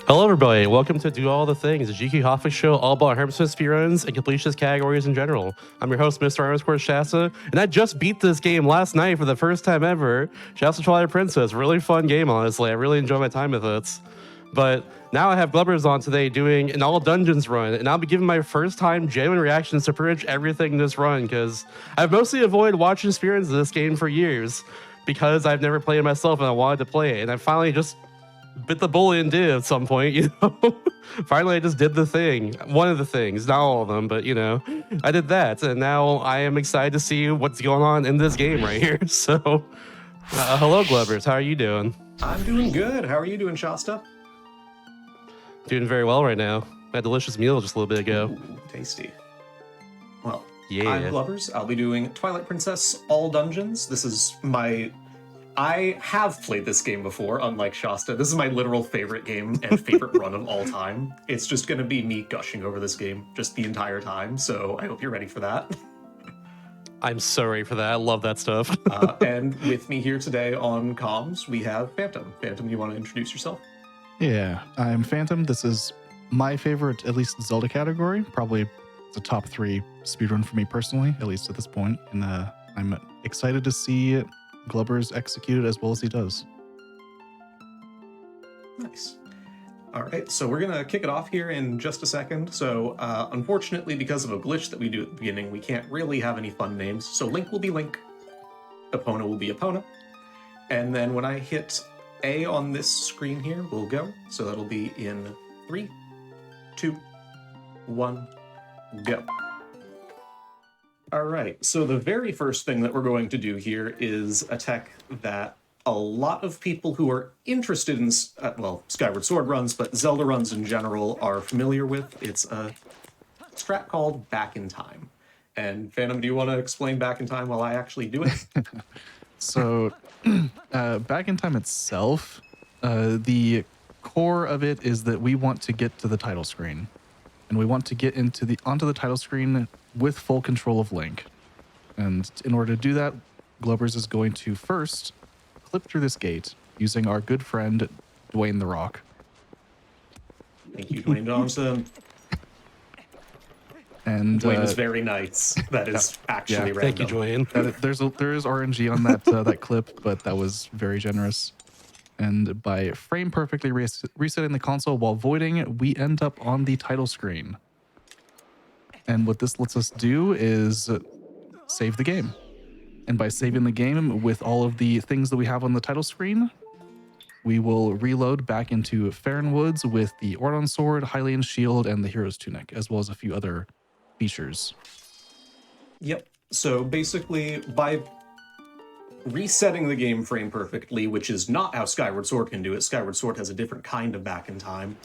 Hello, everybody. Welcome to Do All the Things, a GDQ Hotfix show all about Hermesmith speedruns and completionist categories in general. I'm your host, Mr. Shasta, and I just beat this game last night for the first time ever. Shasta Twilight Princess, really fun game, honestly. I really enjoy my time with it. But now I have Glubbers on today doing an all dungeons run, and I'll be giving my first time genuine reactions to pretty much everything in this run, because I've mostly avoided watching speedruns of this game for years, because I've never played it myself and I wanted to play it, and I finally just bit the bullet and did at some point, you know. Finally, I just did the thing. One of the things, not all of them, but you know, I did that, and now I am excited to see what's going on in this game right here. So, hello, Glubbers. How are you doing? I'm doing good. How are you doing, Shasta? Doing very well right now. Had a delicious meal just a little bit ago. Ooh, tasty. Well, yeah. I'm Glubbers. I'll be doing Twilight Princess All Dungeons. This is I have played this game before, unlike Shasta. This is my literal favorite game and favorite run of all time. It's just going to be me gushing over this game just the entire time, so I hope you're ready for that. I'm so ready for that. I love that stuff. And with me here today on comms, we have Phantom. Phantom, you want to introduce yourself? Yeah, I'm Phantom. This is my favorite, at least Zelda category. Probably the top 3 speedrun for me personally, at least at this point. And I'm excited to see Glubbers execute it as well as he does. Nice. All right, so we're gonna kick it off here in just a second. So unfortunately, because of a glitch that we do at the beginning, we can't really have any fun names. So Link will be Link, Epona will be Epona, and then when I hit A on this screen here, we'll go. So that'll be in 3, 2, 1, go. All right, so the very first thing that we're going to do here is a tech that a lot of people who are interested in, well, Skyward Sword runs, but Zelda runs in general are familiar with. It's a strat called Back in Time. And Phantom, do you want to explain Back in Time while I actually do it? So, Back in Time itself, the core of it is that we want to get to the title screen. And we want to get onto the title screen with full control of Link. And in order to do that, Glubbers is going to first clip through this gate using our good friend, Dwayne the Rock. Thank you, Dwayne Johnson. And Dwayne is very nice. That is actually random. Thank you, Dwayne. There is RNG on that clip, but that was very generous. And by frame perfectly resetting the console while voiding, we end up on the title screen. And what this lets us do is save the game. And by saving the game with all of the things that we have on the title screen, we will reload back into Farron Woods with the Ordon Sword, Hylian Shield, and the Hero's Tunic, as well as a few other features. Yep. So basically, by resetting the game frame perfectly, which is not how Skyward Sword can do it. Skyward Sword has a different kind of Back in Time.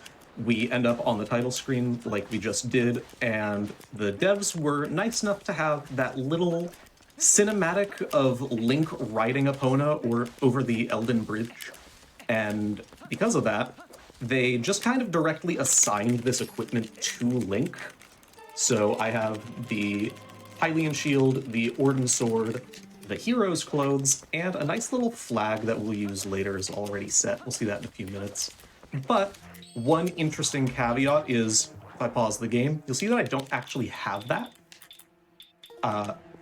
We end up on the title screen like we just did, and the devs were nice enough to have that little cinematic of Link riding Epona or over the Elden Bridge. And because of that, they just kind of directly assigned this equipment to Link. So I have the Hylian Shield, the Ordon Sword, the hero's clothes, and a nice little flag that we'll use later is already set. We'll see that in a few minutes. But one interesting caveat is, if I pause the game, you'll see that I don't actually have that.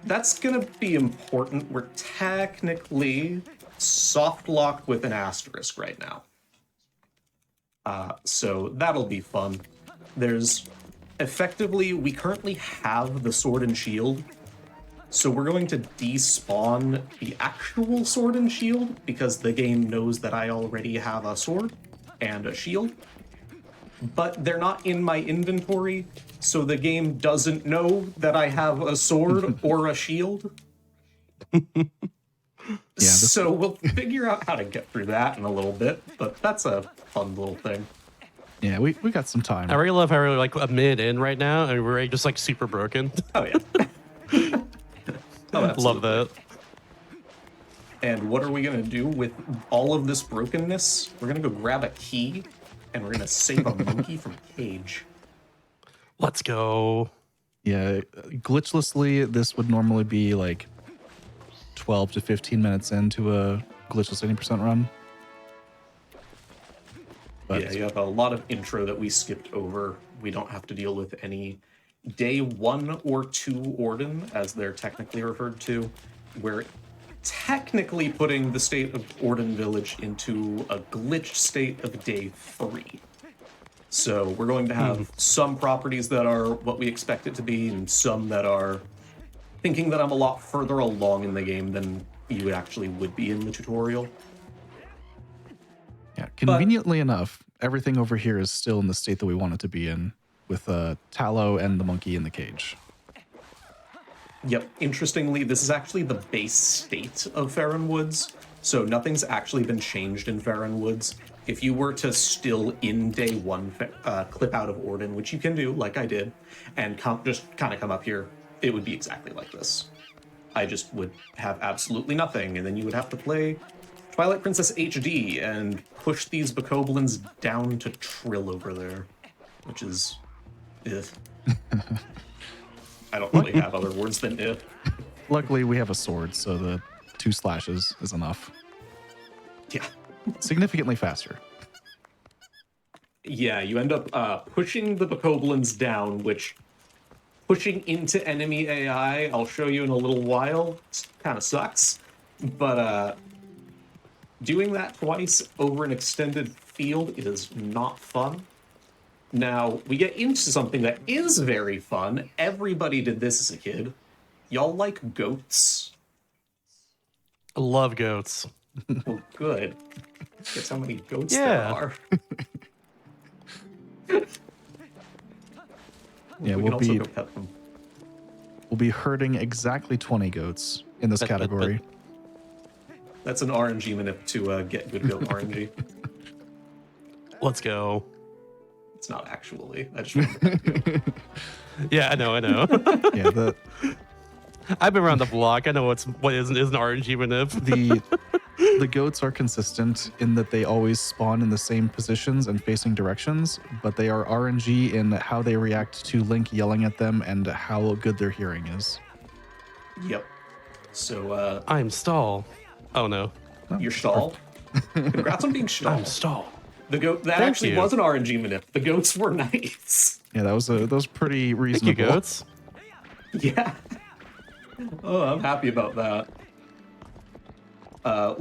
That's gonna be important. We're technically soft locked with an asterisk right now. So that'll be fun. There's effectively, we currently have the sword and shield. So we're going to despawn the actual sword and shield because the game knows that I already have a sword and a shield. But they're not in my inventory, so the game doesn't know that I have a sword or a shield. So we'll figure out how to get through that in a little bit, but that's a fun little thing. Yeah, we got some time. I really love how we're like a minute in right now, and we're just like super broken. Oh, yeah. Oh, love that. And what are we going to do with all of this brokenness? We're going to go grab a key, and we're going to save a monkey from a cage. Let's go. Yeah, glitchlessly, this would normally be like 12 to 15 minutes into a glitchless 80% run. But Yeah, you have a lot of intro that we skipped over. We don't have to deal with any day 1 or 2 Orden, as they're technically referred to. We're technically putting the state of Orden Village into a glitched state of day 3. So we're going to have some properties that are what we expect it to be, and some that are thinking that I'm a lot further along in the game than you actually would be in the tutorial. yeah, conveniently enough, everything over here is still in the state that we want it to be in, with Tallow and the monkey in the cage. Yep, interestingly, this is actually the base state of Farron Woods, so nothing's actually been changed in Farron Woods. If you were to still in day 1 clip out of Orden, which you can do, like I did, and just kind of come up here, it would be exactly like this. I just would have absolutely nothing, and then you would have to play Twilight Princess HD and push these bokoblins down to Trill over there, which is... ugh. I don't really have other words than ugh. Luckily, we have a sword, so the 2 slashes is enough. Yeah. Significantly faster. Yeah, you end up pushing the bokoblins down, which pushing into enemy AI, I'll show you in a little while, kind of sucks. But doing that twice over an extended field is not fun. Now, we get into something that is very fun. Everybody did this as a kid. Y'all like goats? I love goats. Oh, good. Guess how many goats Yeah. there are. Yeah, we can also go pet them. we'll be herding exactly 20 goats in this category. That's an RNG manip to get good goat RNG. Let's go. It's not actually. I just remember. Yeah, I know. Yeah, I've been around the block. I know what isn't RNG manip. the goats are consistent in that they always spawn in the same positions and facing directions, but they are RNG in how they react to Link yelling at them and how good their hearing is. Yep. So, I'm stall. Oh no. you're stall. Congrats on being stall. I'm stall. The goat that Thank actually you. was an RNG manip. The goats were nice. Yeah, that was pretty Thank reasonable. you, goats. Yeah. Oh, I'm happy about that.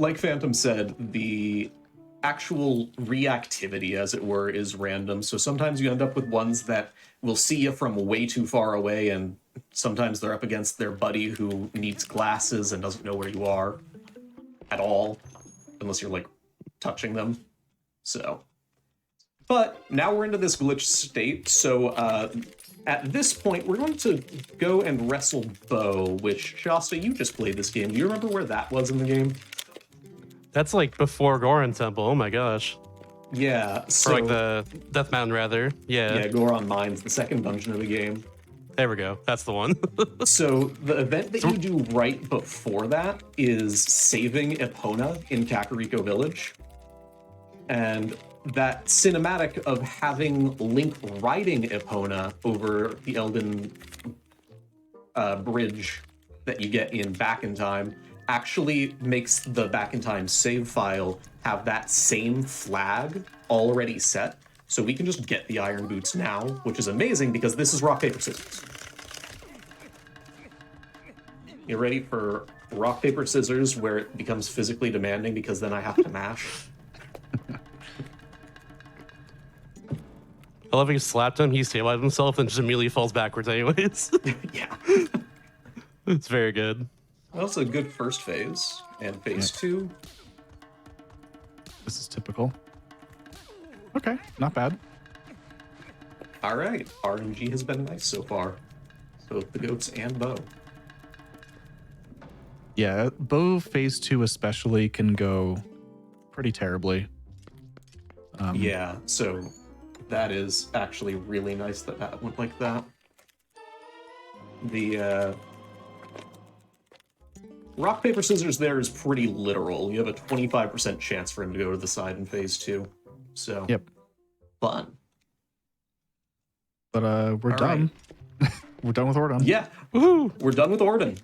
Like Phantom said, the actual reactivity, as it were, is random. So sometimes you end up with ones that will see you from way too far away, and sometimes they're up against their buddy who needs glasses and doesn't know where you are at all, unless you're, like, touching them. So. But now we're into this glitch state, so at this point, we're going to go and wrestle Bo, which, Shasta, you just played this game. Do you remember where that was in the game? That's like before Goron Temple. Oh my gosh. Yeah, so... Or like the Death Mountain, rather. Yeah, Goron Mines, the second dungeon of the game. There we go. That's the one. So the event that you do right before that is saving Epona in Kakariko Village. And that cinematic of having Link riding Epona over the Elden bridge that you get in Back in Time actually makes the Back in Time save file have that same flag already set. So we can just get the Iron Boots now, which is amazing because this is rock, paper, scissors. You ready for rock, paper, scissors, where it becomes physically demanding because then I have to mash? I love how you slapped him, he stabilized himself, and just immediately falls backwards anyways. Yeah. It's very good. That's a good first phase. And phase 2. This is typical. Okay, not bad. All right. RNG has been nice so far. Both the goats and Bo. Yeah, Bo phase 2 especially can go pretty terribly. Yeah, so that is actually really nice that that went like that. The rock, paper, scissors there is pretty literal. You have a 25% chance for him to go to the side in phase 2. So, Yep. Fun. But we're All done. We're done with Ordon. Yeah, Woohoo! we're done with Orden.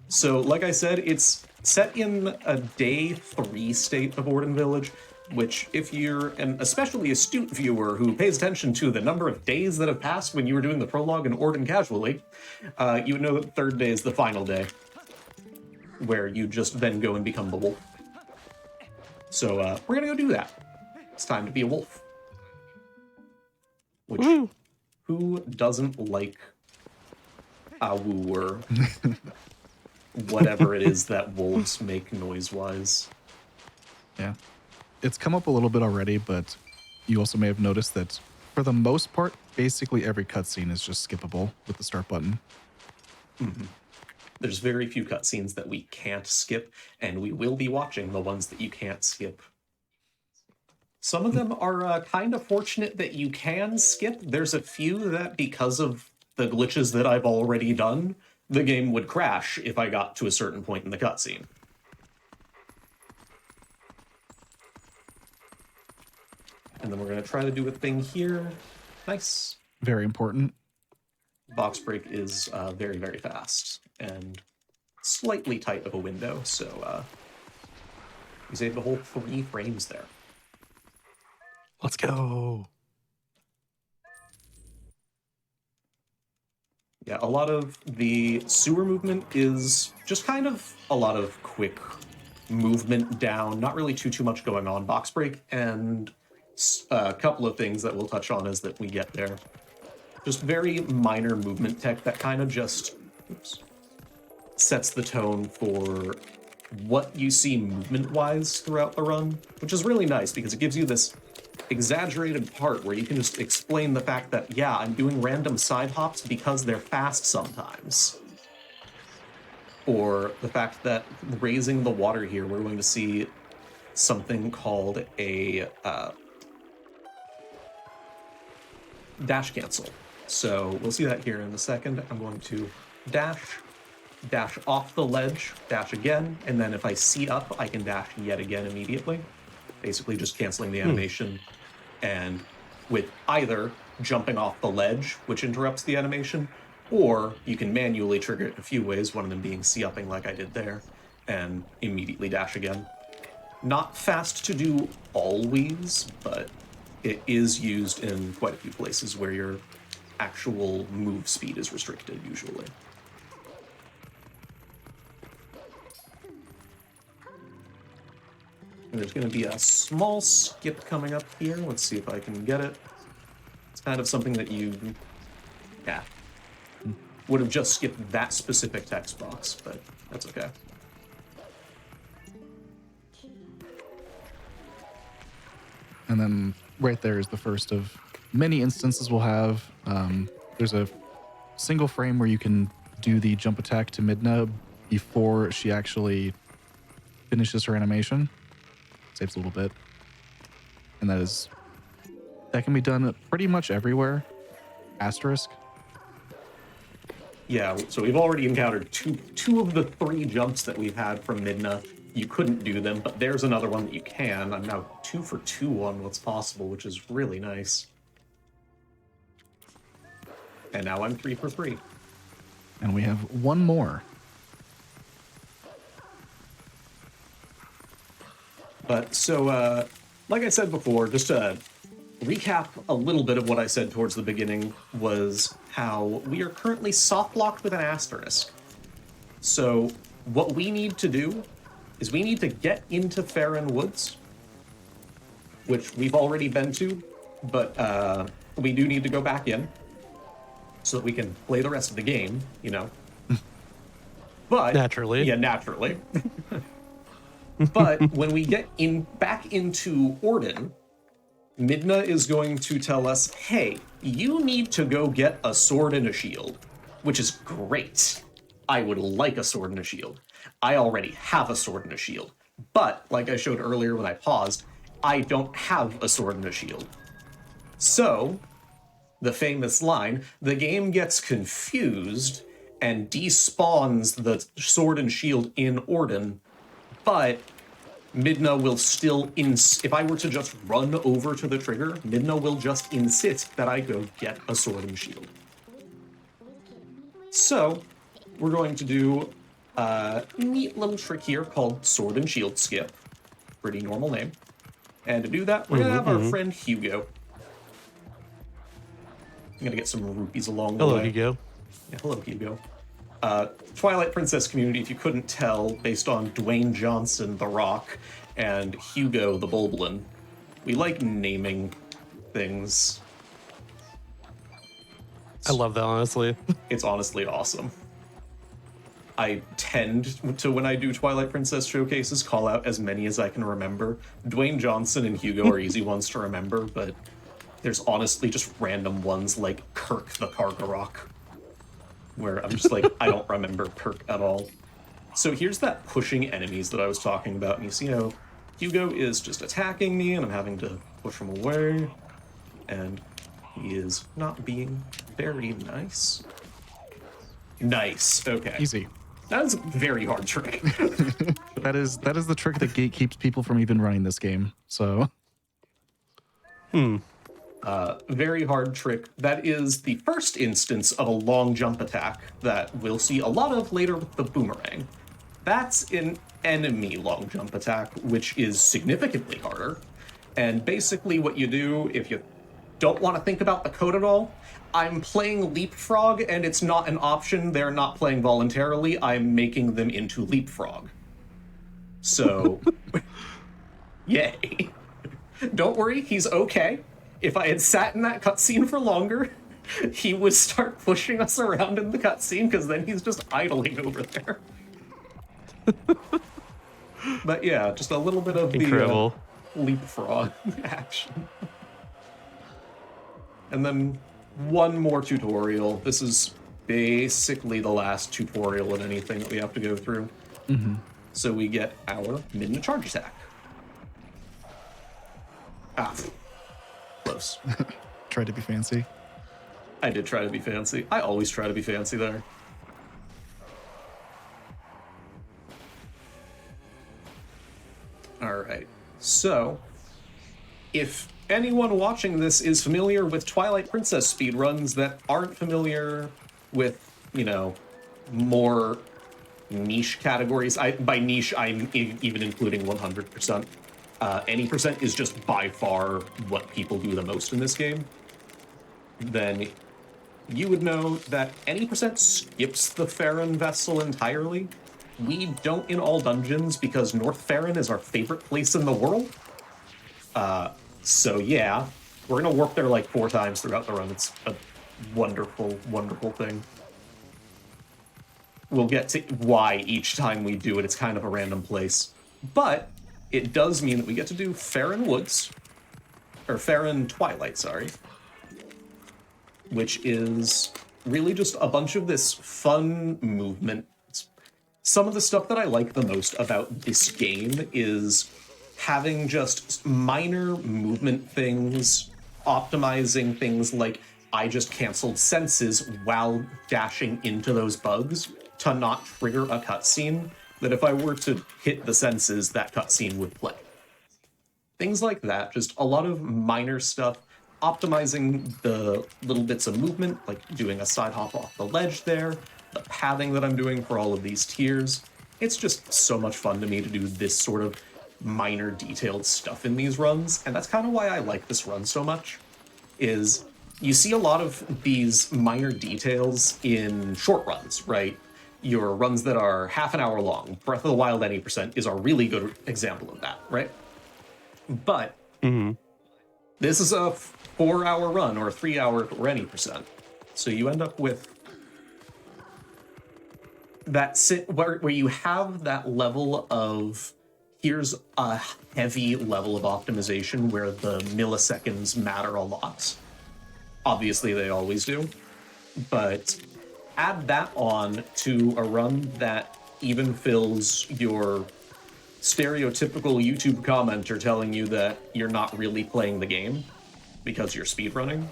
So, like I said, it's set in a day 3 state of Orden Village, which if you're an especially astute viewer who pays attention to the number of days that have passed when you were doing the prologue in Orden casually, you would know that the 3rd day is the final day, where you just then go and become the wolf. So we're gonna go do that. It's time to be a wolf. Which, who doesn't like a woo or whatever it is that wolves make noise-wise? Yeah. It's come up a little bit already, but you also may have noticed that for the most part, basically every cutscene is just skippable with the start button. Mm-hmm. There's very few cutscenes that we can't skip, and we will be watching the ones that you can't skip. Some of them are kind of fortunate that you can skip. There's a few that, because of the glitches that I've already done, the game would crash if I got to a certain point in the cutscene. And then we're going to try to do a thing here. Nice. Very important. Box break is very, very fast and slightly tight of a window, so we saved a whole 3 frames there. Let's go. Yeah, a lot of the sewer movement is just kind of a lot of quick movement down, not really too much going on. Box break and a couple of things that we'll touch on as that we get there. Just very minor movement tech that kind of just sets the tone for what you see movement-wise throughout the run, which is really nice because it gives you this exaggerated part where you can just explain the fact that, yeah, I'm doing random side hops because they're fast sometimes. Or the fact that raising the water here, we're going to see something called a dash cancel. So we'll see that here in a second. I'm going to dash off the ledge, dash again, and then if I see up, I can dash yet again immediately. Basically just canceling the animation. And with either jumping off the ledge, which interrupts the animation, or you can manually trigger it in a few ways, one of them being C-upping like I did there, and immediately dash again. Not fast to do always, but it is used in quite a few places where your actual move speed is restricted, usually. And there's going to be a small skip coming up here. Let's see if I can get it. It's kind of something that you, would have just skipped that specific text box, but that's okay. And then right there is the first of many instances we'll have. There's a single frame where you can do the jump attack to Midna before she actually finishes her animation. Saves a little bit. And that can be done pretty much everywhere. Asterisk. Yeah, so we've already encountered two of the 3 jumps that we've had from Midna. You couldn't do them, but there's another one that you can. I'm now 2 for 2 on what's possible, which is really nice. And now I'm 3 for 3. And we have one more. But so, like I said before, just to recap a little bit of what I said towards the beginning was how we are currently soft locked with an asterisk. So what we need to do is we need to get into Farron Woods, which we've already been to, but we do need to go back in so that we can play the rest of the game, you know. But Naturally. Yeah, naturally. But when we get back into Orden, Midna is going to tell us, hey, you need to go get a sword and a shield, which is great. I would like a sword and a shield. I already have a sword and a shield. But, like I showed earlier when I paused, I don't have a sword and a shield. So, the famous line, the game gets confused and despawns the sword and shield in Orden, but Midna will still, if I were to just run over to the trigger, Midna will just insist that I go get a sword and shield. So, we're going to do Neat little trick here called Sword and Shield Skip. Pretty normal name. And to do that, we're gonna have our friend Hugo. I'm gonna get some rupees along the Hello, way. Hugo. Yeah, hello, Hugo. Twilight Princess community, if you couldn't tell, based on Dwayne Johnson, The Rock, and Hugo the Bulblin, we like naming things. I love that, honestly. It's honestly awesome. I tend to, when I do Twilight Princess showcases, call out as many as I can remember. Dwayne Johnson and Hugo are easy ones to remember, but there's honestly just random ones like Kirk the Kargarok, where I'm just like, I don't remember Kirk at all. So here's that pushing enemies that I was talking about, and you see how Hugo is just attacking me, and I'm having to push him away, and he is not being very nice. Nice, okay. Easy. That is a very hard trick. That is the trick that gatekeeps people from even running this game. So, Very hard trick. That is the first instance of a long jump attack that we'll see a lot of later with the boomerang. That's an enemy long jump attack, which is significantly harder. And basically what you do, if you don't want to think about the code at all, I'm playing Leapfrog and it's not an option. They're not playing voluntarily. I'm making them into Leapfrog. So, yay. Don't worry, he's okay. If I had sat in that cutscene for longer, he would start pushing us around in the cutscene because then he's just idling over there. But yeah, just a little bit of Incredible. the Leapfrog action. And then one more tutorial. This is basically the last tutorial in anything that we have to go through. So we get our mid charge attack. Ah, close. try to be fancy. I did try to be fancy. I always try to be fancy there. All right. So, if anyone watching this is familiar with Twilight Princess speedruns that aren't familiar with, you know, more niche categories, by niche, I'm even including 100%. Any percent is just by far what people do the most in this game. Then you would know that any percent skips the Farron vessel entirely. We don't in all dungeons because North Farron is our favorite place in the world. So yeah, we're gonna warp there like 4 times throughout the run. It's a wonderful, wonderful thing. We'll get to why each time we do it, it's kind of a random place. But it does mean that we get to do Farron Woods, or Farron Twilight, sorry, which is really just a bunch of this fun movement. Some of the stuff that I like the most about this game is having just minor movement things, optimizing things like I just canceled senses while dashing into those bugs to not trigger a cutscene, that if I were to hit the senses, that cutscene would play. Things like that, just a lot of minor stuff, optimizing the little bits of movement, like doing a side hop off the ledge there, the pathing that I'm doing for all of these tiers. It's just so much fun to me to do this sort of minor detailed stuff in these runs, and that's kind of why I like this run so much, is you see a lot of these minor details in short runs, right? Your runs that are half an hour long. Breath of the Wild any percent is a really good example of that, right? But this is a 4-hour run or a 3-hour or any percent. So you end up with that where you have that level of, here's a heavy level of optimization where the milliseconds matter a lot. Obviously, they always do. But add that on to a run that even fills your stereotypical YouTube commenter telling you that you're not really playing the game because you're speedrunning.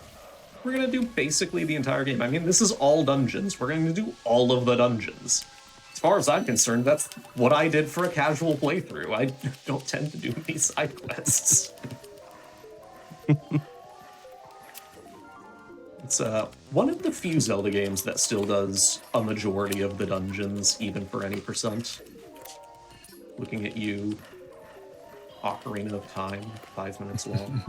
We're going to do basically the entire game. I mean, this is all dungeons. We're going to do all of the dungeons. As far as I'm concerned, that's what I did for a casual playthrough. I don't tend to do these side quests. It's one of the few Zelda games that still does a majority of the dungeons, even for any percent. Looking at you, Ocarina of Time, 5 minutes long.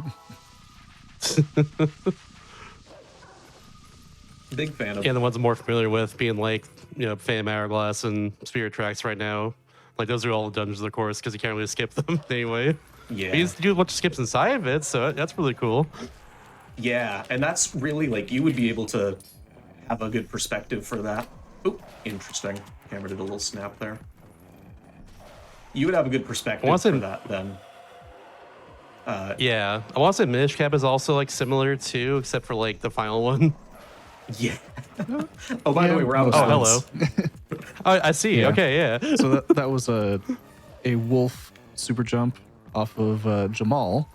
Big fan of. Yeah, the ones I'm more familiar with being like, Phantom Hourglass and Spirit Tracks right now. Like those are all the dungeons, of course, because you can't really skip them anyway. Yeah. But you used to do a bunch of skips inside of it, so that's really cool. Yeah, and that's really like you would be able to have a good perspective for that. Oh, interesting. Camera did a little snap there. You would have a good perspective for that then. Yeah, I want to say Minish Cap is also like similar too, except for like the final one. Yeah. Oh, by the way, we're out of Oh, bounds. hello. Oh, I see. Yeah. Okay, yeah. So that was a wolf super jump off of Jamal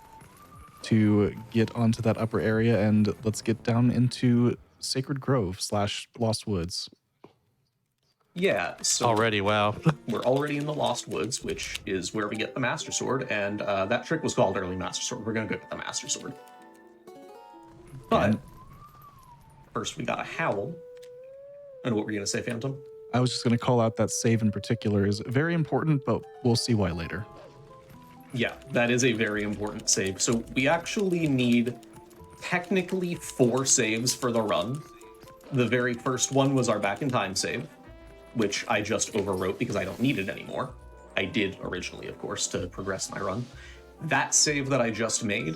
to get onto that upper area, and let's get down into Sacred Grove / Lost Woods. Yeah, so Already, wow. we're already in the Lost Woods, which is where we get the Master Sword, and that trick was called Early Master Sword. We're gonna go get the Master Sword. But first we got a Howl. And what were you gonna say, Phantom? I was just going to call out that save in particular is very important, but we'll see why later. Yeah, that is a very important save. So we actually need technically 4 saves for the run. The very first one was our back in time save, which I just overwrote because I don't need it anymore. I did originally, of course, to progress my run. That save that I just made,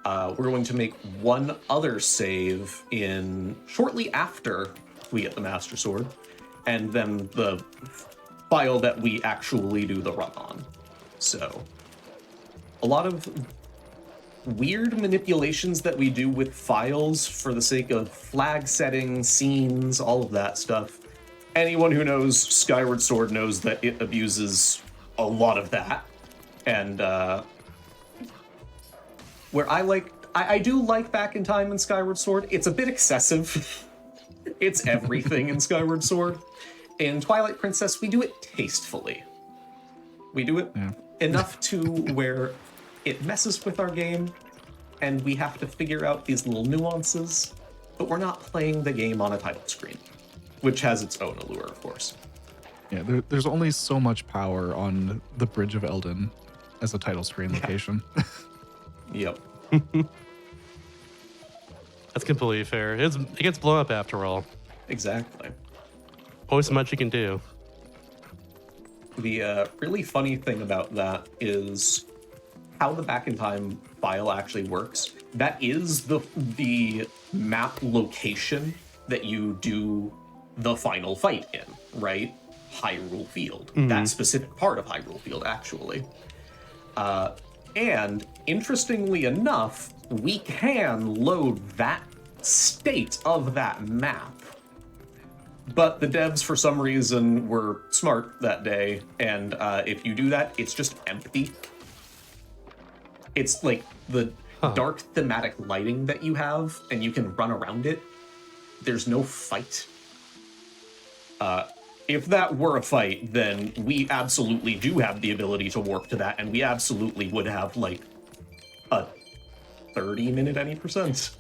we're going to make one other save in shortly after we get the Master Sword, and then the file that we actually do the run on. So a lot of weird manipulations that we do with files for the sake of flag setting, scenes, all of that stuff. Anyone who knows Skyward Sword knows that it abuses a lot of that. And where I do like Back in Time in Skyward Sword, it's a bit excessive. It's everything in Skyward Sword. In Twilight Princess, we do it tastefully. We do it enough to where it messes with our game, and we have to figure out these little nuances, but we're not playing the game on a title screen, which has its own allure, of course. Yeah, there's only so much power on the Bridge of Eldin as a title screen location. Yep. That's completely fair. It gets blown up after all. Exactly. Always so much you can do. The really funny thing about that is how the back in time file actually works. That is the map location that you do the final fight in, right? Hyrule Field. That specific part of Hyrule Field, actually. And interestingly enough, we can load that state of that map. But the devs, for some reason, were smart that day, and if you do that, it's just empty. It's like the dark thematic lighting that you have, and you can run around it. There's no fight. If that were a fight, then we absolutely do have the ability to warp to that, and we absolutely would have, like, a 30-minute any percent.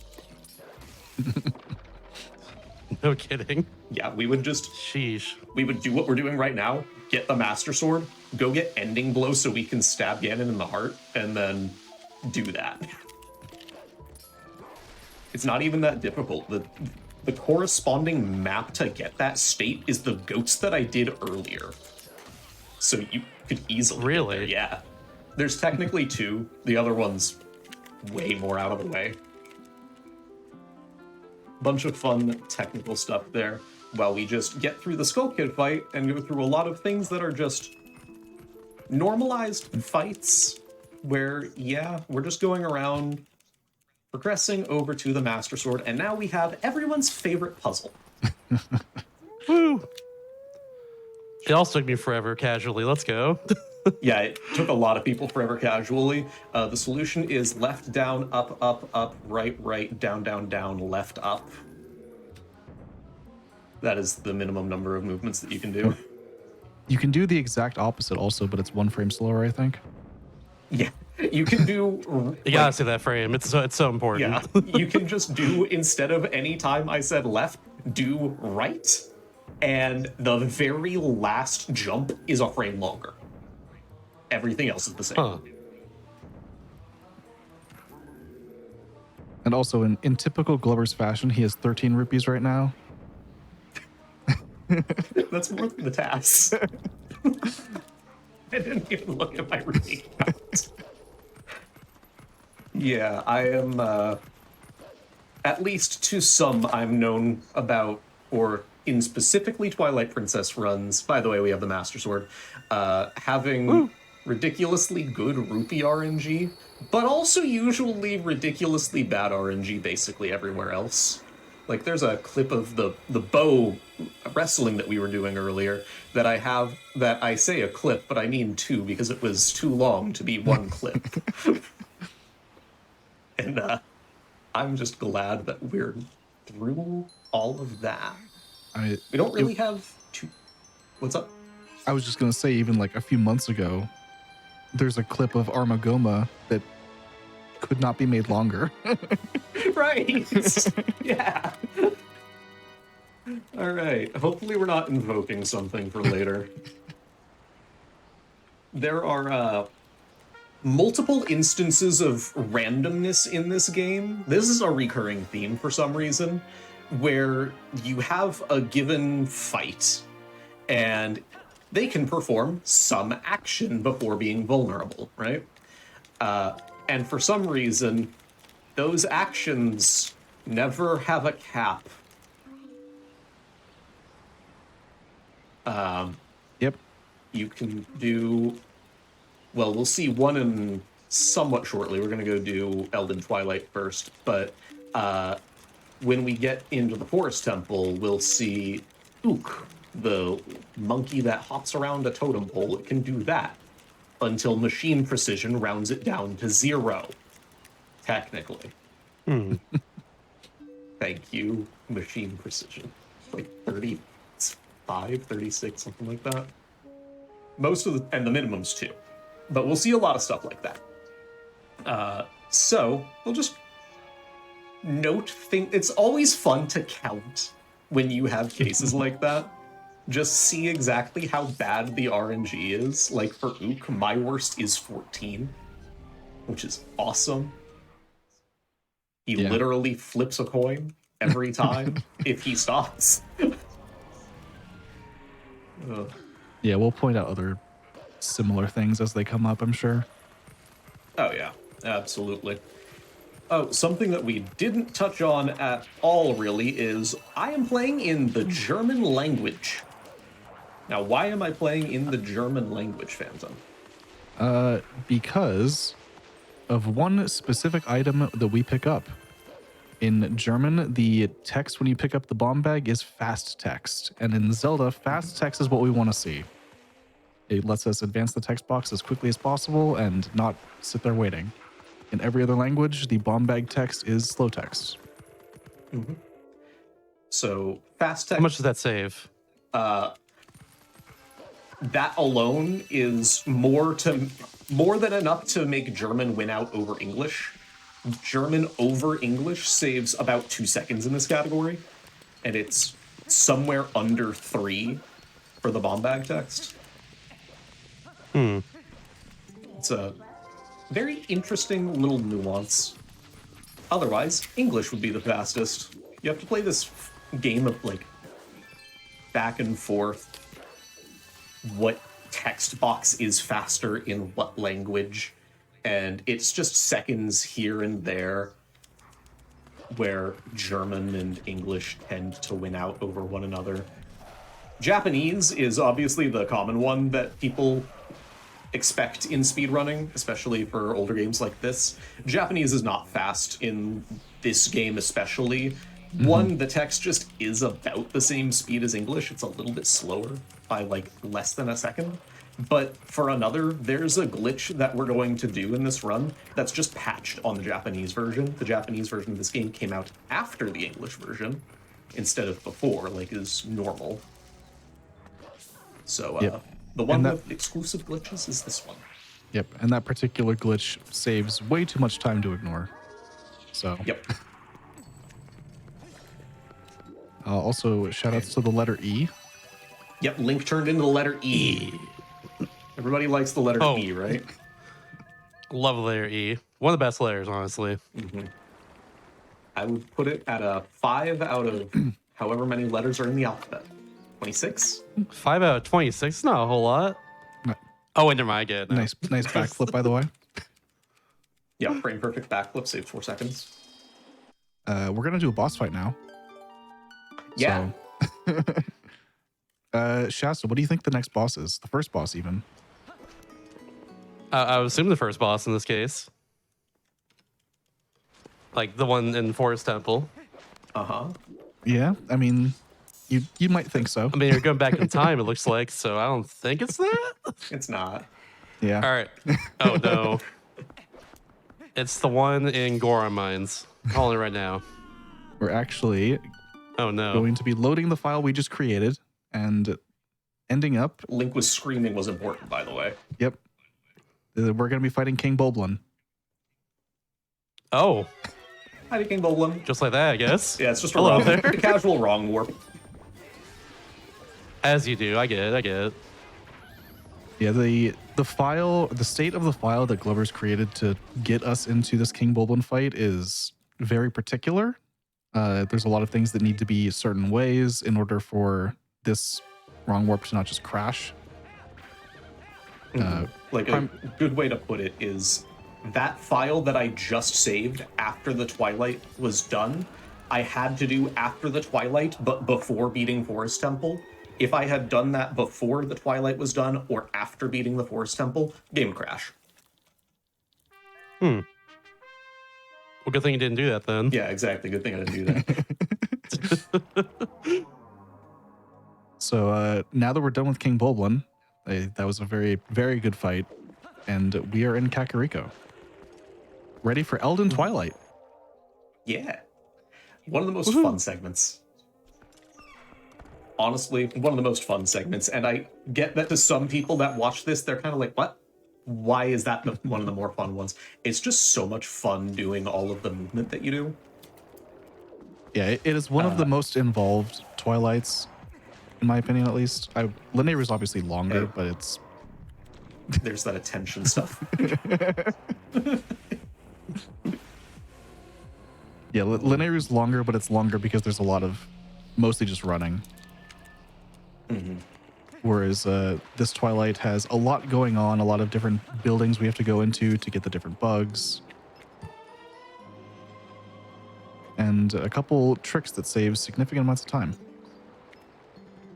No kidding. Yeah, we would just... Sheesh. We would do what we're doing right now, get the Master Sword, go get Ending Blow so we can stab Ganon in the heart, and then do that. It's not even that difficult. The corresponding map to get that state is the goats that I did earlier. So you could easily Really? get there. Yeah. There's technically 2. The other one's way more out of the way. Bunch of fun technical stuff there while we just get through the Skull Kid fight and go through a lot of things that are just normalized fights where, yeah, we're just going around progressing over to the Master Sword, and now we have everyone's favorite puzzle. Woo! It also took me forever casually. Let's go. Yeah, it took a lot of people forever casually. The solution is left, down, up, up, up, right, right, down, down, down, left, up. That is the minimum number of movements that you can do. You can do the exact opposite also, but it's 1 frame slower, I think. Yeah. You can do. You gotta see that frame. It's so important. Yeah, you can just do, instead of any time I said left, do right, and the very last jump is a frame longer. Everything else is the same. Huh. And also, in typical Glover's fashion, he has 13 rupees right now. That's more than the tax. I didn't even look at my rupee count. Yeah, I am, at least to some, I'm known about, or in specifically Twilight Princess runs, by the way, we have the Master Sword, having ridiculously good rupee RNG, but also usually ridiculously bad RNG basically everywhere else. Like, there's a clip of the bow wrestling that we were doing earlier that I have, that I say a clip, but I mean two because it was too long to be one clip. And I'm just glad that we're through all of that. We don't really have too... What's up? I was just going to say, even like a few months ago, there's a clip of Armagoma that could not be made longer. Right. Yeah. All right. Hopefully we're not invoking something for later. There are multiple instances of randomness in this game. This is a recurring theme for some reason, where you have a given fight and they can perform some action before being vulnerable, right? And for some reason, those actions never have a cap. Yep. You can do... Well, we'll see one in somewhat shortly. We're going to go do Elden Twilight first. But when we get into the Forest Temple, we'll see Ook, the monkey that hops around a totem pole. It can do that until machine precision rounds it down to 0, technically. Thank you, machine precision. Like 35, 36, something like that. Most of the... And the minimum's 2. But we'll see a lot of stuff like that. So we'll just note things. It's always fun to count when you have cases like that. Just see exactly how bad the RNG is. Like for Ook, my worst is 14, which is awesome. He literally flips a coin every time if he stops. Yeah, we'll point out other similar things as they come up, I'm sure. Oh yeah, absolutely. Oh, something that we didn't touch on at all really is I am playing in the German language. Now, why am I playing in the German language, Phantom? Because of one specific item that we pick up. In German, the text when you pick up the bomb bag is fast text. And in Zelda, fast text is what we want to see. It lets us advance the text box as quickly as possible and not sit there waiting. In every other language, the bomb bag text is slow text. Mm-hmm. So, fast text... How much does that save? That alone is more than enough to make German win out over English. German over English saves about 2 seconds in this category, and it's somewhere under 3 for the bomb bag text. It's a very interesting little nuance. Otherwise, English would be the fastest. You have to play this game of, like, back and forth. What text box is faster in what language, and it's just seconds here and there where German and English tend to win out over one another. Japanese is obviously the common one that people expect in speedrunning, especially for older games like this. Japanese is not fast in this game especially. One, the text just is about the same speed as English. It's a little bit slower by like less than a second. But for another, there's a glitch that we're going to do in this run that's just patched on the Japanese version. The Japanese version of this game came out after the English version instead of before, like is normal. So the one with exclusive glitches is this one. Yep, and that particular glitch saves way too much time to ignore. So, Yep. also shout outs to the letter E. Yep, Link turned into the letter E. Everybody likes the letter Oh. E, right? Love the letter E. One of the best letters, honestly. I would put it at a 5 out of however many letters are in the alphabet. 26? 5 out of 26, not a whole lot. Ni- Oh, wait, never mind. I get it now. Nice backflip, by the way. Yeah, frame perfect backflip, saved 4 seconds. We're gonna do a boss fight now. Yeah. So, Shasta, what do you think the next boss is? The first boss, even. I would assume the first boss in this case. Like the one in Forest Temple. Uh-huh. Yeah, I mean, you might think so. I mean, you're going back in time, it looks like, so I don't think it's that. It's not. Yeah. All right. Oh, no. It's the one in Goron Mines. Calling it right now. We're actually Oh, no. going to be loading the file we just created and ending up. Link was screaming was important, by the way. Yep. We're going to be fighting King Boblin. Oh, Hi, King Boblin. just like that, I guess. Yeah, it's just a, Hello wrong, there. a casual wrong warp. As you do. I get it. I get it. Yeah, the file, the state of the file that Glover's created to get us into this King Boblin fight is very particular. There's a lot of things that need to be certain ways in order for this wrong warp to not just crash. Like, a good way to put it is that file that I just saved after the Twilight was done, I had to do after the Twilight, but before beating Forest Temple. If I had done that before the Twilight was done or after beating the Forest Temple, game crash. Well, good thing you didn't do that then. Yeah, exactly. Good thing I didn't do that. So now that we're done with King Boblin, that was a very, very good fight. And we are in Kakariko. Ready for Elden Twilight. Yeah. One of the most fun segments. Honestly, one of the most fun segments. And I get that to some people that watch this, they're kind of like, what? Why is that one of the more fun ones? It's just so much fun doing all of the movement that you do. Yeah, it is one of the most involved Twilights, in my opinion, at least. Linear is obviously longer, but it's... There's that attention stuff. Yeah, Linear is longer, but it's longer because there's a lot of mostly just running. Whereas this Twilight has a lot going on, a lot of different buildings we have to go into to get the different bugs. And a couple tricks that save significant amounts of time.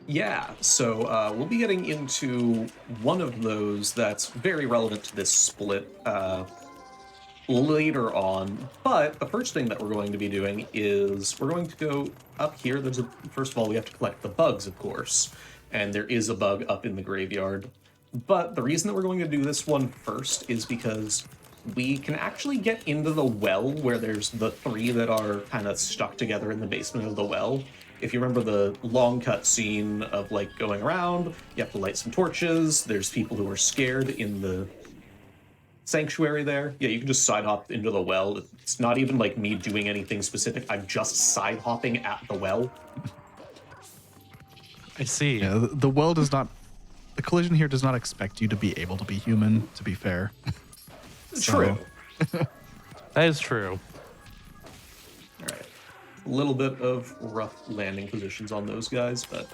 Yeah, so we'll be getting into one of those that's very relevant to this split later on. But the first thing that we're going to be doing is we're going to go up here. First of all, we have to collect the bugs, of course. And there is a bug up in the graveyard. But the reason that we're going to do this one first is because we can actually get into the well where there's the 3 that are kind of stuck together in the basement of the well. If you remember the long cut scene of like going around, you have to light some torches. There's people who are scared in the sanctuary there. Yeah, you can just side hop into the well. It's not even like me doing anything specific. I'm just side hopping at the well. I see. Yeah, the well does not... The collision here does not expect you to be able to be human, to be fair. True. That is true. All right. A little bit of rough landing positions on those guys, but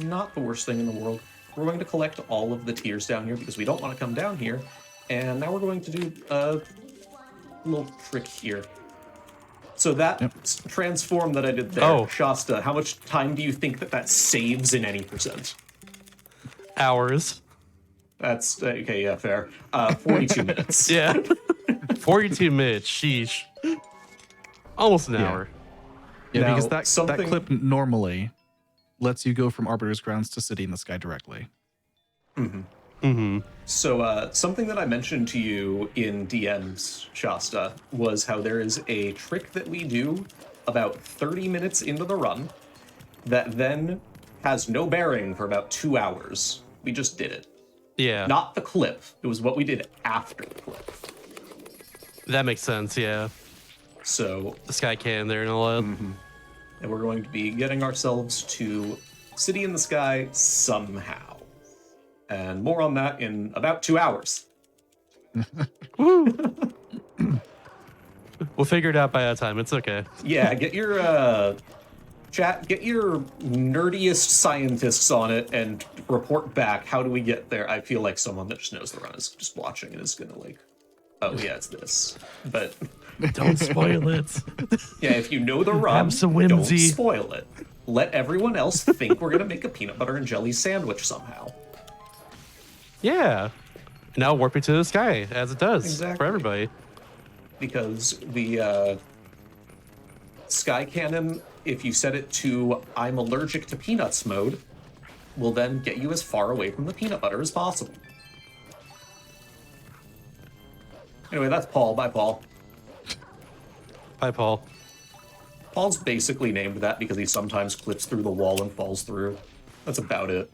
not the worst thing in the world. We're going to collect all of the tiers down here because we don't want to come down here. And now we're going to do a little trick here. So that transform that I did there, Shasta, how much time do you think that saves in any percent? Hours. That's, okay, yeah, fair. 42 minutes. Yeah. 42 minutes. Sheesh. Almost an hour. Yeah, Now, because that clip normally lets you go from Arbiter's Grounds to City in the Sky directly. So something that I mentioned to you in DMs, Shasta, was how there is a trick that we do about 30 minutes into the run that then has no bearing for about 2 hours. We just did it. Yeah. Not the clip. It was what we did after the clip. That makes sense, yeah. So, The Sky Cannon there and all that. and we're going to be getting ourselves to City in the Sky somehow. And more on that in about 2 hours. Woo! We'll figure it out by that time. It's okay. Yeah, get your get your nerdiest scientists on it and report back. How do we get there? I feel like someone that just knows the run is just watching and is gonna like, oh yeah, it's this. But Don't spoil it. yeah, if you know the run, Have some don't whimsy. spoil it. Let everyone else think we're gonna make a peanut butter and jelly sandwich somehow. Yeah. Now warp it to the sky, as it does Exactly. for everybody. Because the Sky Cannon, if you set it to I'm allergic to peanuts mode, will then get you as far away from the peanut butter as possible. Anyway, that's Paul. Bye, Paul. Hi, Paul. Paul's basically named that because he sometimes clips through the wall and falls through. That's about it.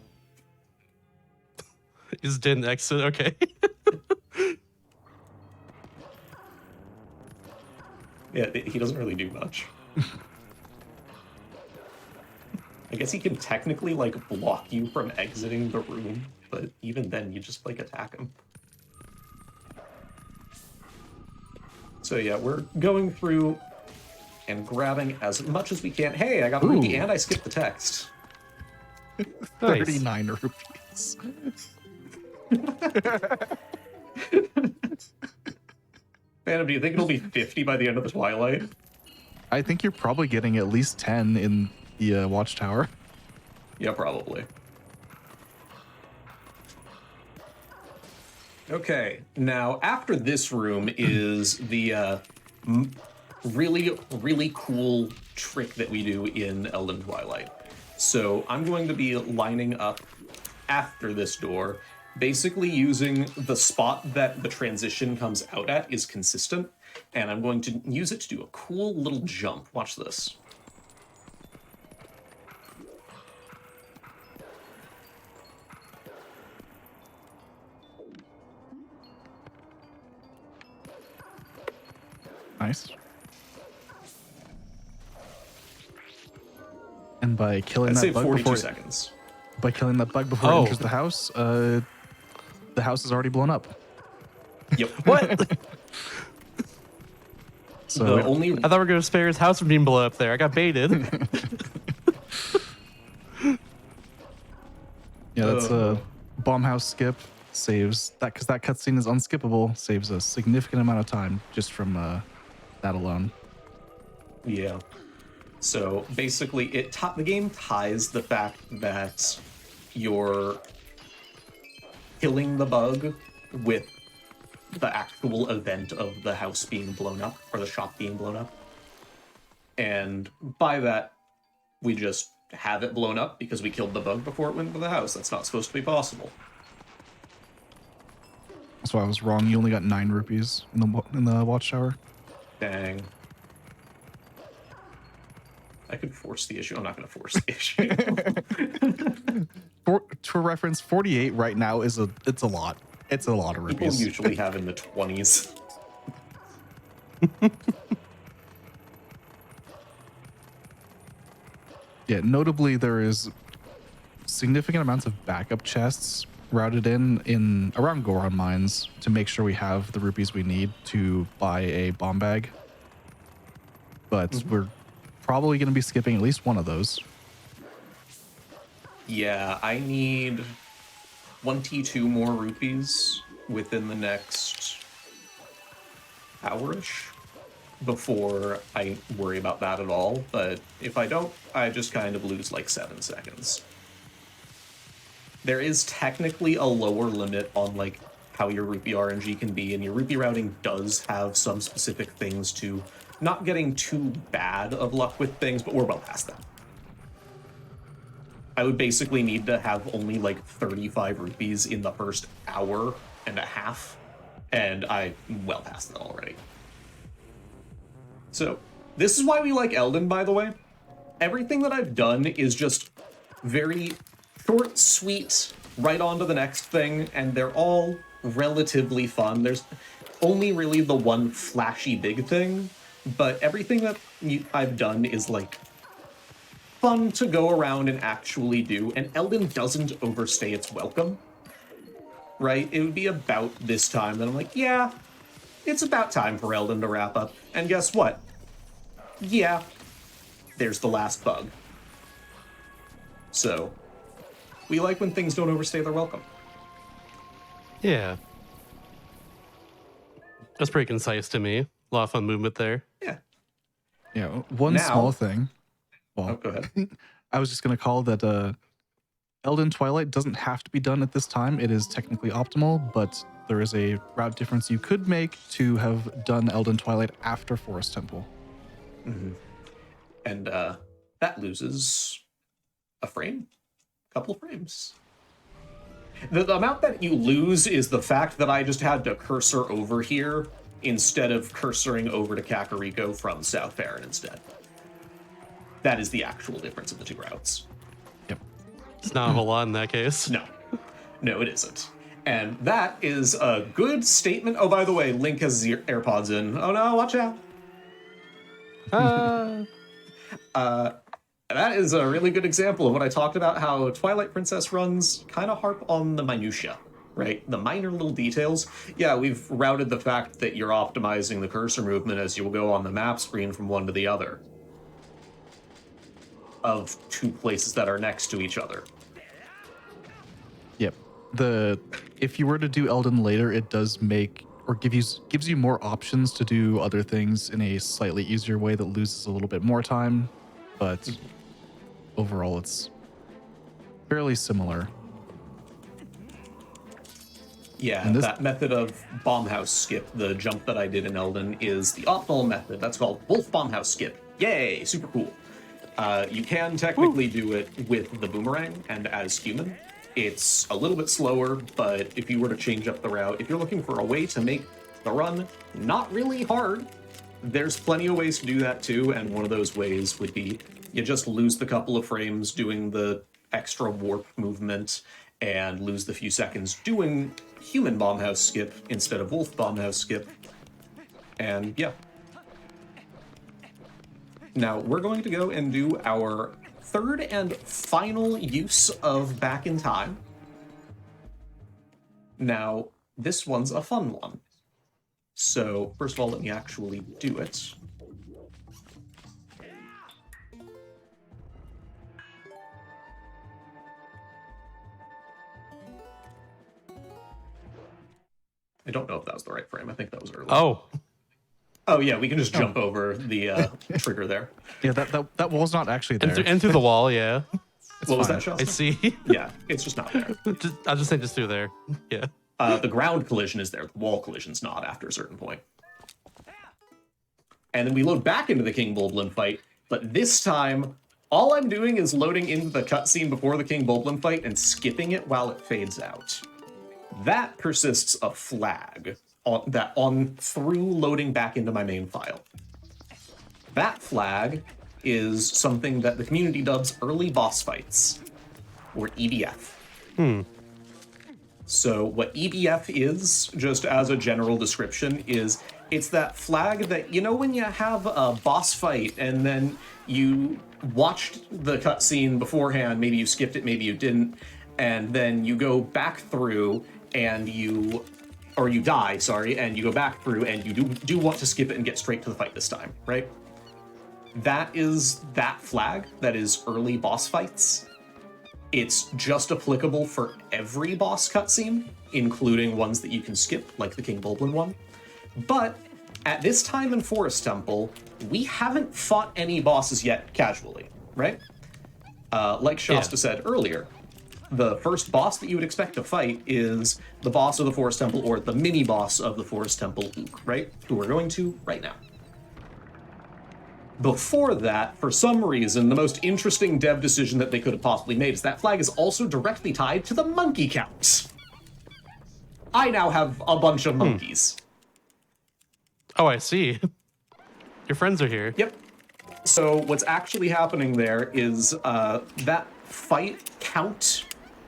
He just didn't exit. Okay. Yeah, he doesn't really do much. I guess he can technically, like, block you from exiting the room, but even then, you just, like, attack him. So yeah, we're going through and grabbing as much as we can. Hey, I got a rupee and I skipped the text. Nice. 39 rupees. Phantom, do you think it'll be 50 by the end of the Twilight? I think you're probably getting at least 10 in the watchtower. Yeah, probably. Okay, now after this room is the really, really cool trick that we do in Elden Twilight. So I'm going to be lining up after this door, basically using the spot that the transition comes out at is consistent, and I'm going to use it to do a cool little jump. Watch this. Nice. And by killing I'd that say bug 42 before seconds. by killing that bug before it enters the house is already blown up. Yep. What? So The only I thought we were going to spare his house from being blown up there. I got baited. yeah, that's a bomb house skip saves that because that cutscene is unskippable, saves a significant amount of time just from that alone. Yeah. So basically, the game ties the fact that you're killing the bug with the actual event of the house being blown up or the shop being blown up. And by that, we just have it blown up because we killed the bug before it went into the house. That's not supposed to be possible. That's why I was wrong. You only got 9 rupees in the watchtower. Dang. I could force the issue. I'm not going to force the issue. For reference, 48 right now it's a lot. It's a lot of People rupees. usually have in the 20s. Yeah, notably there is significant amounts of backup chests routed in around Goron mines to make sure we have the rupees we need to buy a bomb bag. But we're probably going to be skipping at least one of those. Yeah, I need 22 more rupees within the next hour-ish before I worry about that at all. But if I don't, I just kind of lose like 7 seconds. There is technically a lower limit on like how your rupee RNG can be, and your rupee routing does have some specific things to not getting too bad of luck with things, but we're well past that. I would basically need to have only like 35 rupees in the first hour and a half, and I'm well past that already. So, this is why we like Elden, by the way. Everything that I've done is just very short, sweet, right on to the next thing, and they're all relatively fun. There's only really the one flashy big thing, but everything that I've done is like fun to go around and actually do, and Elden doesn't overstay its welcome, right? It would be about this time that I'm like, yeah, it's about time for Elden to wrap up. And guess what? Yeah, there's the last bug. So, we like when things don't overstay their welcome. Yeah. That's pretty concise to me. A lot of fun movement there. Yeah. Yeah, one Now- small thing. Well, Oh, go ahead. I was just going to call that Elden Twilight doesn't have to be done at this time. It is technically optimal, but there is a route difference you could make to have done Elden Twilight after Forest Temple. And that loses a frame, a couple of frames. The amount that you lose is the fact that I just had to cursor over here instead of cursoring over to Kakariko from South Farron instead. That is the actual difference of the two routes. Yep. It's not a whole lot in that case. No, it isn't. And that is a good statement. Oh, by the way, Link has his AirPods in. Oh no, watch out. That is a really good example of what I talked about, how Twilight Princess runs kind of harp on the minutia, right? The minor little details. Yeah, we've routed the fact that you're optimizing the cursor movement as you will go on the map screen from one to the other of two places that are next to each other. Yep. If you were to do Elden later, it does make or gives you more options to do other things in a slightly easier way that loses a little bit more time, but overall it's fairly similar. Yeah, And this- that method of bomb house skip, the jump that I did in Elden, is the optimal method. That's called Wolf Bomb House Skip. Yay, super cool. You can technically do it with the boomerang and as human. It's a little bit slower, but if you were to change up the route, if you're looking for a way to make the run not really hard, there's plenty of ways to do that too, and one of those ways would be you just lose the couple of frames doing the extra warp movement and lose the few seconds doing human bomb house skip instead of wolf bomb house skip. And yeah. Now we're going to go and do our third and final use of Back in Time. Now, this one's a fun one. So, first of all, let me actually do it. I don't know if that was the right frame. I think that was early. Oh yeah, we can just jump over the trigger there. Yeah, that wall's not actually there. And through the wall, yeah. What was fine. that, Shasta? I see. Yeah, it's just not there. I'll just say just through there. Yeah. The ground collision is there. The wall collision's not after a certain point. And then we load back into the King Bulblin fight, but this time, all I'm doing is loading into the cutscene before the King Bulblin fight and skipping it while it fades out. That persists a flag on through loading back into my main file. That flag is something that the community dubs early boss fights, or EBF. So what EBF is, just as a general description, is it's that flag that, you know, when you have a boss fight and then you watched the cutscene beforehand, maybe you skipped it, maybe you didn't, and then you go back through and you die, sorry, and you go back through and you do want to skip it and get straight to the fight this time, right? That is that flag that is early boss fights. It's just applicable for every boss cutscene, including ones that you can skip, like the King Bulblin one. But at this time in Forest Temple, we haven't fought any bosses yet casually, right? Like Shasta said earlier, the first boss that you would expect to fight is the boss of the Forest Temple, or the mini-boss of the Forest Temple, Ook, right? Who we're going to right now. Before that, for some reason, the most interesting dev decision that they could have possibly made is that flag is also directly tied to the monkey count. I now have a bunch of monkeys. Oh, I see. Your friends are here. Yep. So what's actually happening there is that fight count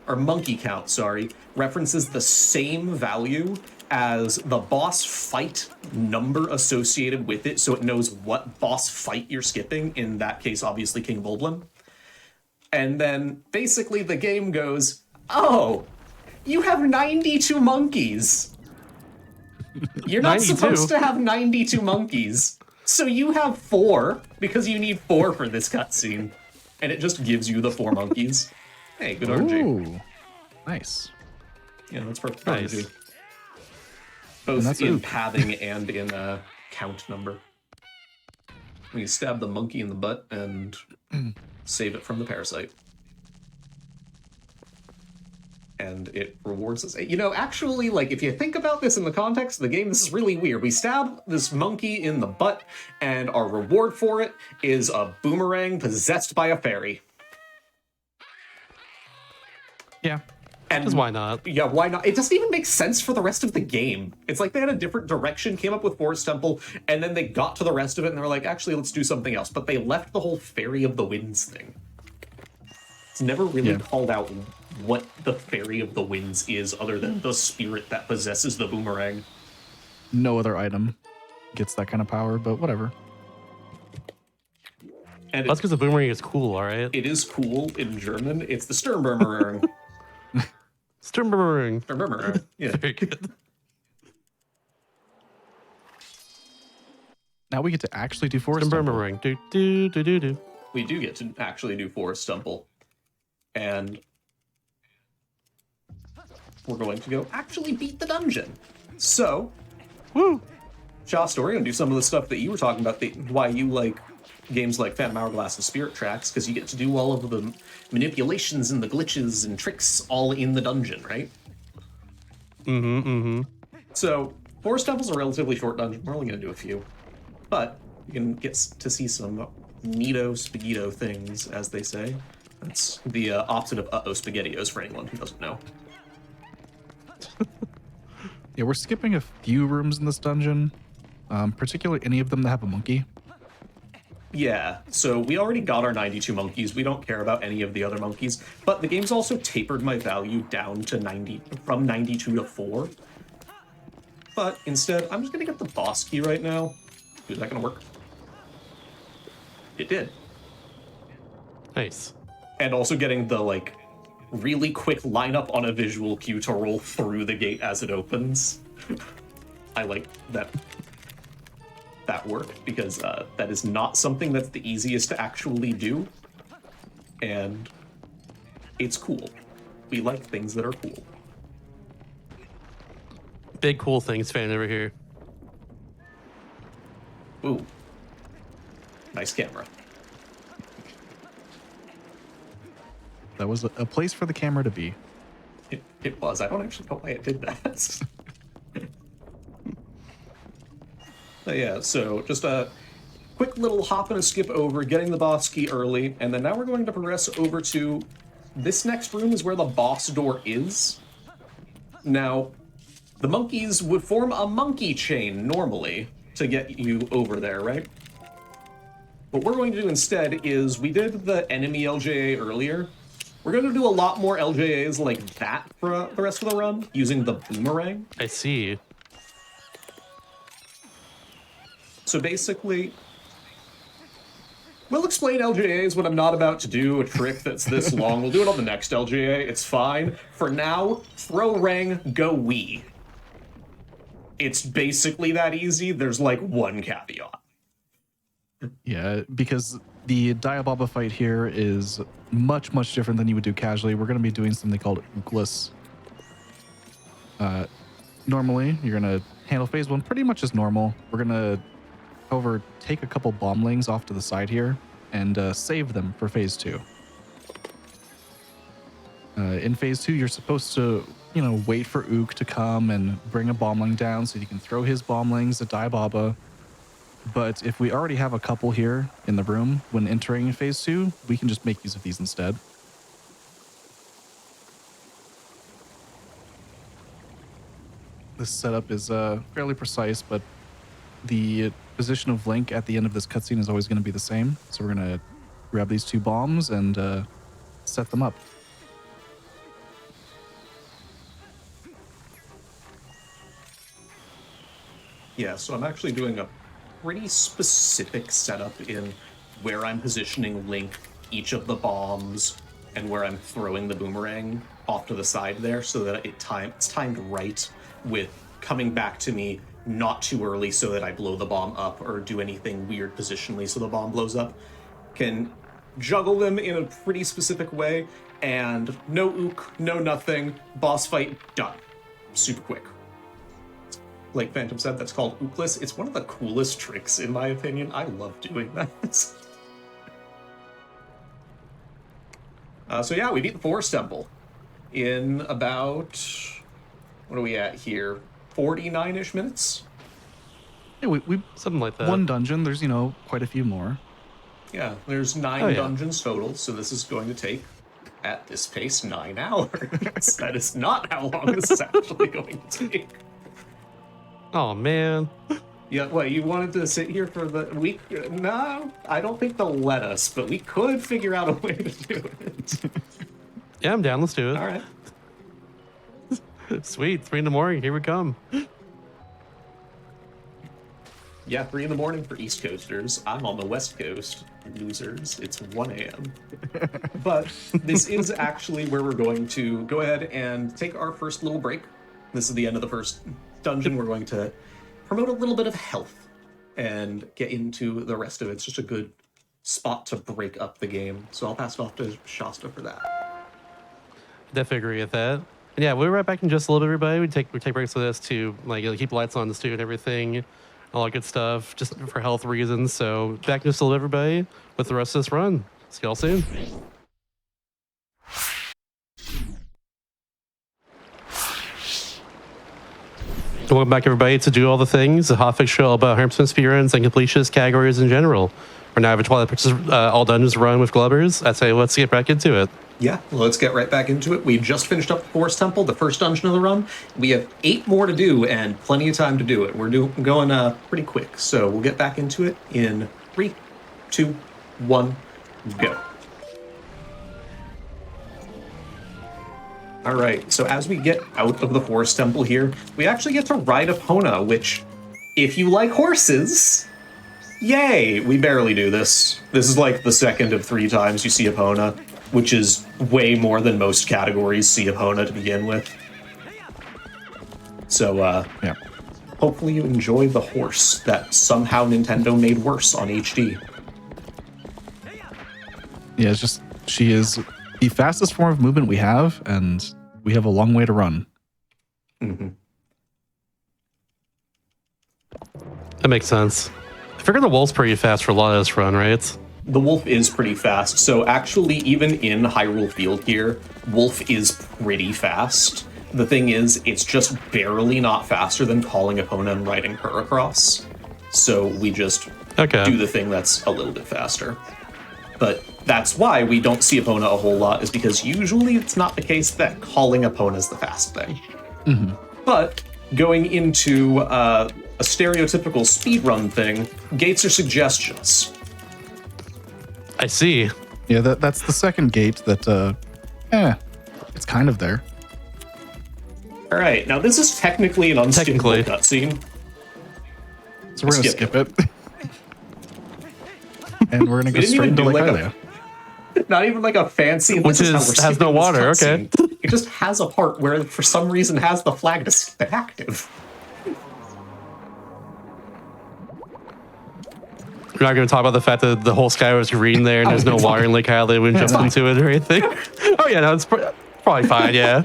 or monkey count, sorry, references the same value as the boss fight number associated with it, so it knows what boss fight you're skipping, in that case, obviously King Bulblin. And then basically the game goes, oh, you have 92 monkeys. You're not 92? supposed to have 92 monkeys. So you have 4, because you need 4 for this cutscene. And it just gives you the 4 monkeys. Hey, good RNG. Ooh, nice. Yeah, that's perfect Nice. RNG. Both that's in Ook. pathing and in count number. We stab the monkey in the butt and save it from the parasite. And it rewards us. You know, actually, like, if you think about this in the context of the game, this is really weird. We stab this monkey in the butt, and our reward for it is a boomerang possessed by a fairy. Yeah. And Because why not? yeah, why not? It doesn't even make sense for the rest of the game. It's like they had a different direction, came up with Forest Temple, and then they got to the rest of it, and they were like, actually, let's do something else. But they left the whole Fairy of the Winds thing. It's never really called out what the Fairy of the Winds is, other than the spirit that possesses the boomerang. No other item gets that kind of power, but whatever. And That's because the boomerang is cool, all right? it is cool in German. It's the Sturmboomerang. Sturmboomerang. Sturmboomerang. Yeah. Very good. Now we get to actually do Forest Temple. Sturmboomerang. Do, do, do, do, do. We do get to actually do Forest Temple. And we're going to go actually beat the dungeon. So, Woo! Shasta, we're going to do some of the stuff that you were talking about, why you like games like Phantom Hourglass and Spirit Tracks, because you get to do all of the manipulations and the glitches and tricks all in the dungeon, right? So, Forest Temple's a relatively short dungeon. We're only going to do a few. But you can get to see some neato spaghetto things, as they say. That's the opposite of uh-oh spaghettios for anyone who doesn't know. Yeah, we're skipping a few rooms in this dungeon, particularly any of them that have a monkey. Yeah, so we already got our 92 monkeys. We don't care about any of the other monkeys, but the game's also tapered my value down to 90, from 92 to 4. But instead, I'm just gonna get the boss key right now. Is that gonna work? It did. Nice. And also getting the, like, really quick lineup on a visual cue to roll through the gate as it opens. I like that work, because that is not something that's the easiest to actually do. And it's cool. We like things that are cool. Big cool things fan over here. Ooh. Nice camera. That was a place for the camera to be. It was. I don't actually know why it did that. But yeah, so just a quick little hop and a skip over, getting the boss key early, and then now we're going to progress over to this next room is where the boss door is. Now, the monkeys would form a monkey chain normally to get you over there, right? What we're going to do instead is, we did the enemy LJA earlier. We're going to do a lot more LJAs like that for the rest of the run, using the boomerang. I see. So basically, we'll explain LJAs when I'm not about to do a trick that's this long. We'll do it on the next LJA. It's fine. For now, throw rang, go Wii. It's basically that easy. There's like one caveat. Yeah, because the Diababa fight here is much, much different than you would do casually. We're going to be doing something called Ookless. Normally, you're going to handle phase 1 pretty much as normal. We're going to, however, take a couple bomblings off to the side here and save them for phase 2. In phase 2, you're supposed to, wait for Ook to come and bring a bombling down so you can throw his bomblings at Diababa. But if we already have a couple here in the room when entering phase 2, we can just make use of these instead. This setup is fairly precise, but the position of Link at the end of this cutscene is always going to be the same. So we're going to grab these 2 bombs and set them up. Yeah, so I'm actually doing a pretty specific setup in where I'm positioning Link, each of the bombs, and where I'm throwing the boomerang off to the side there so that it's timed right with coming back to me not too early so that I blow the bomb up or do anything weird positionally so the bomb blows up. Can juggle them in a pretty specific way, and no ook, no nothing, boss fight, done. Super quick. Like Phantom said, that's called ookless. It's one of the coolest tricks, in my opinion. I love doing that. So yeah, we beat the Forest Temple in about, what are we at here? 49-ish minutes? Yeah, we Something like that. one dungeon. There's, you know, quite a few more. Yeah, there's 9 Oh, yeah. dungeons total, so this is going to take, at this pace, 9 hours. That is not how long this is actually going to take. Oh man. Yeah, what, you wanted to sit here for the week? No, I don't think they'll let us, but we could figure out a way to do it. Yeah, I'm down. Let's do it. All right. Sweet. 3 in the morning. Here we come. Yeah, 3 in the morning for East Coasters. I'm on the West Coast. Losers. It's 1 a.m. But this is actually where we're going to go ahead and take our first little break. This is the end of the first dungeon. We're going to promote a little bit of health and get into the rest of it. It's just a good spot to break up the game. So I'll pass it off to Shasta for that. Definitely agree with that. And yeah, we'll be right back in just a little bit, everybody. We take breaks with this to like keep lights on the studio and everything, all that good stuff, just for health reasons. So back in just a little, everybody, with the rest of this run. See y'all soon. Welcome back, everybody, to Do All the Things, the Hotfix show about 100% speedruns and completionist categories in general. We're now at Twilight Princess all dungeons run with Glubbers. I say let's get back into it. Yeah, let's get right back into it. We just finished up the Forest Temple, the first dungeon of the run. We have 8 more to do and plenty of time to do it. We're going pretty quick, so we'll get back into it in 3, 2, 1, go. All right, so as we get out of the Forest Temple here, we actually get to ride Epona, which, if you like horses, yay! We barely do this. This is like the second of 3 times you see Epona, which is way more than most categories see Epona to begin with. So, Yeah. hopefully you enjoy the horse that somehow Nintendo made worse on HD. Yeah, it's just, she is the fastest form of movement we have, and we have a long way to run. Mm-hmm. That makes sense. I figure the wolf's pretty fast for a lot of this run, right? The wolf is pretty fast, so actually even in Hyrule Field here, wolf is pretty fast. The thing is, it's just barely not faster than calling Epona and riding her across. So we just do the thing that's a little bit faster. But that's why we don't see Epona a whole lot, is because usually it's not the case that calling Epona is the fast thing. Mm-hmm. But going into a stereotypical speedrun thing, gates are suggestions. I see. Yeah, that's the second gate that, it's kind of there. All right, now this is technically an unskippable cutscene. So we're going to skip it. And we're going to go straight into Lake Hylia. Not even like a fancy, which has no water. Okay. It just has a part where, for some reason, has the flag to skip active. We're not going to talk about the fact that the whole sky was green there and there's no water in Lake Hylia when we jump into it or anything. Oh yeah, no, it's probably fine. Yeah.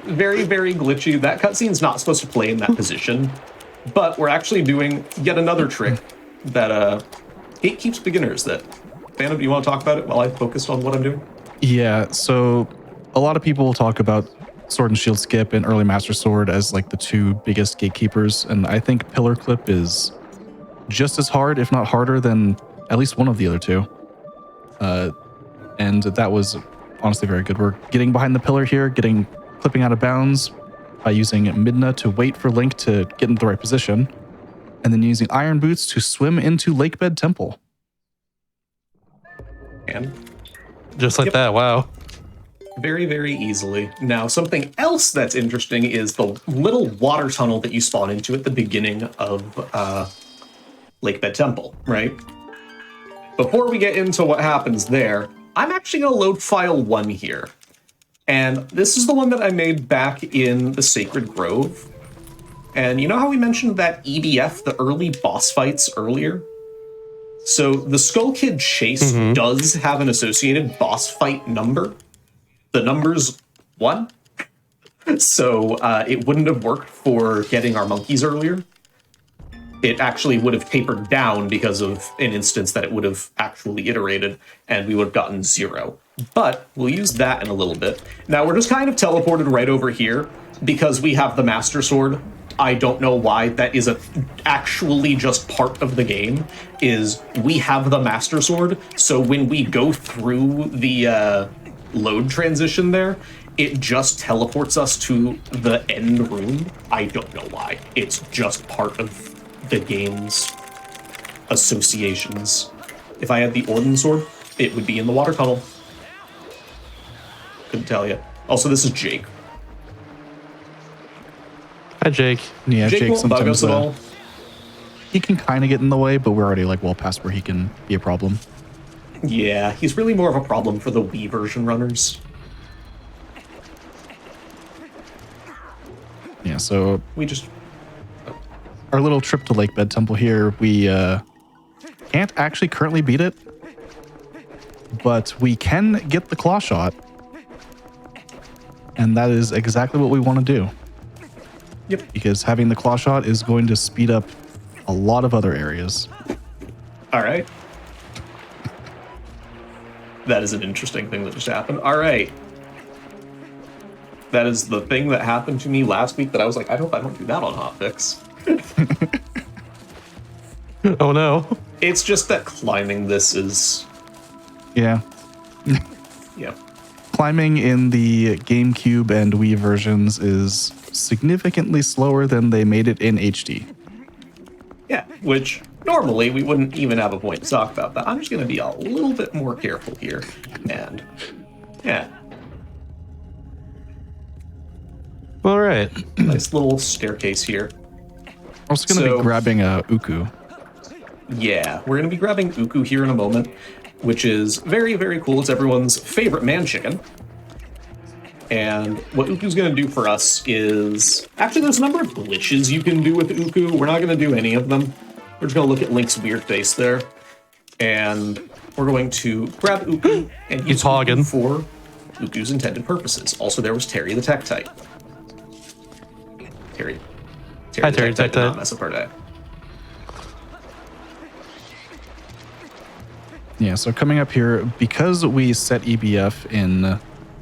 Very, very glitchy. That cutscene's not supposed to play in that position, but we're actually doing yet another trick that it keeps beginners. That Phantom, do you want to talk about it while I focus on what I'm doing? Yeah, so a lot of people talk about Sword and Shield Skip and Early Master Sword as like the 2 biggest gatekeepers, and I think Pillar Clip is just as hard, if not harder, than at least one of the other 2. And that was honestly very good. We're getting behind the pillar here, clipping out of bounds by using Midna to wait for Link to get into the right position, and then using Iron Boots to swim into Lakebed Temple. And Just like that. Wow. Very, very easily. Now, something else that's interesting is the little water tunnel that you spawn into at the beginning of Lakebed Temple, right? Before we get into what happens there, I'm actually going to load file 1 here. And this is the one that I made back in the Sacred Grove. And you know how we mentioned that EBF, the early boss fights earlier? So the Skull Kid Chase does have an associated boss fight number. The number's 1. So it wouldn't have worked for getting our monkeys earlier. It actually would have tapered down because of an instance that it would have actually iterated, and we would have gotten 0. But we'll use that in a little bit. Now we're just kind of teleported right over here because we have the Master Sword. I don't know why. That is actually just part of the game, is we have the Master Sword. So when we go through the load transition there, it just teleports us to the end room. I don't know why. It's just part of the game's associations. If I had the Orden Sword, it would be in the water tunnel. Couldn't tell you. Also, this is Jake. Hi, Jake. Yeah, Jake won't bug us sometimes at all. he can kind of get in the way, but we're already like well past where he can be a problem. Yeah, he's really more of a problem for the Wii version runners. Yeah, so We just... our little trip to Lakebed Temple here, we can't actually currently beat it, but we can get the claw shot, and that is exactly what we want to do. Yep. Because having the claw shot is going to speed up a lot of other areas. All right. That is an interesting thing that just happened. All right. That is the thing that happened to me last week that I was like, I hope I don't do that on Hotfix. Oh no. It's just that climbing this is... Yeah. Yeah. Climbing in the GameCube and Wii versions is significantly slower than they made it in HD. Yeah, which normally we wouldn't even have a point to talk about, but I'm just going to be a little bit more careful here. And, yeah. All right. Nice little staircase here. I was going to be grabbing a Uku. Yeah, we're going to be grabbing Uku here in a moment, which is very, very cool. It's everyone's favorite man chicken. And what Uku's going to do for us is... Actually, there's a number of glitches you can do with Uku. We're not going to do any of them. We're just going to look at Link's weird face there. And we're going to grab Uku and use Uku for Uku's intended purposes. Also, there was Terry the Tektite. Terry Hi, Terry the Tektite did not Tektite. mess up our day. Yeah, so coming up here, because we set EBF in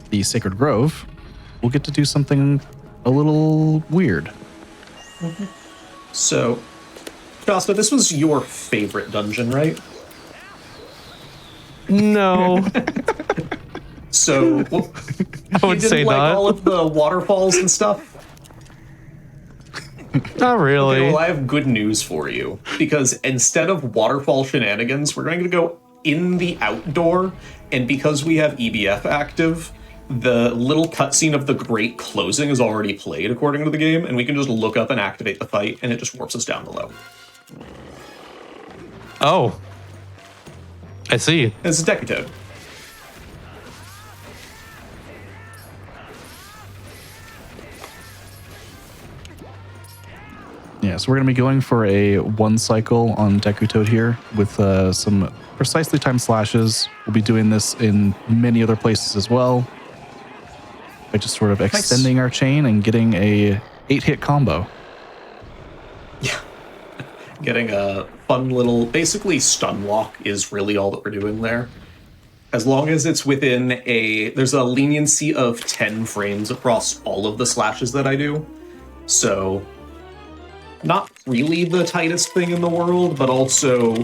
the Sacred Grove, we'll get to do something a little weird. So, Costa, this was your favorite dungeon, right? No. So, well, I would say like not. all of the waterfalls and stuff? Not really. Okay, well, I have good news for you. Because instead of waterfall shenanigans, we're going to go in the outdoor. And because we have EBF active, the little cutscene of the Great Closing is already played according to the game. And we can just look up and activate the fight, and it just warps us down below. Oh. I see. It's a Decatoad. Yeah, so we're going to be going for a 1 cycle on Deku Toad here with some precisely timed slashes. We'll be doing this in many other places as well by just sort of extending our chain and getting a 8-hit combo. Yeah. Getting a fun little... Basically, stun lock is really all that we're doing there. As long as it's within a... There's a leniency of 10 frames across all of the slashes that I do. So... Not really the tightest thing in the world, but also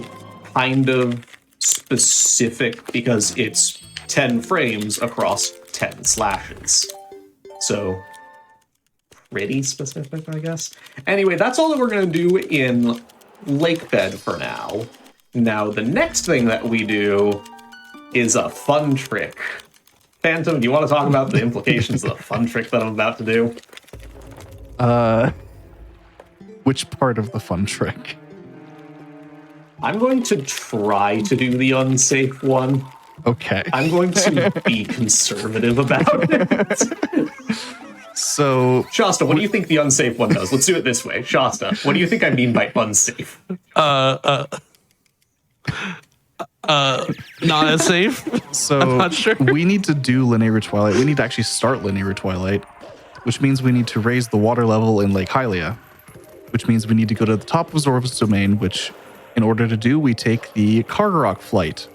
kind of specific because it's 10 frames across 10 slashes. So, pretty specific, I guess. Anyway, that's all that we're going to do in Lakebed for now. Now, the next thing that we do is a fun trick. Phantom, do you want to talk about the implications of the fun trick that I'm about to do? Which part of the fun trick? I'm going to try to do the unsafe one. Okay. I'm going to be conservative about it. So, Shasta, what do you think the unsafe one does? Let's do it this way. Shasta, what do you think I mean by unsafe? Not as safe. so I'm not sure. we need to do Linear Twilight. We need to actually start Linear Twilight, which means we need to raise the water level in Lake Hylia, which means we need to go to the top of Zorva's domain, which in order to do, we take the Kargarok flight.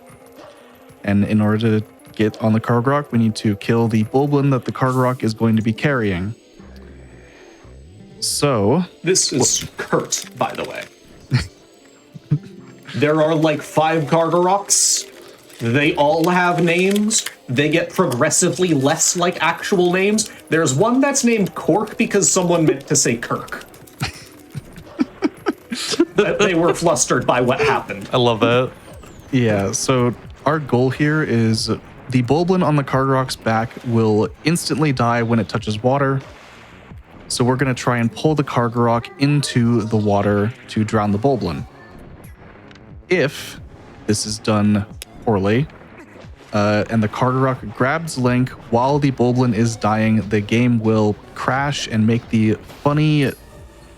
And in order to get on the Kargarok, we need to kill the Bulblin that the Kargarok is going to be carrying. So... This is Kurt, by the way. There are like 5 Kargaroks. They all have names. They get progressively less like actual names. There's one that's named Cork because someone meant to say Kirk. They were flustered by what happened. I love that. Yeah, so our goal here is the Bulblin on the Kargarok's back will instantly die when it touches water. So we're going to try and pull the Kargarok into the water to drown the Bulblin. If this is done poorly, and the Kargarok grabs Link while the Bulblin is dying, the game will crash and make the funny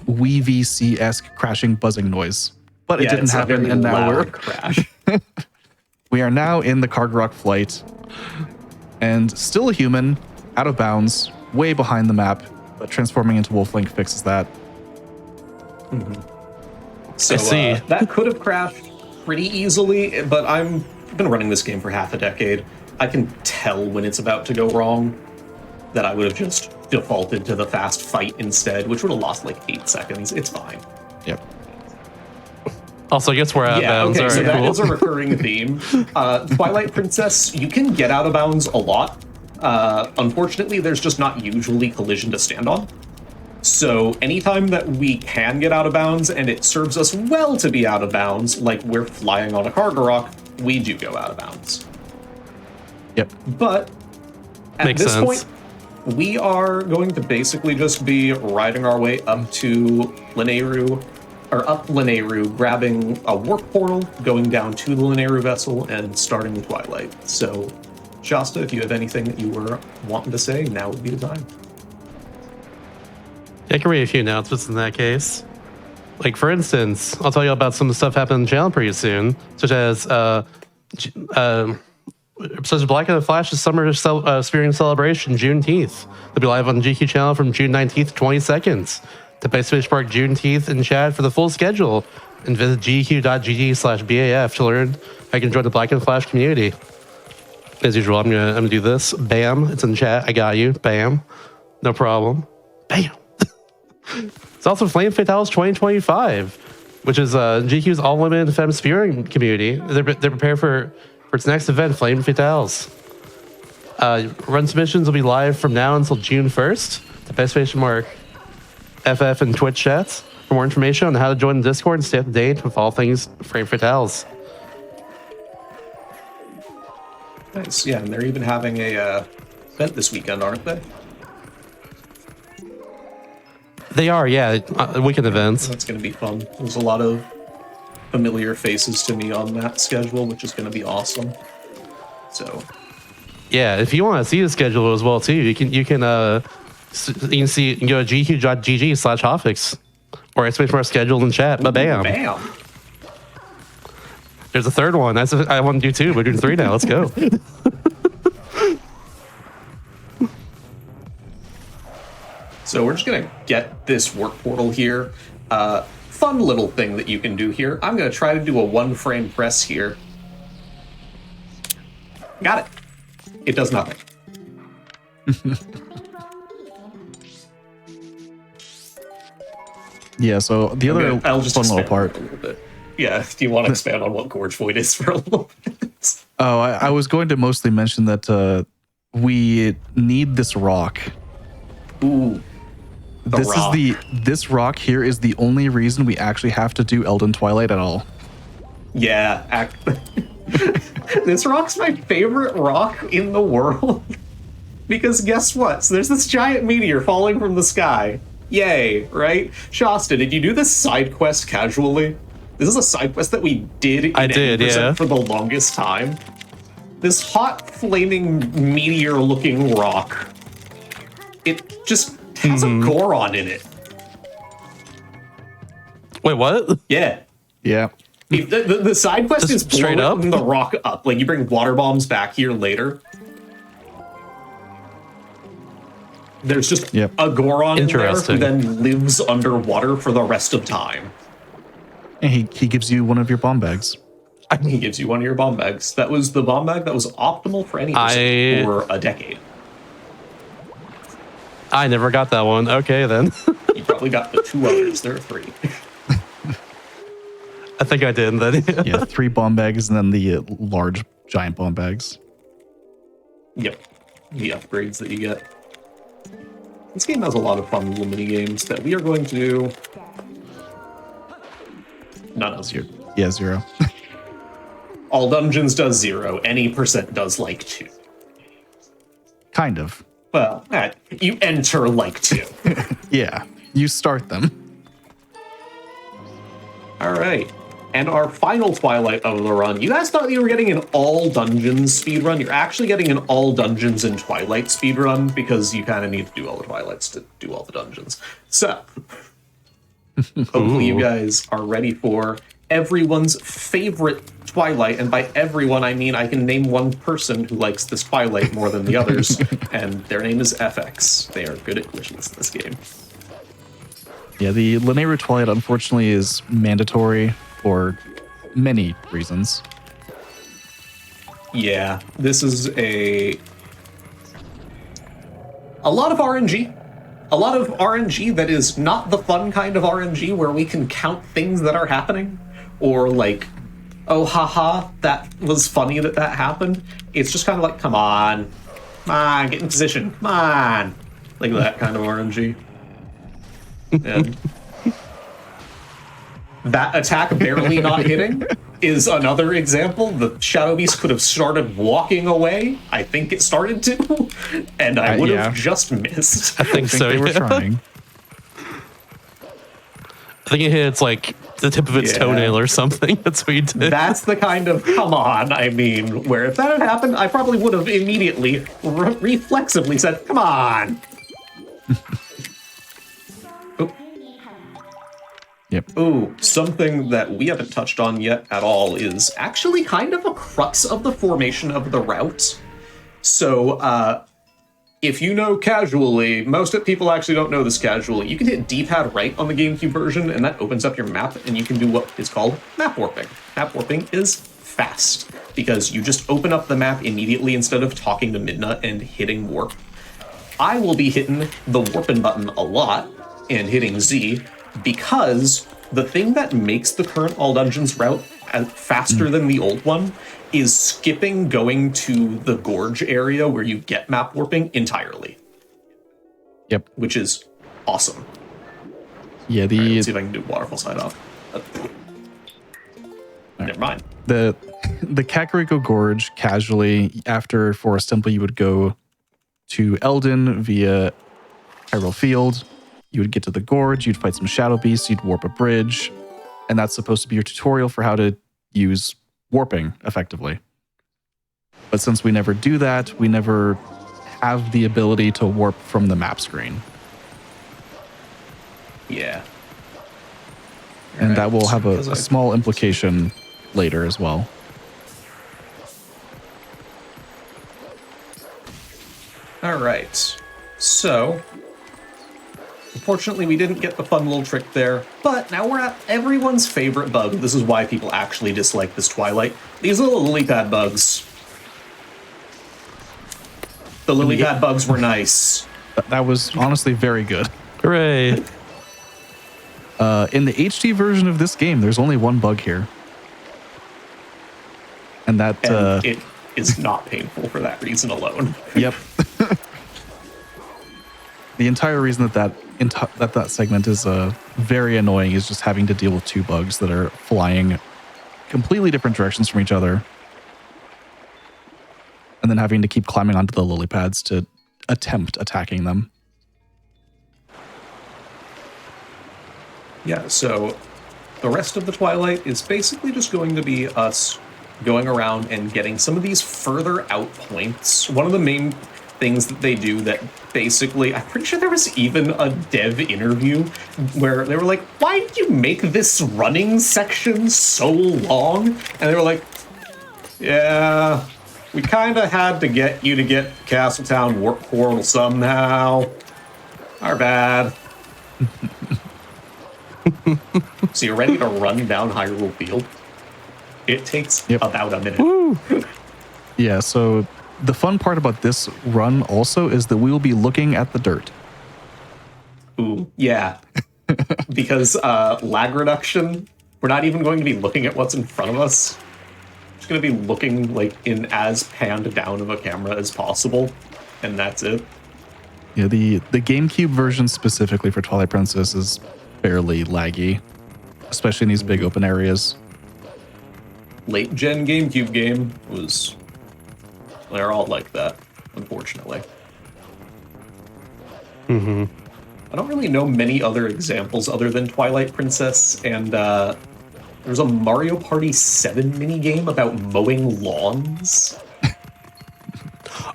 Wii VC-esque crashing buzzing noise. But it didn't happen, and now we're crash. we are now in the Kargarok flight, and still a human, out of bounds, way behind the map, but transforming into Wolf Link fixes that. So I see. That could have crashed pretty easily, but I've been running this game for half a decade. I can tell when it's about to go wrong. That I would have just defaulted to the fast fight instead, which would have lost like 8 seconds. It's fine. Yep. Also, I guess we're out of bounds. Okay, All so right, that cool. is a recurring theme. Twilight Princess, you can get out of bounds a lot. Unfortunately, there's just not usually collision to stand on. So anytime that we can get out of bounds, and it serves us well to be out of bounds, like we're flying on a Kargarok, we do go out of bounds. Yep. But at Makes this sense. point, we are going to basically just be riding our way up to Linearu, or up Linearu, grabbing a warp portal, going down to the Linearu vessel, and starting Twilight. So, Shasta, if you have anything that you were wanting to say, now would be the time. Yeah, I can read a few announcements in that case. Like, for instance, I'll tell you about some stuff happening in the channel pretty soon, such as Black and the Flash's Summer Speedrunning Celebration, Juneteenth. They'll be live on the GQ channel from June 19th to 22nd. To Space Park Juneteenth in chat for the full schedule, and visit gq.gg/BAF to learn how you can join the Black and the Flash community. As usual, I'm gonna do this. Bam, it's in chat. I got you. Bam, no problem. Bam. It's also Flame Fatales 2025, which is GQ's all-limited Femme Spearing community. They're prepared for its next event, Flame Fatales. Run submissions will be live from now until June 1st. The FF and Twitch chats for more information on how to join the Discord and stay up to date with all things Flame Fatales. Nice. Yeah, and they're even having a event this weekend, aren't they? They are, yeah, weekend events. That's going to be fun. There's a lot of familiar faces to me on that schedule, which is going to be awesome. So, Yeah, if you want to see the schedule as well too, you can see you can go to gq.gg/hotfix or exclamation mark scheduled in chat. But bam. bam. There's a third one. I want to do 2. We're doing 3 now. Let's go. So we're just going to get this work portal here. Fun little thing that you can do here. I'm going to try to do a 1-frame press here. Got it. It does nothing. Yeah, so the other I'll just fun little expand part. a little bit. Yeah, do you want to expand on what Gorge Void is for a little bit? Oh, I was going to mostly mention that we need this rock. Ooh. Rock. This rock here is the only reason we actually have to do Elden Twilight at all. Yeah, this rock's my favorite rock in the world. Because guess what? So there's this giant meteor falling from the sky. Yay, right? Shasta, did you do this side quest casually? This is a side quest that we did in I did, 80% yeah. for the longest time. This hot, flaming, meteor-looking rock. It just has a Goron in it. Wait, what? Yeah. Yeah. The side quest Just is straight up? blowing the rock up. Like, you bring water bombs back here later. There's just Yep. a Goron in there who Interesting. then lives underwater for the rest of time. And he gives you one of your bomb bags. He gives you one of your bomb bags. That was the bomb bag that was optimal for any person for a decade. I never got that one. Okay, then. You probably got the two others. There are three. I think I did then. Yeah, 3 bomb bags and then the large giant bomb bags. Yep. The upgrades that you get. This game has a lot of fun little mini games that we are going to do. None of you. Yeah, 0. All dungeons does 0. Any percent does like 2. Kind of. Well, you enter like 2. Yeah, you start them. All right. And our final Twilight of the run. You guys thought you were getting an all dungeons speedrun. You're actually getting an all dungeons and Twilight speedrun because you kind of need to do all the Twilights to do all the dungeons. So, hopefully you guys are ready for everyone's favorite Twilight. And by everyone, I mean I can name one person who likes this Twilight more than the others. And their name is FX. They are good at glitches in this game. Yeah, the Linear Twilight unfortunately is mandatory for many reasons. Yeah, this is a lot of RNG. A lot of RNG that is not the fun kind of RNG where we can count things that are happening. Or like, oh, haha, that was funny that happened. It's just kind of like, come on, get in position, come on. Like that kind of RNG. And that attack barely not hitting is another example. The Shadow Beast could have started walking away. I think it started to, and I would have just missed. I think so. They were yeah. trying. I think it hits like the tip of its Yeah. toenail or something. That's what you did. That's the kind of come on, I mean, where if that had happened, I probably would have immediately, reflexively said, come on. Yep. Ooh, something that we haven't touched on yet at all is actually kind of a crux of the formation of the route. So, if you know casually, most people actually don't know this casually, you can hit D-pad right on the GameCube version, and that opens up your map, and you can do what is called map warping. Map warping is fast, because you just open up the map immediately instead of talking to Midna and hitting warp. I will be hitting the warping button a lot, and hitting Z, because the thing that makes the current All Dungeons route faster than the old one is skipping going to the gorge area where you get map warping entirely. Yep. Which is awesome. Yeah, All right, let's see if I can do waterfall side off. Never mind. the Kakariko Gorge casually after Forest Temple you would go to Eldin via Hyrule Field. You would get to the gorge, you'd fight some shadow beasts, you'd warp a bridge, and that's supposed to be your tutorial for how to use warping effectively. But since we never do that, we never have the ability to warp from the map screen. Yeah. And that will have Because a I- small implication later as well. All right. So, unfortunately, we didn't get the fun little trick there, but now we're at everyone's favorite bug. This is why people actually dislike this Twilight. These little lily pad bugs. The lily pad bugs were nice. That was honestly very good. Hooray. In the HD version of this game, there's only one bug here. And that, And it is not painful for that reason alone. yep. The entire reason that segment is very annoying is just having to deal with 2 bugs that are flying completely different directions from each other. And then having to keep climbing onto the lily pads to attempt attacking them. Yeah, so the rest of the Twilight is basically just going to be us going around and getting some of these further out points. One of the main things that they do that basically, I'm pretty sure there was even a dev interview where they were like, why did you make this running section so long? And they were like, yeah, we kind of had to get you to get Castletown Warp Portal somehow. Our bad. So you're ready to run down Hyrule Field? It takes about a minute. Woo. Yeah, so the fun part about this run also is that we will be looking at the dirt. Ooh, yeah. Because lag reduction, we're not even going to be looking at what's in front of us. We're just going to be looking like in as panned down of a camera as possible, and that's it. Yeah, the GameCube version specifically for Twilight Princess is fairly laggy, especially in these big open areas. Late gen GameCube game was, they're all like that, unfortunately. Mm-hmm. I don't really know many other examples other than Twilight Princess, and there's a Mario Party 7 minigame about mowing lawns.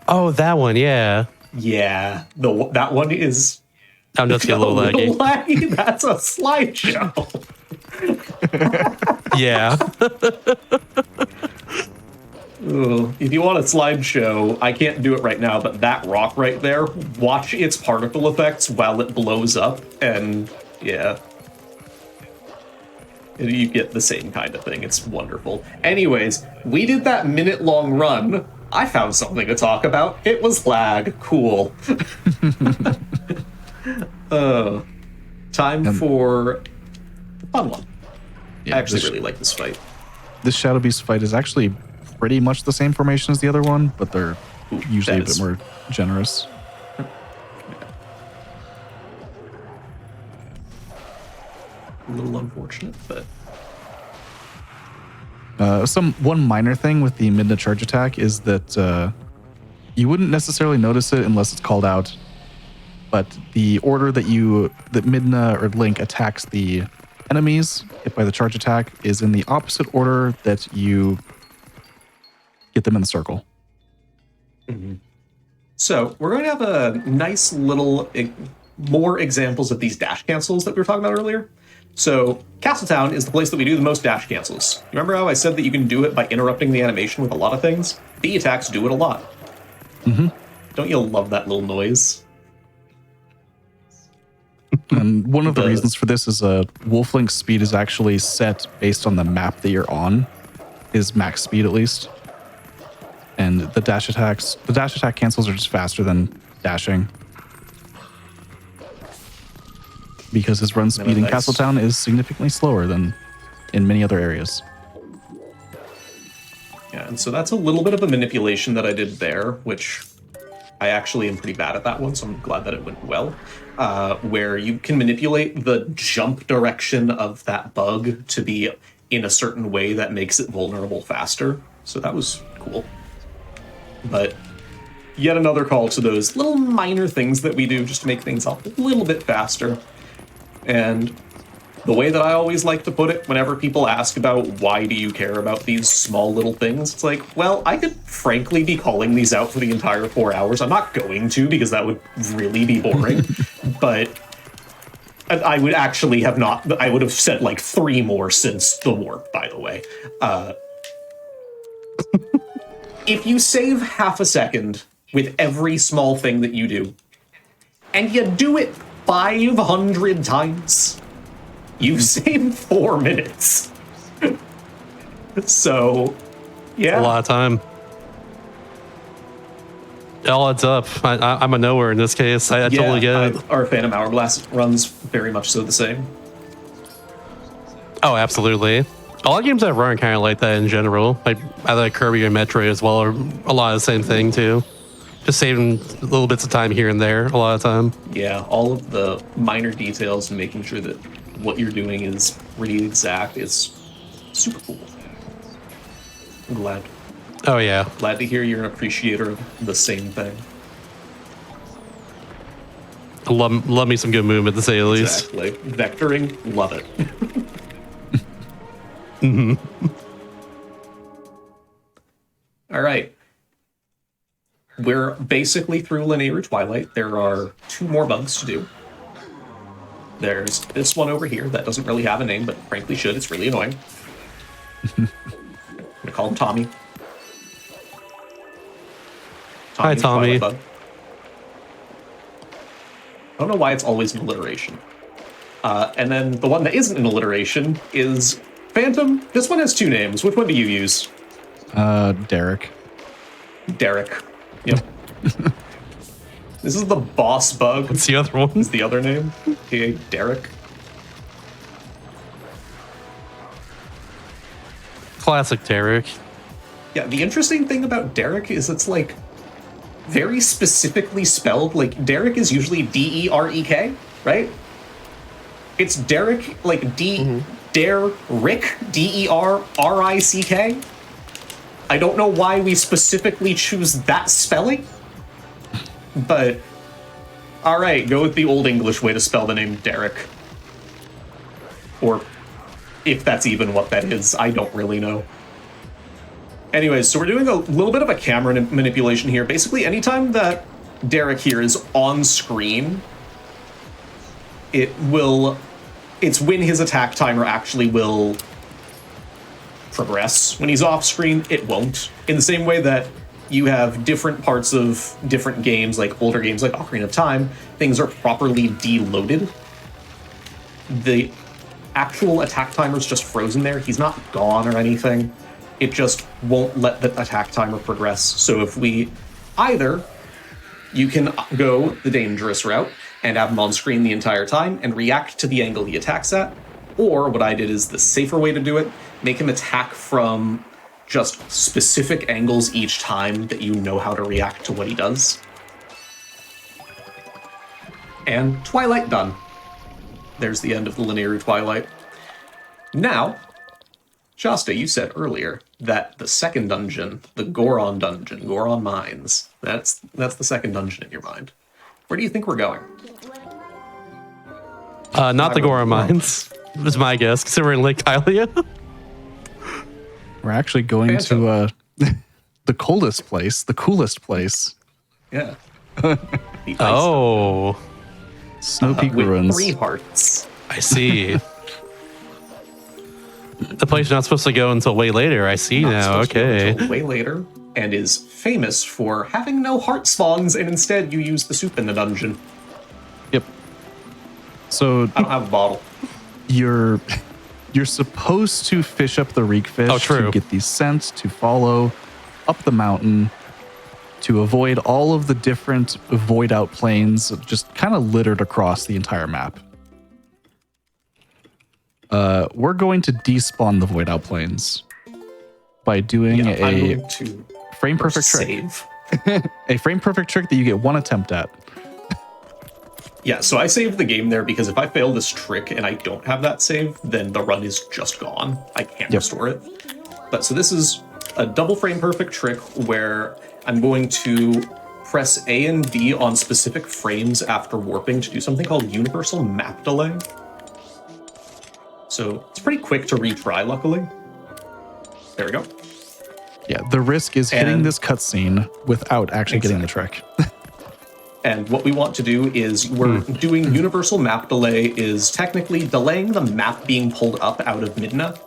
Oh, that one, yeah. Yeah, that one is I'm just a little laggy. That's a slideshow. Yeah. Ugh. If you want a slideshow, I can't do it right now, but that rock right there, watch its particle effects while it blows up, and yeah. You get the same kind of thing. It's wonderful. Anyways, we did that minute-long run. I found something to talk about. It was lag. Cool. Time for the fun one. Yeah, I actually really like this fight. This Shadow Beast fight is actually pretty much the same formation as the other one, but they're usually a bit more generous. A little unfortunate, but one minor thing with the Midna charge attack is that you wouldn't necessarily notice it unless it's called out, but the order that Midna or Link attacks the enemies hit by the charge attack is in the opposite order that you get them in the circle. Mm-hmm. So we're going to have a nice little more examples of these dash cancels that we were talking about earlier. So Castletown is the place that we do the most dash cancels. Remember how I said that you can do it by interrupting the animation with a lot of things? B attacks do it a lot. Mm-hmm. Don't you love that little noise? And one of the reasons for this is Wolf Link's speed is actually set based on the map that you're on, his max speed at least. And the dash attack cancels are just faster than dashing. Because his run speed in Castletown is significantly slower than in many other areas. Yeah, and so that's a little bit of a manipulation that I did there, which I actually am pretty bad at that one, so I'm glad that it went well. Where you can manipulate the jump direction of that bug to be in a certain way that makes it vulnerable faster. So that was cool. But yet another call to those little minor things that we do just to make things a little bit faster. And the way that I always like to put it whenever people ask about why do you care about these small little things, it's like, well, I could frankly be calling these out for the entire 4 hours. I'm not going to because that would really be boring. But I would actually have not, I would have said like 3 more since the warp, by the way. If you save half a second with every small thing that you do, and you do it 500 times, you've saved 4 minutes. So, yeah. A lot of time. It all adds up. I'm a nowhere in this case. I totally get it. Our Phantom Hourglass runs very much so the same. Oh, absolutely. A lot of games I've run kind of like that in general. Like I like Kirby and Metroid as well, are a lot of the same thing too. Just saving little bits of time here and there a lot of time. Yeah, all of the minor details and making sure that what you're doing is pretty exact is super cool. I'm glad. Oh yeah. Glad to hear you're an appreciator of the same thing. Love me some good movement, to say the least. Exactly. Vectoring, love it. All right. We're basically through Linear Twilight. There are 2 more bugs to do. There's this one over here that doesn't really have a name, but frankly should. It's really annoying. I'm gonna call him Tommy. Hi, the Tommy. Twilight bug. I don't know why it's always an alliteration. And then the one that isn't an alliteration is Phantom. This one has 2 names. Which one do you use? Derek. Derek. Yep. This is the boss bug. What's the other one? Is the other name? Okay, Derek. Classic Derek. Yeah, the interesting thing about Derek is it's like very specifically spelled. Like Derek is usually D-E-R-E-K, right? It's Derek, like Derrick, D-E-R-R-I-C-K. I don't know why we specifically choose that spelling, but all right, go with the Old English way to spell the name Derek. Or if that's even what that is, I don't really know. Anyways, so we're doing a little bit of a camera manipulation here. Basically, anytime that Derek here is on screen, it's when his attack timer actually will progress. When he's off screen, it won't. In the same way that you have different parts of different games, like older games like Ocarina of Time, things are properly deloaded. The actual attack timer is just frozen there. He's not gone or anything. It just won't let the attack timer progress. So if we either, you can go the dangerous route and have him on screen the entire time and react to the angle he attacks at, or what I did is the safer way to do it, make him attack from just specific angles each time that you know how to react to what he does. And Twilight done. There's the end of the Linear Twilight. Now, Shasta, you said earlier that the second dungeon, the Goron dungeon, Goron Mines, that's the second dungeon in your mind. Where do you think we're going? Not the Goron Mines, was my guess, considering Lake Hylia. We're actually going to the coolest place. Yeah. Oh, Snow Peak with Ruins. 3 hearts. I see. The place you're not supposed to go until way later. I see Not now. supposed to go Okay. until way later, and is famous for having no heart spawns, and instead you use the soup in the dungeon. Yep. So I don't have a bottle. you're supposed to fish up the reek fish Oh, true. to get these scents, to follow up the mountain, to avoid all of the different void out planes just kind of littered across the entire map. We're going to despawn the void out planes by doing I'm a going to frame perfect trick. save. A frame perfect trick that you get 1 attempt at. Yeah, so I saved the game there because if I fail this trick and I don't have that save, then the run is just gone. I can't restore it. But so this is a double frame perfect trick where I'm going to press A and D on specific frames after warping to do something called universal map delay. So it's pretty quick to retry, luckily. There we go. Yeah, the risk is hitting And- this cutscene without actually getting the trick. And what we want to do is we're doing universal map delay is technically delaying the map being pulled up out of Midna.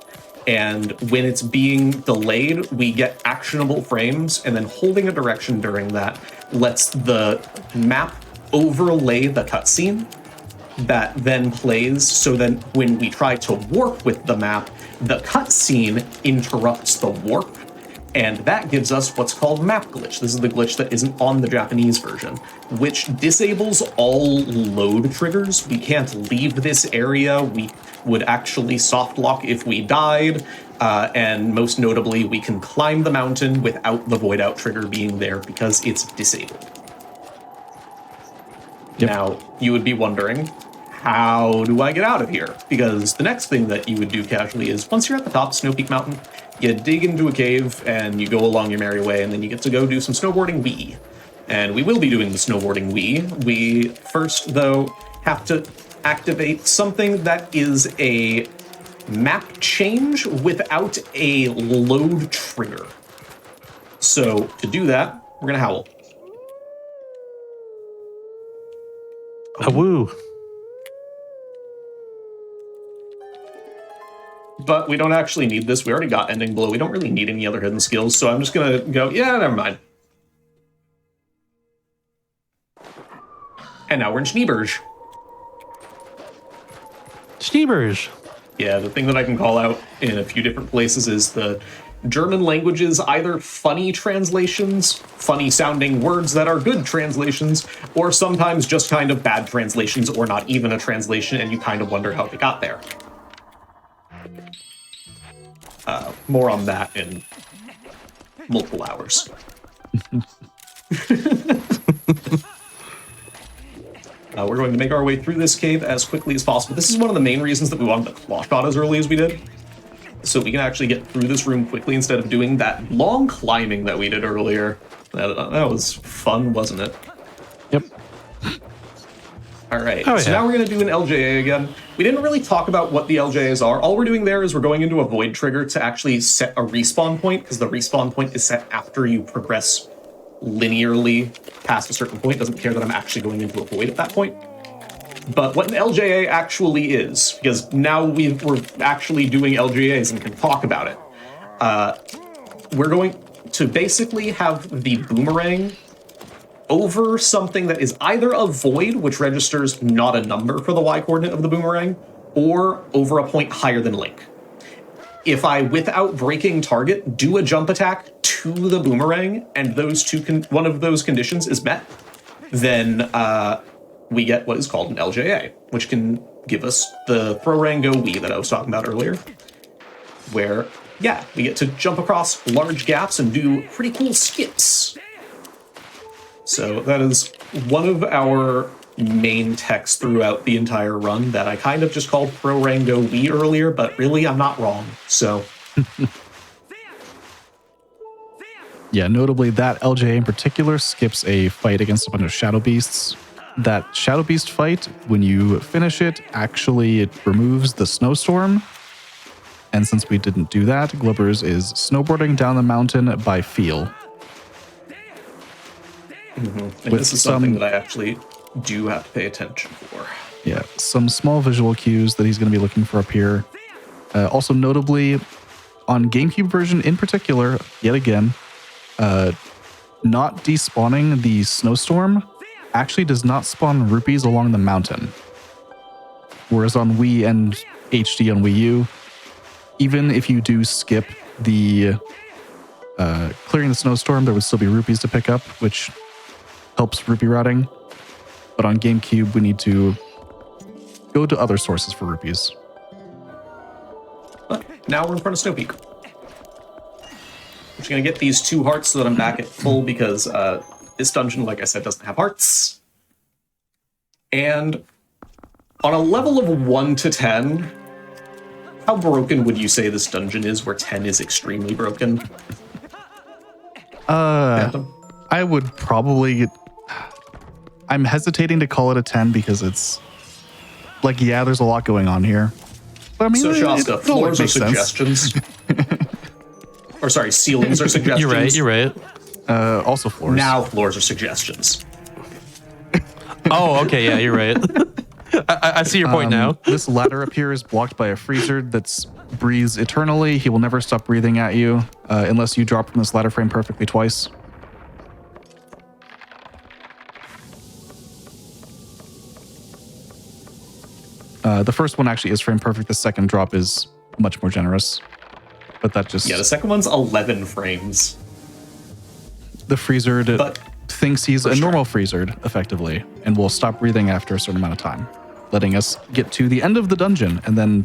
And when it's being delayed, we get actionable frames, and then holding a direction during that lets the map overlay the cutscene that then plays, so then when we try to warp with the map, the cutscene interrupts the warp, and that gives us what's called map glitch. This is the glitch that isn't on the Japanese version, which disables all load triggers. We can't leave this area. We would actually soft lock if we died, and most notably, we can climb the mountain without the void out trigger being there because it's disabled. Now, you would be wondering, how do I get out of here? Because the next thing that you would do casually is, once you're at the top of Snow Peak Mountain, you dig into a cave and you go along your merry way, and then you get to go do some snowboarding wee. And we will be doing the snowboarding Wii. We first, though, have to activate something that is a map change without a load trigger. So to do that, we're gonna howl. A woo. But we don't actually need this. We already got Ending Blow. We don't really need any other hidden skills, so I'm just gonna go, yeah, never mind. And now we're in Schneeberge. Schneeberge. Yeah, the thing that I can call out in a few different places is the German languages, either funny translations, funny sounding words that are good translations, or sometimes just kind of bad translations or not even a translation, and you kind of wonder how they got there. More on that in multiple hours. We're going to make our way through this cave as quickly as possible. This is one of the main reasons that we wanted the claw shot as early as we did. So we can actually get through this room quickly instead of doing that long climbing that we did earlier. That was fun, wasn't it? Yep. All right, Oh, so yeah. now we're going to do an LJA again. We didn't really talk about what the LJAs are. All we're doing there is we're going into a void trigger to actually set a respawn point, because the respawn point is set after you progress linearly past a certain point. It doesn't care that I'm actually going into a void at that point. But what an LJA actually is, because now we're actually doing LJAs and can talk about it, we're going to basically have the boomerang over something that is either a void, which registers not a number for the y-coordinate of the boomerang, or over a point higher than Link. If I, without breaking target, do a jump attack to the boomerang, and those two one of those conditions is met, then we get what is called an LJA, which can give us the throw rango Wii that I was talking about earlier, where, yeah, we get to jump across large gaps and do pretty cool skips. So that is one of our main techs throughout the entire run that I kind of just called Pro Rango Wii earlier, but really I'm not wrong. So Yeah, notably that LJ in particular skips a fight against a bunch of Shadow Beasts. That Shadow Beast fight, when you finish it, actually it removes the snowstorm. And since we didn't do that, Glubbers is snowboarding down the mountain by feel. and this is something that I actually do have to pay attention for. Yeah, some small visual cues that he's going to be looking for up here. Also notably, on GameCube version in particular, yet again, not despawning the snowstorm actually does not spawn rupees along the mountain. Whereas on Wii and HD on Wii U, even if you do skip the clearing the snowstorm, there would still be rupees to pick up, which helps rupee routing. But on GameCube, we need to go to other sources for rupees. But now we're in front of Snow Peak. I'm just going to get these 2 hearts so that I'm back at full, because this dungeon, like I said, doesn't have hearts. And on a level of 1 to 10, how broken would you say this dungeon is, where 10 is extremely broken? Phantom? I would probably... I'm hesitating to call it a 10 because it's... Like, yeah, there's a lot going on here. But I mean, So Shasta, floors are makes sense. suggestions. Or sorry, ceilings are suggestions. You're right. Also floors. Now floors are suggestions. Oh, okay, yeah, you're right. I see your point now. This ladder up here is blocked by a freezer that's breathes eternally. He will never stop breathing at you unless you drop from this ladder frame perfectly twice. The first one actually is frame perfect. The second drop is much more generous. But that just... Yeah, the second one's 11 frames. The freezer But thinks he's a sure. normal freezered, effectively, and will stop breathing after a certain amount of time, letting us get to the end of the dungeon and then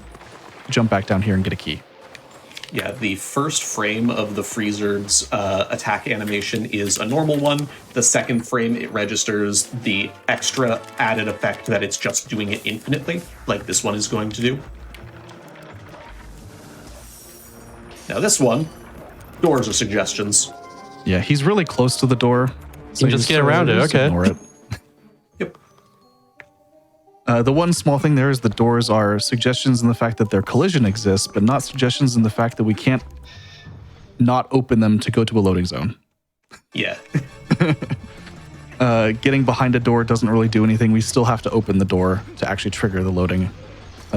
jump back down here and get a key. Yeah, the first frame of the freezer's attack animation is a normal one. The second frame, it registers the extra added effect that it's just doing it infinitely, like this one is going to do. Now this one, doors are suggestions. Yeah, he's really close to the door, So You just get around it, okay. Ignore it. Yep. The one small thing there is the doors are suggestions in the fact that their collision exists, but not suggestions in the fact that we can't not open them to go to a loading zone. Yeah. Getting behind a door doesn't really do anything. We still have to open the door to actually trigger the loading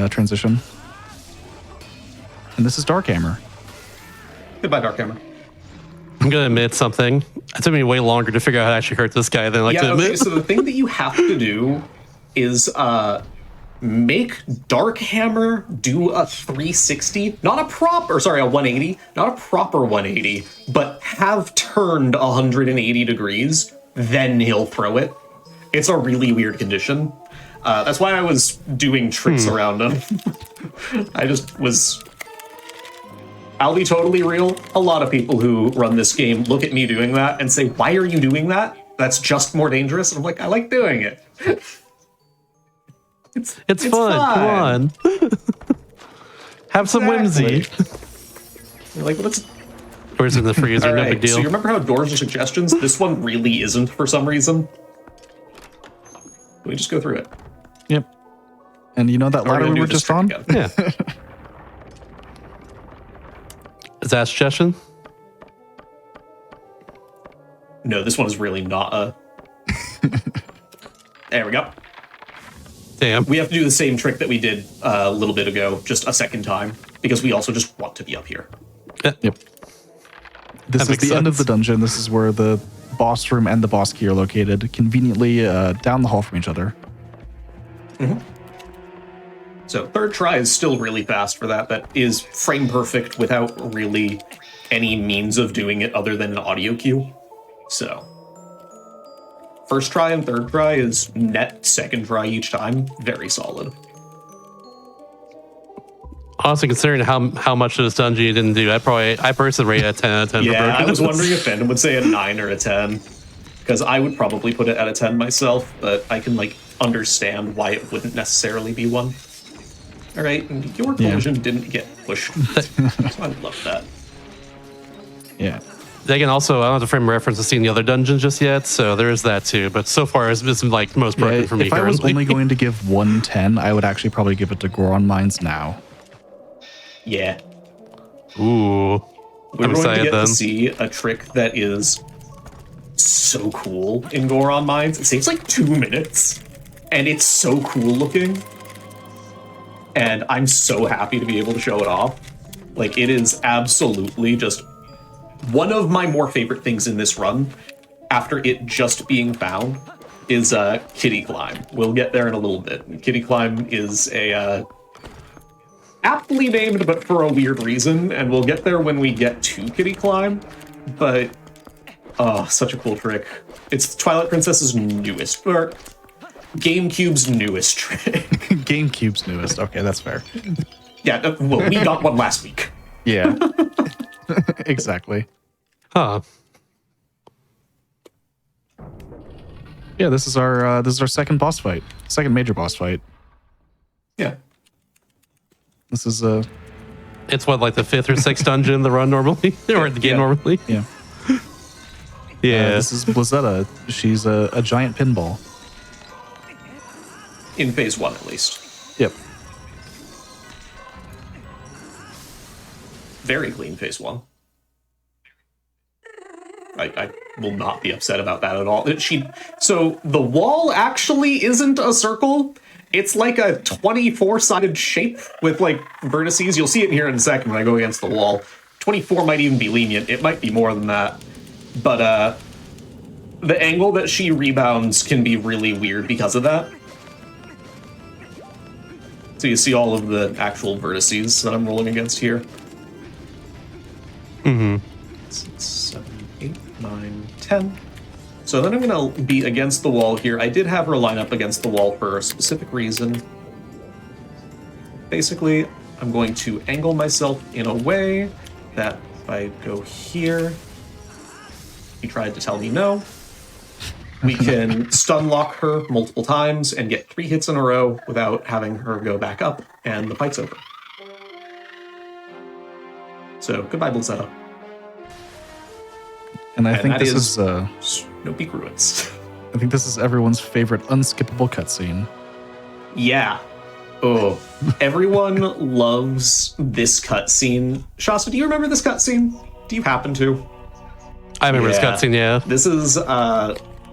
transition. And this is Dark Hammer. Goodbye, Dark Hammer. I'm gonna admit something. It took me way longer to figure out how to actually hurt this guy than like to Okay, admit. so the thing that you have to do is make Dark Hammer do a 360, not a 180, not a proper 180, but have turned 180 degrees, then he'll throw it. It's a really weird condition. That's why I was doing tricks around him. I just was... I'll be totally real. A lot of people who run this game look at me doing that and say, why are you doing that? That's just more dangerous. And I'm like, I like doing it. It's fun. Come on. Have some whimsy. You're like, what's... Where's in the freezer? All No right, big deal. so you remember how doors are suggestions? This one really isn't for some reason. We just go through it. Yep. And you know that Or ladder gonna we do were this just trick on? again. Yeah. Is that a suggestion? No, this one is really not a... There we go. Damn. We have to do the same trick that we did a little bit ago, just a second time, because we also just want to be up here. Yep. This That is makes the end of the sense. dungeon. This is where the boss room and the boss key are located, conveniently down the hall from each other. So third try is still really fast for that. That is frame perfect without really any means of doing it other than an audio cue. So first try and third try is net second try each time. Very solid. Honestly, considering how much of this dungeon you didn't do, I personally rate it a 10 out of 10 for Yeah, I broken. was wondering if Fandom would say a 9 or a 10. Because I would probably put it at a 10 myself, but I can like understand why it wouldn't necessarily be one. All right, and your collision didn't get pushed. So I love that. Yeah. Again, also, I don't have the frame of reference to seeing the other dungeons just yet, so there is that too. But so far, it's been like most broken for me If I was currently. only going to give 110, I would actually probably give it to Goron Mines now. Yeah. Ooh. We're I'm going to excited get then. to see a trick that is so cool in Goron Mines. It takes like 2 minutes, and it's so cool looking. And I'm so happy to be able to show it off. Like, it is absolutely just one of my more favorite things in this run, after it just being found, is Kitty Climb. We'll get there in a little bit. Kitty Climb is a aptly named, but for a weird reason, and we'll get there when we get to Kitty Climb. But oh, such a cool trick. It's Twilight Princess's newest, or GameCube's newest trick. GameCube's newest. Okay, that's fair. Yeah, well, we got one last week. Yeah. Exactly. Huh. Yeah, this is our second boss fight. Second major boss fight. Yeah. This is It's what, like the 5th or 6th dungeon in the run normally? Or the game Yeah. normally? yeah. Yeah. This is Blizzetta. She's a giant pinball. In phase 1, at least. Yep. Very clean phase 1. I will not be upset about that at all. So the wall actually isn't a circle. It's like a 24-sided shape with like vertices. You'll see it here in a second when I go against the wall. 24 might even be lenient. It might be more than that. But the angle that she rebounds can be really weird because of that. So you see all of the actual vertices that I'm rolling against here. 6, 7, 8, 9, 10. So then I'm going to be against the wall here. I did have her line up against the wall for a specific reason. Basically, I'm going to angle myself in a way that if I go here, he tried to tell me no. We can stun lock her multiple times and get 3 hits in a row without having her go back up, and the fight's over. So, goodbye, Blizzetta. And I think that this is- is No peak ruins. I think this is everyone's favorite unskippable cutscene. Yeah. Oh, everyone loves this cutscene. Shasta, do you remember this cutscene? Do you happen to? I remember this cutscene, yeah. This is,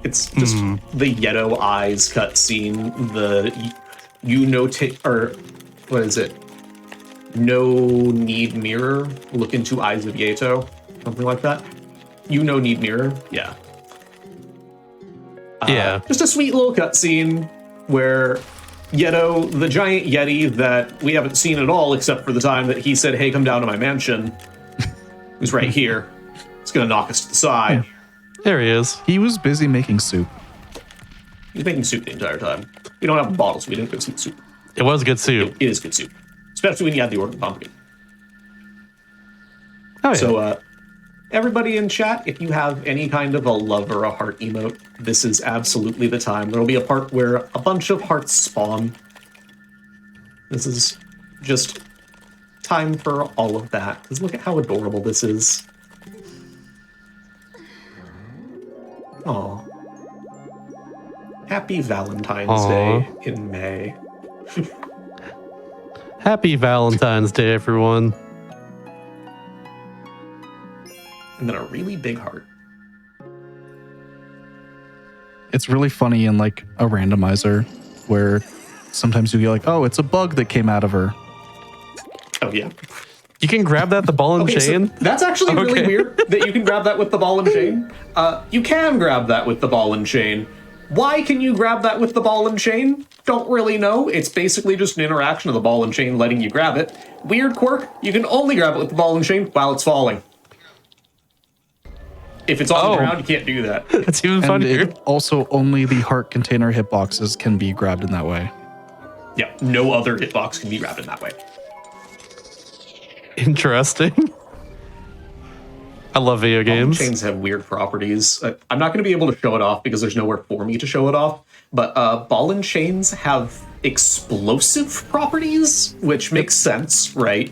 it's just the Yeto Eyes cutscene. Or what is it? No need mirror. Look into eyes of Yeto. Something like that. Need mirror. Yeah. Yeah. Just a sweet little cutscene where Yeto, the giant Yeti that we haven't seen at all except for the time that he said, hey, come down to my mansion, who's right here. It's going to knock us to the side. There he is. He was busy making soup. He's making soup the entire time. We don't have bottles. We didn't go some soup. It was good soup. It is good soup. Especially when you add the organ pumpkin. Oh, yeah. So, everybody in chat, if you have any kind of a love or a heart emote, this is absolutely the time. There'll be a part where a bunch of hearts spawn. This is just time for all of that. Because look at how adorable this is. Aw. Happy Valentine's Day in May. Happy Valentine's Day, everyone. And then a really big heart. It's really funny in like a randomizer where sometimes you get like, oh, it's a bug that came out of her. Oh, yeah. You can grab that, the ball and chain? So that's actually really weird that you can grab that with the ball and chain. You can grab that with the ball and chain. Why can you grab that with the ball and chain? Don't really know. It's basically just an interaction of the ball and chain letting you grab it. Weird quirk, you can only grab it with the ball and chain while it's falling. If it's on the ground, you can't do that. It's even funnier. Also, only the heart container hitboxes can be grabbed in that way. Yeah, no other hitbox can be grabbed in that way. Interesting. I love video games. Chains have weird properties. I'm not going to be able to show it off because there's nowhere for me to show it off. But ball and chains have explosive properties, which makes sense, right?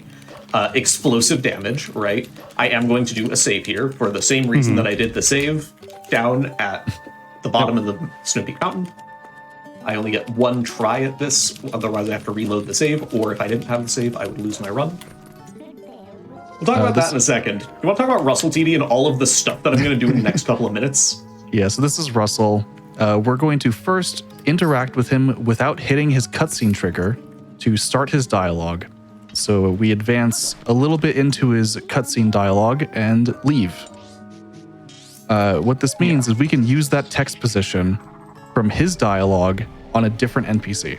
Explosive damage, right? I am going to do a save here for the same reason that I did the save down at the bottom of the Snow Peak Mountain. I only get one try at this, otherwise I have to reload the save, or if I didn't have the save, I would lose my run. We'll talk about that in a second. You want to talk about Russell TD and all of the stuff that I'm going to do in the next couple of minutes? Yeah, so this is Russell. We're going to first interact with him without hitting his cutscene trigger to start his dialogue. So we advance a little bit into his cutscene dialogue and leave. What this means is we can use that text position from his dialogue on a different NPC.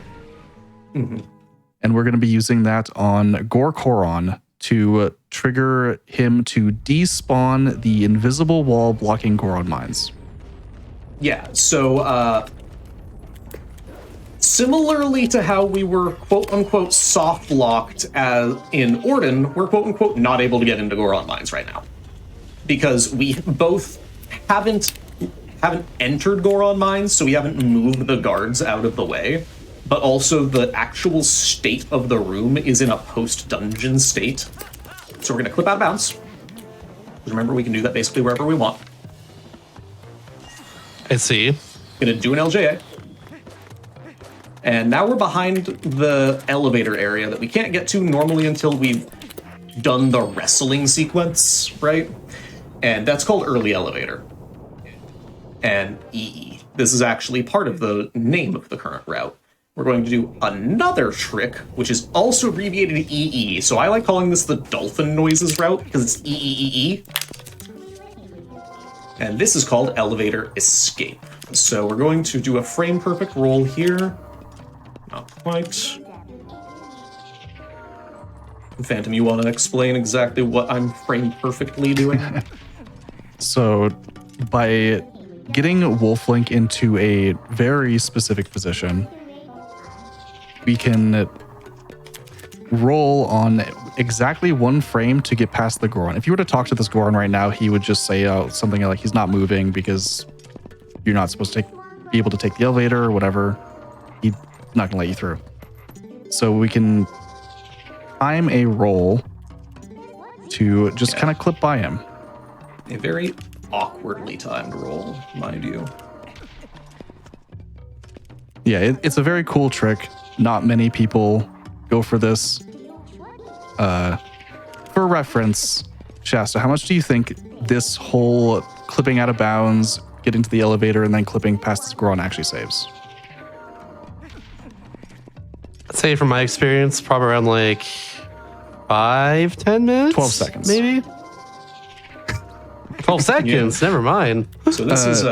And we're going to be using that on Gore Koron to trigger him to despawn the invisible wall blocking Goron mines. Yeah, so similarly to how we were quote-unquote soft-locked in Orden, we're quote-unquote not able to get into Goron mines right now. Because we both haven't entered Goron mines, so we haven't moved the guards out of the way, but also the actual state of the room is in a post-dungeon state. So we're going to clip out of bounds. Remember, we can do that basically wherever we want. I see. Going to do an LJA. And now we're behind the elevator area that we can't get to normally until we've done the wrestling sequence, right? And that's called early elevator. And EE. This is actually part of the name of the current route. We're going to do another trick, which is also abbreviated EE. So I like calling this the dolphin noises route because it's EEEE. And this is called elevator escape. So we're going to do a frame perfect roll here. Not quite. Phantom, you want to explain exactly what I'm frame perfectly doing? So by getting Wolf Link into a very specific position, we can roll on exactly one frame to get past the Goron. If you were to talk to this Goron right now, he would just say something like he's not moving because you're not supposed to be able to take the elevator or whatever. He's not going to let you through. So we can time a roll to just kind of clip by him. A very awkwardly timed roll, mind you. Yeah, it's a very cool trick. Not many people go for this. For reference, Shasta, how much do you think this whole clipping out of bounds, getting to the elevator, and then clipping past this Goron actually saves? I'd say from my experience, probably around like 5-10 minutes? 12 seconds. Maybe? 12 seconds, never mind. So this is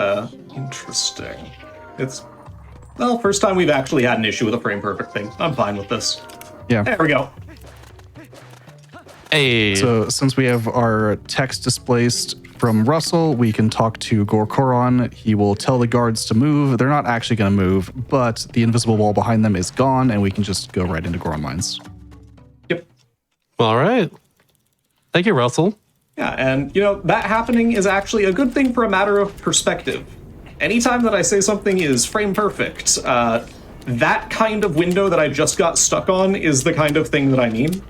interesting. It's, well, first time we've actually had an issue with a frame perfect thing. I'm fine with this. Yeah. There we go. Hey. So since we have our text displaced from Russell, we can talk to Gorkoron. He will tell the guards to move. They're not actually going to move, but the invisible wall behind them is gone, and we can just go right into Goron mines. Yep. All right. Thank you, Russell. Yeah, and you know, that happening is actually a good thing for a matter of perspective. Anytime that I say something is frame perfect, that kind of window that I just got stuck on is the kind of thing that I mean.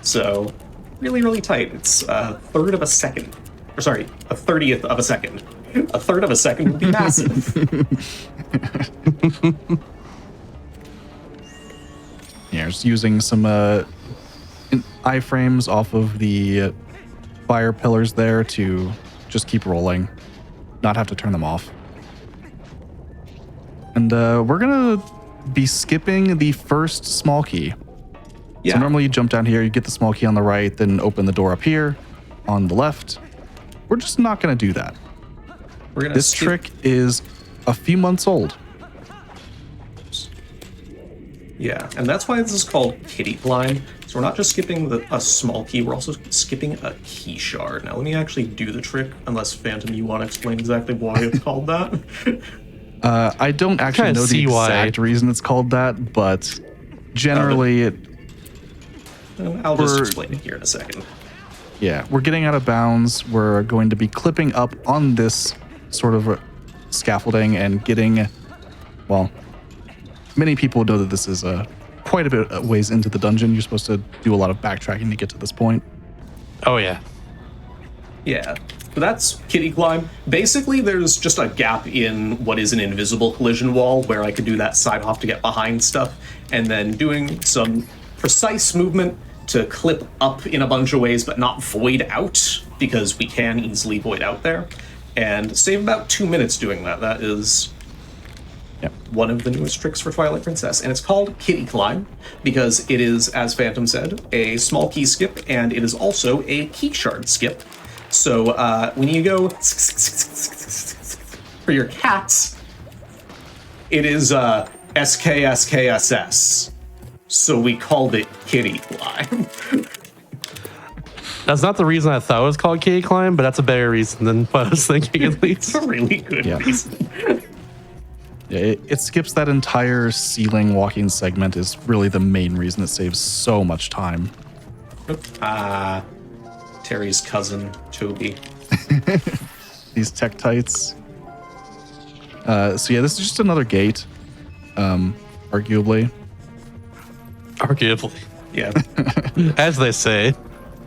So, really, really tight. It's a third of a second. Or sorry, a 30th of a second. A third of a second would be massive. Yeah, just using some iframes off of the fire pillars there to just keep rolling, not have to turn them off. And we're gonna be skipping the first small key. Yeah. So normally you jump down here, you get the small key on the right, then open the door up here on the left. We're just not gonna do that. We're gonna This skip- trick is a few months old. Yeah, and that's why this is called kitty climb. So we're not just skipping a small key, we're also skipping a key shard. Now let me actually do the trick, unless Phantom, you want to explain exactly why it's called that? I don't actually Kinda know the see why. exact reason it's called that, but generally I'll just We're- explain it here in a second. yeah, we're getting out of bounds. We're going to be clipping up on this sort of scaffolding and getting, well, many people know that this is quite a bit of ways into the dungeon. You're supposed to do a lot of backtracking to get to this point. Oh, yeah. Yeah, so that's kitty climb. Basically, there's just a gap in what is an invisible collision wall where I could do that side hop to get behind stuff, and then doing some precise movement to clip up in a bunch of ways, but not void out, because we can easily void out there, and save about 2 minutes doing that. That is one of the newest tricks for Twilight Princess, and it's called kitty climb because it is, as Phantom said, a small key skip, and it is also a key shard skip. So when you go for your cats, it is SKSKSS. So we called it kitty climb. That's not the reason I thought it was called kitty climb, but that's a better reason than what I was thinking, at It's least. a really good Yeah. reason. Yeah, it skips that entire ceiling walking segment is really the main reason it saves so much time. Terry's cousin, Toby. These tech tights. So yeah, this is just another gate, arguably. Arguably. Yeah. As they say.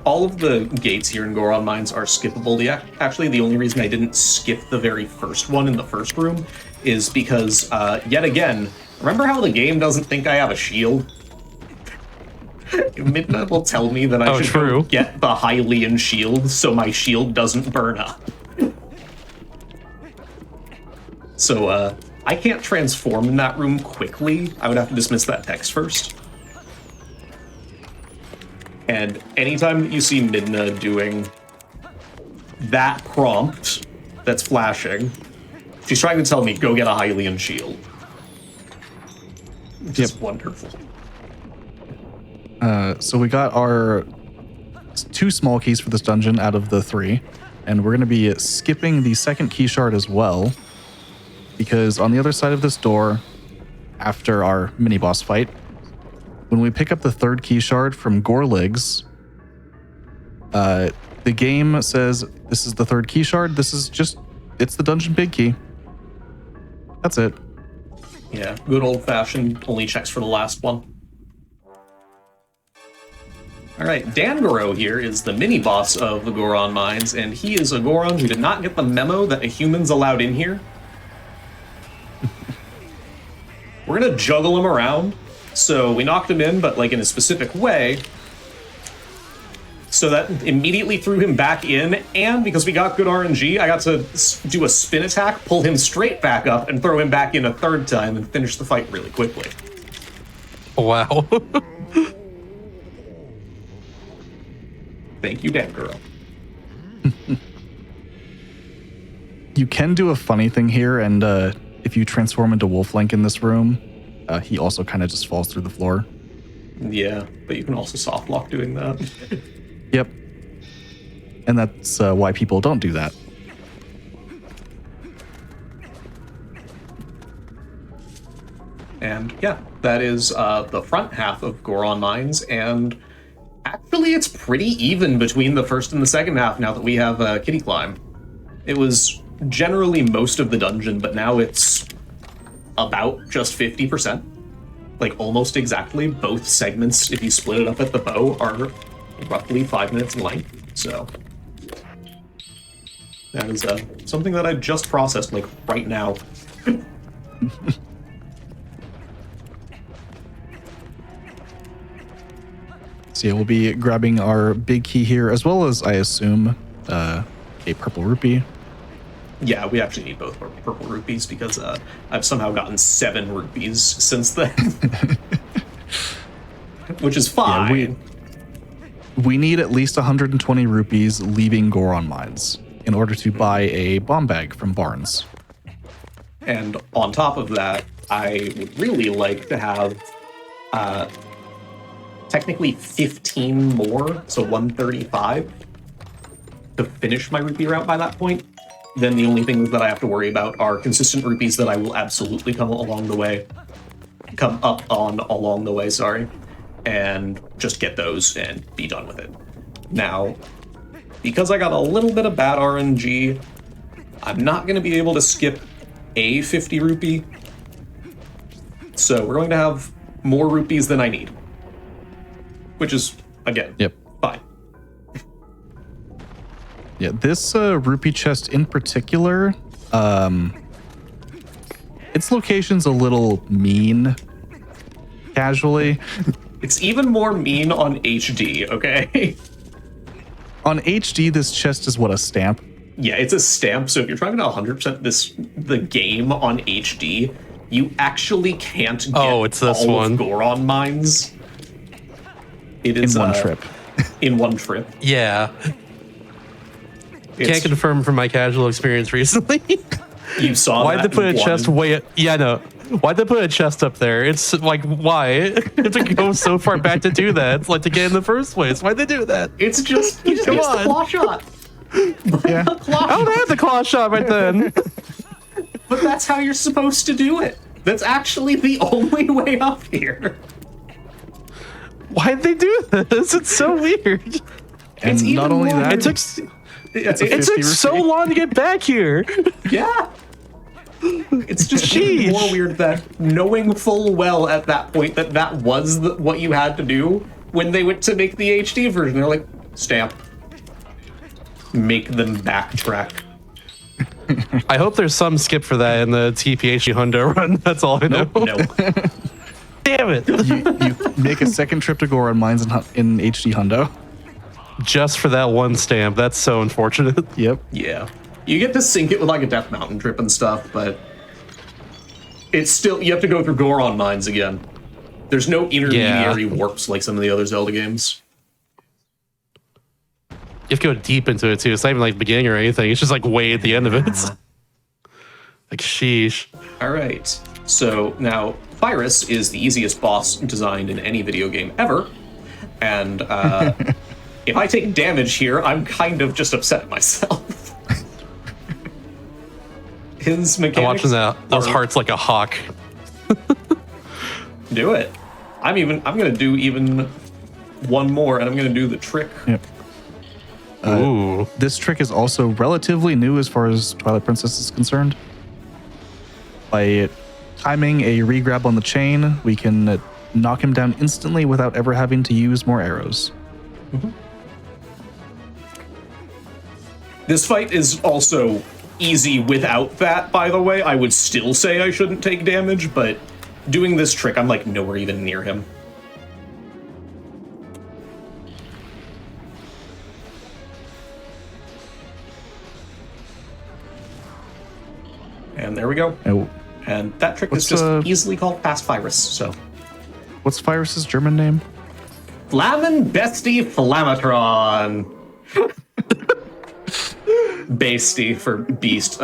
All of the gates here in Goron Mines are skippable. Actually, the only reason I didn't skip the very first one in the first room is because, yet again, remember how the game doesn't think I have a shield? Midna will tell me that I should true. go get the Hylian shield so my shield doesn't burn up. So, I can't transform in that room quickly. I would have to dismiss that text first. And anytime that you see Midna doing that prompt that's flashing, she's trying to tell me, go get a Hylian shield. Which is wonderful. So we got our 2 small keys for this dungeon out of the 3, and we're going to be skipping the second key shard as well, because on the other side of this door, after our mini boss fight, when we pick up the 3rd key shard from Gorlig's, the game says this is the 3rd key shard. This is just, it's the dungeon big key. That's it. Yeah, good old-fashioned only checks for the last one. All right, Dangoro here is the mini-boss of the Goron mines, and he is a Goron who did not get the memo that a human's allowed in here. We're gonna juggle him around. So we knocked him in, but like in a specific way. So that immediately threw him back in, and because we got good RNG, I got to do a spin attack, pull him straight back up, and throw him back in a third time and finish the fight really quickly. Wow. Thank you, Dangoro. You can do a funny thing here, and if you transform into Wolf-Link in this room, he also kind of just falls through the floor. Yeah, but you can also soft lock doing that. Yep. And that's why people don't do that. And yeah, that is the front half of Goron Mines, and actually it's pretty even between the first and the second half now that we have Kitty Climb. It was generally most of the dungeon, but now it's about just 50%. Like almost exactly. Both segments, if you split it up at the bow, are roughly 5 minutes in length. So that is something that I just processed like right now. So yeah, we'll be grabbing our big key here, as well as, I assume, a purple rupee. Yeah, we actually need both purple rupees because I've somehow gotten 7 rupees since then. Which is fine. Yeah, we need at least 120 rupees leaving Goron Mines in order to buy a bomb bag from Barnes. And on top of that, I would really like to have technically 15 more, so 135, to finish my rupee route by that point. Then the only things that I have to worry about are consistent rupees that I will absolutely come up on along the way, sorry, and just get those and be done with it. Now, because I got a little bit of bad RNG, I'm not going to be able to skip a 50 rupee, so we're going to have more rupees than I need, which is, again, fine. Yeah, this rupee chest in particular, its location's a little mean, casually. It's even more mean on HD, okay? On HD, this chest is what, a stamp? Yeah, it's a stamp, so if you're trying to 100% the game on HD, you actually can't get it's this all one. of Goron Mines. It is in one trip. In one trip. Yeah. Can't confirm from my casual experience recently. You saw Why'd that they put a and chest wanted- no. Why'd they put a chest up there? It's like, why? You have to go so far back to do that. It's like to get in the first place. Why'd they do that? It's just, you just Come use the on. claw shot. Yeah. The claw I don't shot. have the claw shot right then. But that's how you're supposed to do it. That's actually the only way up here. Why'd they do this? It's so weird. And even not only more- that, It took It's a it took 50 so rupee. long to get back here. Yeah. It's just Sheesh. more weird that knowing full well at that point that that was what you had to do, when they went to make the HD version, they're like, stamp. Make them backtrack. I hope there's some skip for that in the TPHG Hundo run. That's all I know. Nope. Damn it. you make a second trip to Goron Mines in HD Hundo. Just for that one stamp. That's so unfortunate. Yep. Yeah. You get to sync it with like a Death Mountain trip and stuff, but it's still, you have to go through Goron Mines again. There's no intermediary warps like some of the other Zelda games. You have to go deep into it too. It's not even like beginning or anything. It's just like way at the end of it. Like, sheesh. All right. So now Virus is the easiest boss designed in any video game ever. And if I take damage here, I'm kind of just upset at myself. His mechanics I'm watching those are- hearts like a hawk. Do it. I'm gonna do even one more, and I'm gonna do the trick. Yep. Ooh. This trick is also relatively new as far as Twilight Princess is concerned. By timing a regrab on the chain, we can knock him down instantly without ever having to use more arrows. This fight is also easy without that, by the way. I would still say I shouldn't take damage, but doing this trick, I'm like nowhere even near him. And there we go. Oh, And that trick is just easily called Fast Virus, so. what's Virus's German name? Flammen Bestie Flammatron. Bestie for beast,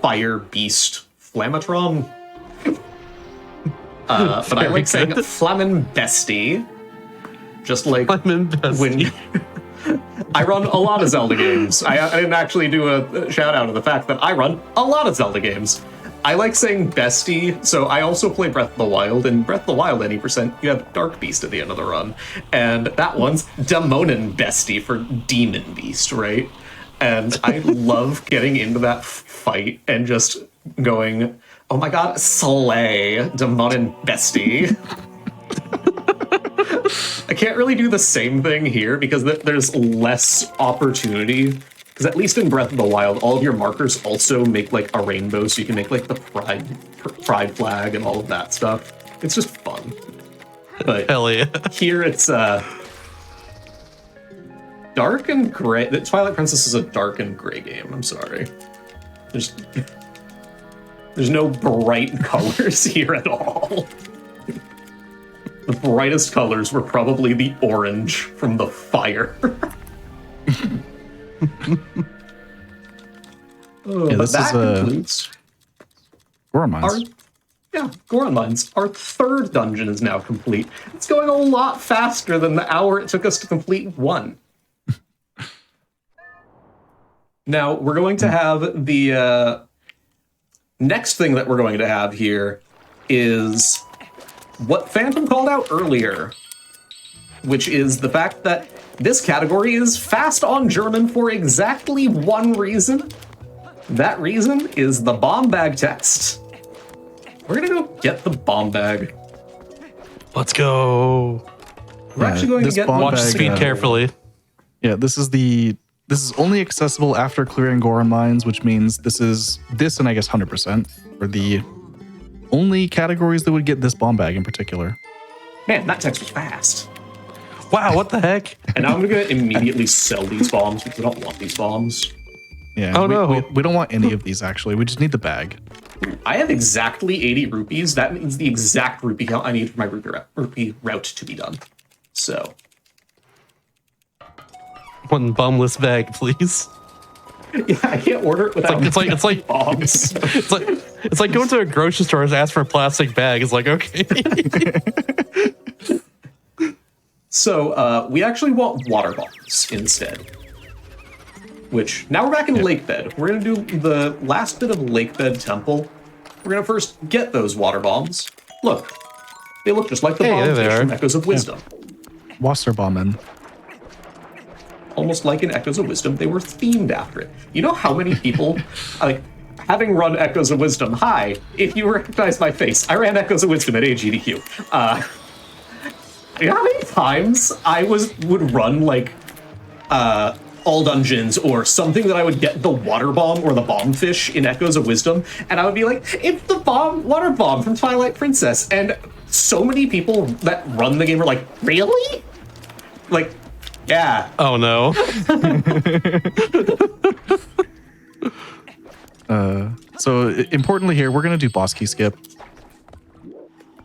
fire beast Flammatron. But I like saying Flammen Bestie. Just like Flammen Bestie. when I run a lot of Zelda games. I didn't actually do a shout out of the fact that I run a lot of Zelda games. I like saying bestie, so I also play Breath of the Wild. In Breath of the Wild, any percent, you have Dark Beast at the end of the run. And that one's Daemonen Bestie for Demon Beast, right? And I love getting into that fight and just going, oh my god, slay, Daemonen Bestie. I can't really do the same thing here because there's less opportunity. Because at least in Breath of the Wild, all of your markers also make like a rainbow, so you can make like the pride flag and all of that stuff. It's just fun. But Hell yeah. here it's dark and gray. The Twilight Princess is a dark and gray game. I'm sorry. There's no bright colors here at all. The brightest colors were probably the orange from the fire. Yeah, but that concludes Goron Mines. Goron Mines. Our third dungeon is now complete. It's going a lot faster than the hour it took us to complete one. Now, we're going to have the next thing that we're going to have here is what Phantom called out earlier, which is the fact that this category is fast on German for exactly one reason. That reason is the bomb bag test. We're gonna go get the bomb bag. Let's go. We're actually going to get Watch speed carefully. Yeah, this is only accessible after clearing Goron Mines, which means this and I guess 100% are the only categories that would get this bomb bag in particular. Man, that text was fast. Wow, what the heck? And now I'm gonna immediately sell these bombs because I don't want these bombs. Yeah. Oh, no. We don't want any of these actually. We just need the bag. I have exactly 80 rupees. That means the exact rupee count I need for my rupee route to be done. So. One bumless bag, please. Yeah, I can't order it without It's like bombs. it's like going to a grocery store and ask for a plastic bag. It's like, okay. So we actually want water bombs instead. Which, now we're back in Lake Bed. We're going to do the last bit of Lake Bed Temple. We're going to first get those water bombs. Look, they look just like the bomb fish from Echoes of Wisdom. Wasserbomben. Almost like in Echoes of Wisdom, they were themed after it. You know how many people, like, having run Echoes of Wisdom, hi, if you recognize my face, I ran Echoes of Wisdom at GDQ. You know how many times I would run, like, all dungeons or something that I would get the water bomb or the bomb fish in Echoes of Wisdom, and I would be like, it's the water bomb from Twilight Princess. And so many people that run the game are like, really? Like, yeah. Oh no. So importantly here, we're gonna do boss key skip.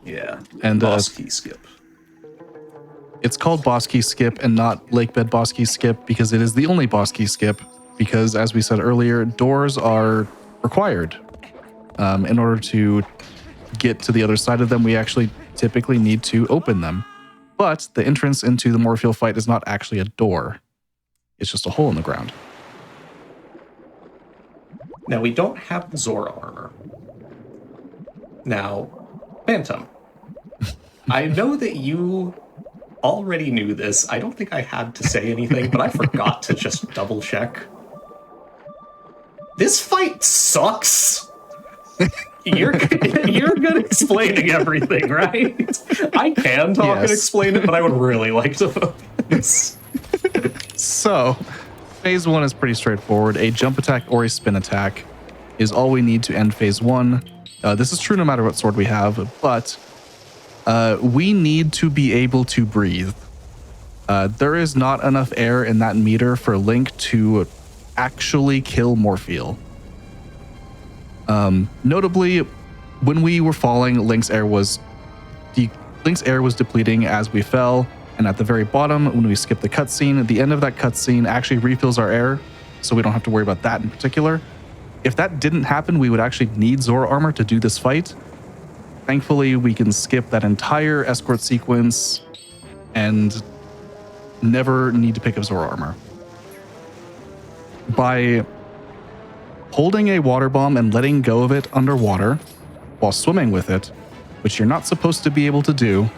Yeah. And boss key skip. It's called boss key skip and not Lake Bed boss key skip because it is the only boss key skip. Because as we said earlier, doors are required. In order to get to the other side of them, we actually typically need to open them. But the entrance into the Morpheal fight is not actually a door. It's just a hole in the ground. Now, we don't have Zora armor. Now, Phantom, I know that you already knew this. I don't think I had to say anything, but I forgot to just double check. This fight sucks. You're good at explaining everything, right? I can talk and explain it, but I would really like to focus. So, phase 1 is pretty straightforward. A jump attack or a spin attack is all we need to end phase 1. This is true no matter what sword we have, but we need to be able to breathe. There is not enough air in that meter for Link to actually kill Morpheal. Notably, when we were falling, Link's air was depleting as we fell, and at the very bottom, when we skip the cutscene, the end of that cutscene actually refills our air, so we don't have to worry about that in particular. If that didn't happen, we would actually need Zora armor to do this fight. Thankfully, we can skip that entire escort sequence and never need to pick up Zora armor. By holding a water bomb and letting go of it underwater while swimming with it, which you're not supposed to be able to do,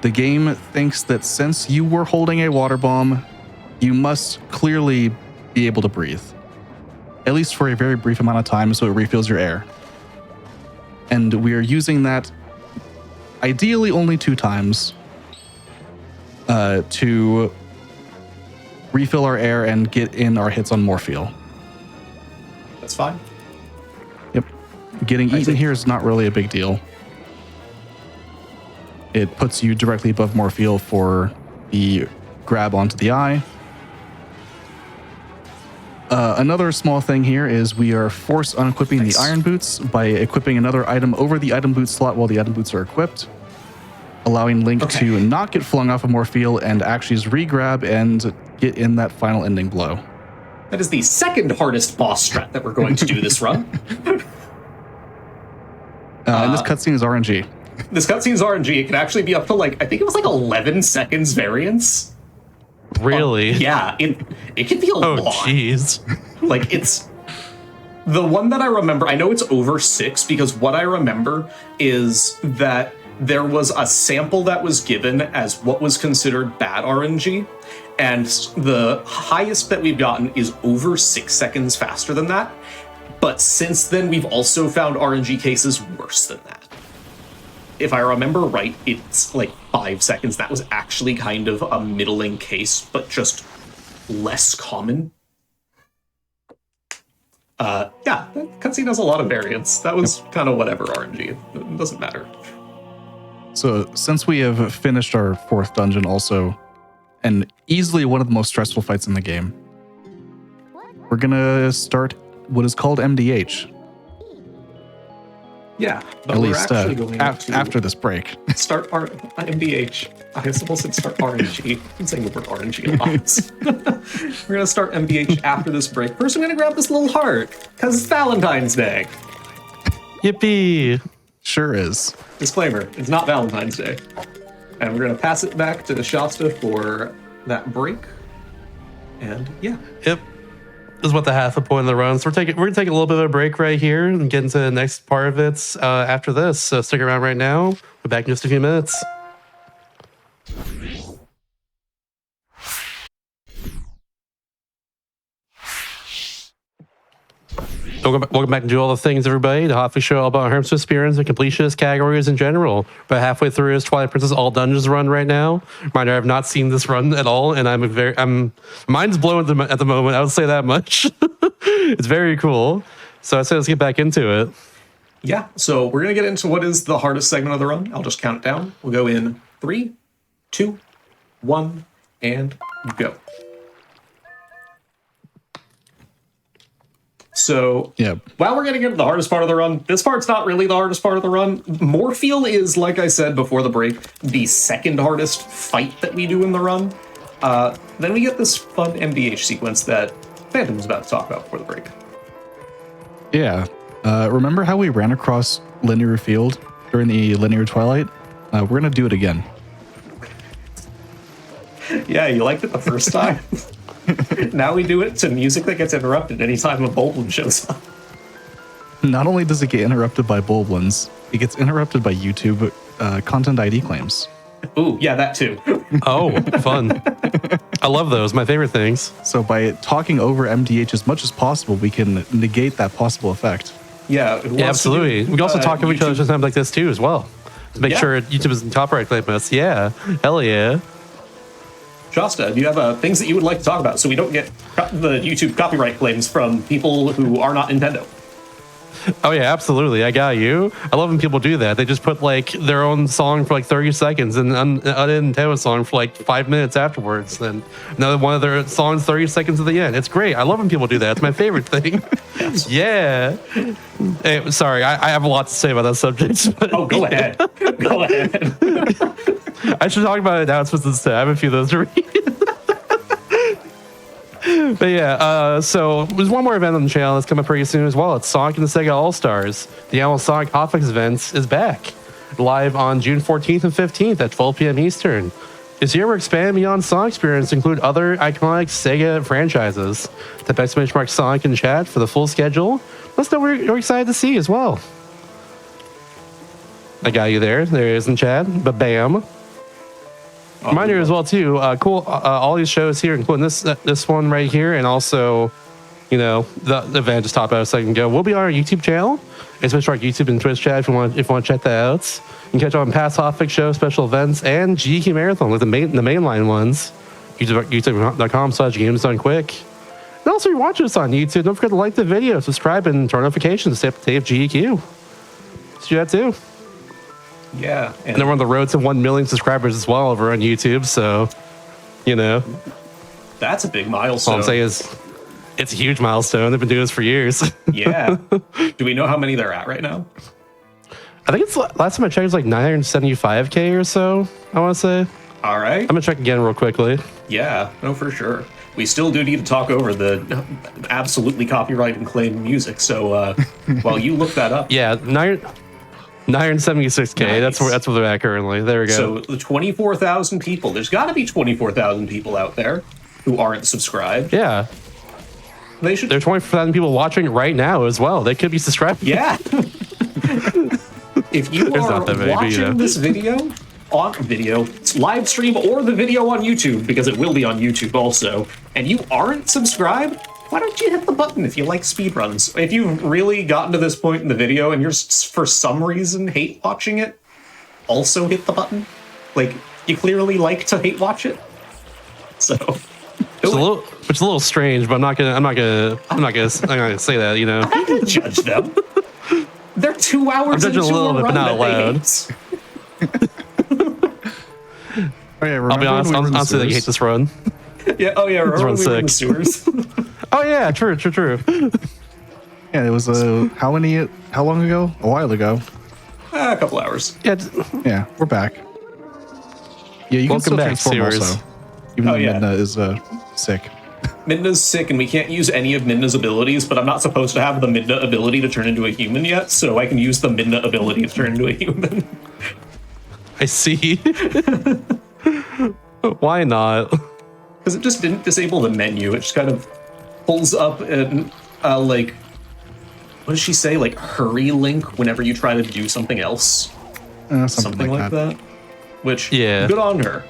the game thinks that since you were holding a water bomb, you must clearly be able to breathe. At least for a very brief amount of time, so it refills your air. And we are using that ideally only 2 times to refill our air and get in our hits on Morpheal. That's fine. Yep. Getting eaten here is not really a big deal. It puts you directly above Morpheal for the grab onto the eye. Another small thing here is we are force unequipping the iron boots by equipping another item over the item boot slot while the item boots are equipped, allowing Link to not get flung off of Morpheal and actually just re-grab and get in that final ending blow. That is the second hardest boss strat that we're going to do this run. And this cutscene is RNG. This cutscene is RNG. It can actually be up to I think it was 11 seconds variance. Really? Yeah, it can be a lot. Oh, jeez. It's the one that I remember. I know it's over 6 because what I remember is that there was a sample that was given as what was considered bad RNG, and the highest that we've gotten is over 6 seconds faster than that. But since then, we've also found RNG cases worse than that. If I remember right, it's 5 seconds. That was actually kind of a middling case, but just less common. Yeah, that cutscene has a lot of variance. That was kind of whatever RNG. It doesn't matter. So since we have finished our 4th dungeon also, and easily one of the most stressful fights in the game, we're gonna start what is called MDH. Yeah, but at we're we're actually going to after this break. start our MDH. I almost said start RNG. I'm saying the word RNG a lot. We're going to start MDH after this break. First, I'm going to grab this little heart, because it's Valentine's Day. Yippee. Sure is. Disclaimer, it's not Valentine's Day. And we're going to pass it back to Shasta for that break. And yeah. Yep. This is what the half a point of the run. So we're gonna take a little bit of a break right here and get into the next part of it after this. So stick around right now. We're back in just a few minutes. Welcome back to Do All the Things, everybody. The Hotfix show all about Herm's experience and completionist categories in general. But halfway through his Twilight Princess All Dungeons run right now. Reminder, I've not seen this run at all, and I'm mind's blown at the moment. I would say that much. It's very cool. So I say let's get back into it. Yeah, so we're going to get into what is the hardest segment of the run. I'll just count it down. We'll go in 3, 2, 1, and go. So while we're getting into the hardest part of the run, this part's not really the hardest part of the run. Morpheal is, like I said before the break, the second hardest fight that we do in the run. Then we get this fun MDH sequence that Phantom was about to talk about before the break. Yeah. Remember how we ran across linear field during the linear Twilight? We're going to do it again. Yeah, you liked it the first time? Now we do it to music that gets interrupted anytime a Bulblin shows up. Not only does it get interrupted by Bulblins, it gets interrupted by YouTube content ID claims. Ooh, yeah, that too. Oh, fun. I love those. My favorite things. So by talking over MDH as much as possible, we can negate that possible effect. Yeah, absolutely. We can also talk over each other sometimes like this too as well. To make sure YouTube doesn't copyright claim us. Yeah. Hell yeah. Shasta, do you have things that you would like to talk about so we don't get the YouTube copyright claims from people who are not Nintendo? Oh yeah, absolutely. I got you. I love when people do that. They just put like their own song for like 30 seconds and an Nintendo song for like 5 minutes afterwards. Then another one of their songs 30 seconds at the end. It's great. I love when people do that. It's my favorite thing. Yeah. Hey, sorry, I have a lot to say about that subject. But Oh, go ahead. Go ahead. I should talk about announcements instead. I have a few of those to read. But yeah, so there's one more event on the channel that's coming pretty soon as well. It's Sonic and the Sega All-Stars. The annual Sonic Hotfix event is back, live on June 14th and 15th at 12 p.m. Eastern. This year, we're expanding beyond Sonic experience to include other iconic Sega franchises. Type exclamation mark Sonic in chat for the full schedule. Let's know what you're excited to see as well. I got you there. There it is in chat. But bam. Reminder as well too. Cool. All these shows here, including this one right here, and also, you know, the event just talked about a second ago, will be on our YouTube channel. Especially our YouTube and Twitch chat if you want to check that out. You can catch on past Hotfix shows, special events, and GDQ Marathon, like the mainline ones. YouTube.com/GamesDoneQuick. And also, if you're watching us on YouTube, don't forget to like the video, subscribe, and turn notifications to stay up to date with GDQ. Let's do that too. Yeah. And we're on the road to 1 million subscribers as well over on YouTube. So, you know, That's a big milestone. all I'm saying is it's a huge milestone. They've been doing this for years. Yeah. Do we know how many they're at right now? I think it's last time I checked, it was like 975K or so, I want to say. All right. I'm going to check again real quickly. Yeah, no, for sure. We still do need to talk over the absolutely copyright and claim music. So while you look that up. Yeah, 976K. Nice. That's where they're at currently. There we go. So the 24,000 people. There's got to be 24,000 people out there who aren't subscribed. Yeah. They should. There's 24,000 people watching right now as well. They could be subscribed. Yeah. If you There's are not that many, watching you know. this video on video, live stream, or the video on YouTube, because it will be on YouTube also, and you aren't subscribed, why don't you hit the button if you like speedruns? If you've really gotten to this point in the video and you're for some reason hate watching it, also hit the button. Like, you clearly like to hate watch it. So It's a little strange, but I'm not gonna say that, you know. I'm not gonna judge them. They're 2 hours I'm judging into a little bit, but run not that they loud. hate. Oh, yeah, I'll be honest, I'll say that you hate this run. Yeah. Oh yeah. Remember run when we were in the sick. sewers? Oh yeah, true. Yeah, it was how long ago? A while ago. A couple hours. Yeah, Yeah, we're back. Yeah, you can Welcome still back, transform Sears. also. Even Oh, though yeah. Midna is sick. Midna's sick, and we can't use any of Midna's abilities, but I'm not supposed to have the Midna ability to turn into a human yet, so I can use the Midna ability to turn into a human. I see. Why not? Because it just didn't disable the menu. It just kind of pulls up and, like, what does she say? Like, hurry link whenever you try to do something else. Something Like that. Which, Yeah. good on her.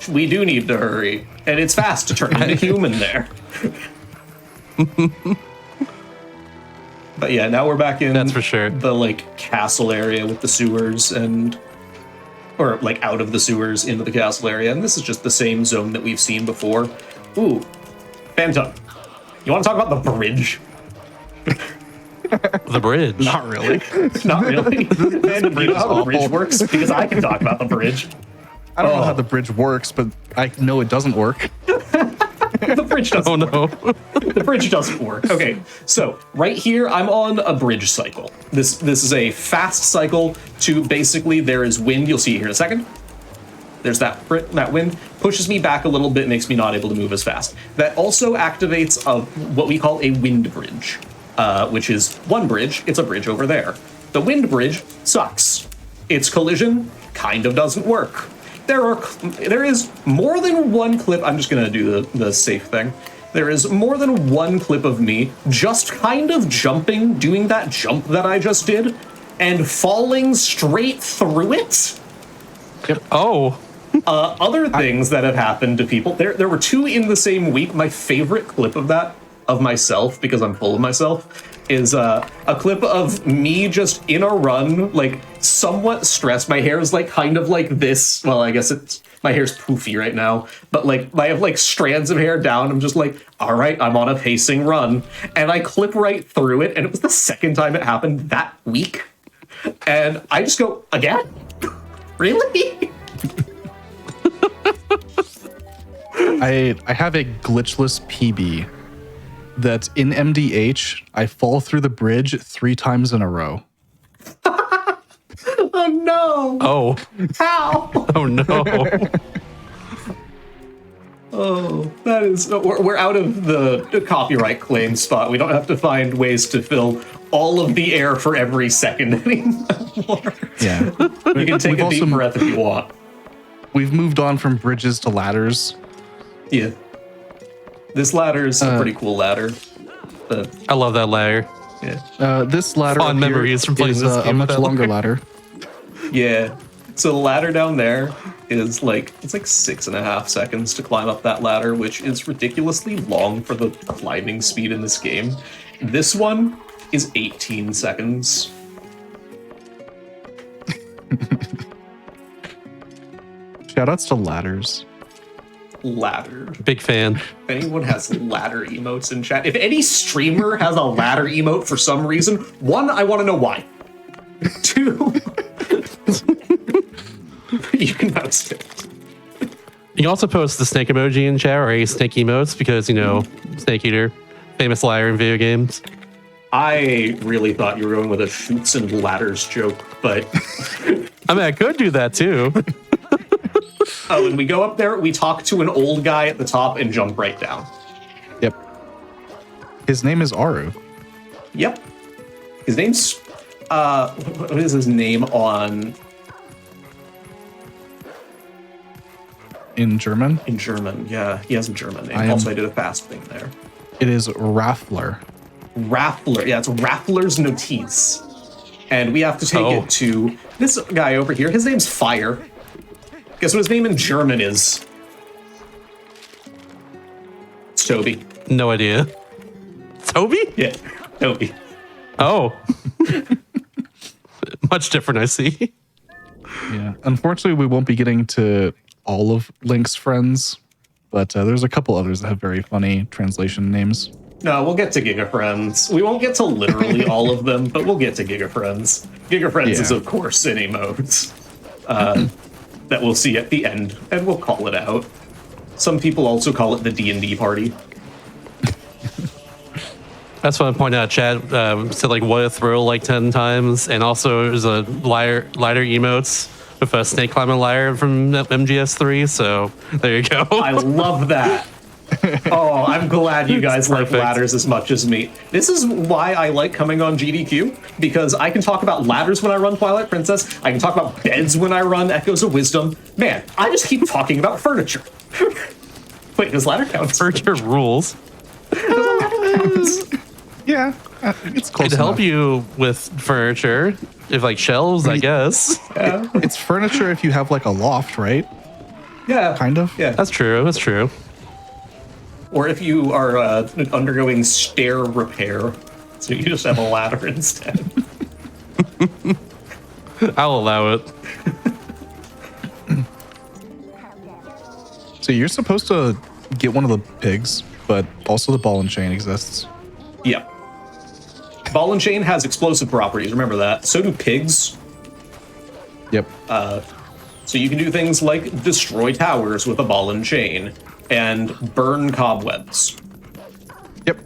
We do need to hurry. And it's fast to turn into human there. But yeah, now we're back in That's for sure. the like castle area with the sewers or like out of the sewers into the castle area. And this is just the same zone that we've seen before. Ooh, Phantom. You want to talk about the bridge? The bridge. Not really. Not really. Man, do you know how the bridge works? Because I can talk about the bridge. I don't know Oh. how the bridge works, but I know it doesn't work. The bridge doesn't Oh no. The bridge doesn't work. Okay, so right here, I'm on a bridge cycle. This is a fast cycle to basically there is wind. You'll see it here in a second. There's that wind pushes me back a little bit, makes me not able to move as fast. That also activates what we call a wind bridge, which is one bridge. It's a bridge over there. The wind bridge sucks. Its collision kind of doesn't work. There is more than one clip. I'm just gonna do the safe thing. There is more than one clip of me just kind of jumping, doing that jump that I just did, and falling straight through it. Oh. Other things that have happened to people. There were two in the same week. My favorite clip of that, of myself, because I'm full of myself, is a clip of me just in a run, like somewhat stressed. My hair is like kind of like this. Well, I guess it's my hair's poofy right now, but like I have like strands of hair down. I'm just like, all right, I'm on a pacing run, and I clip right through it. And it was the second time it happened that week, and I just go, again, really? I have a glitchless PB that in MDH I fall through the bridge 3 times in a row. Oh no! Oh. How? Oh no. Oh, that is. We're out of the copyright claim spot. We don't have to find ways to fill all of the air for every second anymore. Yeah. You can take a deep breath if you want. We've moved on from bridges to ladders. Yeah. This ladder is a pretty cool ladder. I love that ladder. Yeah. This ladder Fond up here memories from playing is this a game with much that longer ladder. Yeah. So the ladder down there is like, it's like 6.5 seconds to climb up that ladder, which is ridiculously long for the climbing speed in this game. This one is 18 seconds. Shoutouts to ladders. Ladder. Big fan. If anyone has ladder emotes in chat, if any streamer has a ladder emote for some reason, 1, I want to know why. 2, you can post it. You can also post the snake emoji in chat or a snake emotes because, you know, Snake Eater, famous liar in video games. I really thought you were going with a shoots and ladders joke, but I mean, I could do that too. oh, and we go up there, we talk to an old guy at the top and jump right down. Yep. His name is Aru. Yep. His name's what is his name on In German, in German? Yeah, he has a German name. I Also, I did a fast thing there. it is Raffler. Raffler. Yeah, it's Raffler's Notice. And we have to take it to this guy over here. His name's Fire. Guess what his name in German is? It's Toby. No idea. Toby? Yeah, Toby. Oh. Much different, I see. Yeah. Unfortunately, we won't be getting to all of Link's friends, but there's a couple others that have very funny translation names. No, we'll get to Giga Friends. We won't get to literally all of them, but we'll get to Giga Friends. Giga Friends is, of course, an emote that we'll see at the end, and we'll call it out. Some people also call it the D&D party. That's what I point out. Chad said like "what a thrill" like 10 times, and also there's a lighter emotes with a snake climbing liar from MGS3. So there you go. I love that. Oh, I'm glad you guys like perfect. ladders as much as me. This is why I like coming on GDQ, because I can talk about ladders when I run Twilight Princess. I can talk about beds when I run Echoes of Wisdom. Man, I just keep talking about furniture. Wait, does ladder count? Furniture rules. Yeah, it's close It'd help enough. you with furniture, if like shelves, I guess. It's furniture if you have like a loft, right? Yeah. Kind of. Yeah. That's true. That's true. Or if you are undergoing stair repair, so you just have a ladder instead. I'll allow it. So you're supposed to get one of the pigs, but also the ball and chain exists. Yeah. Ball and chain has explosive properties, remember that. So do pigs. Yep. So you can do things like destroy towers with a ball and chain and burn cobwebs. Yep.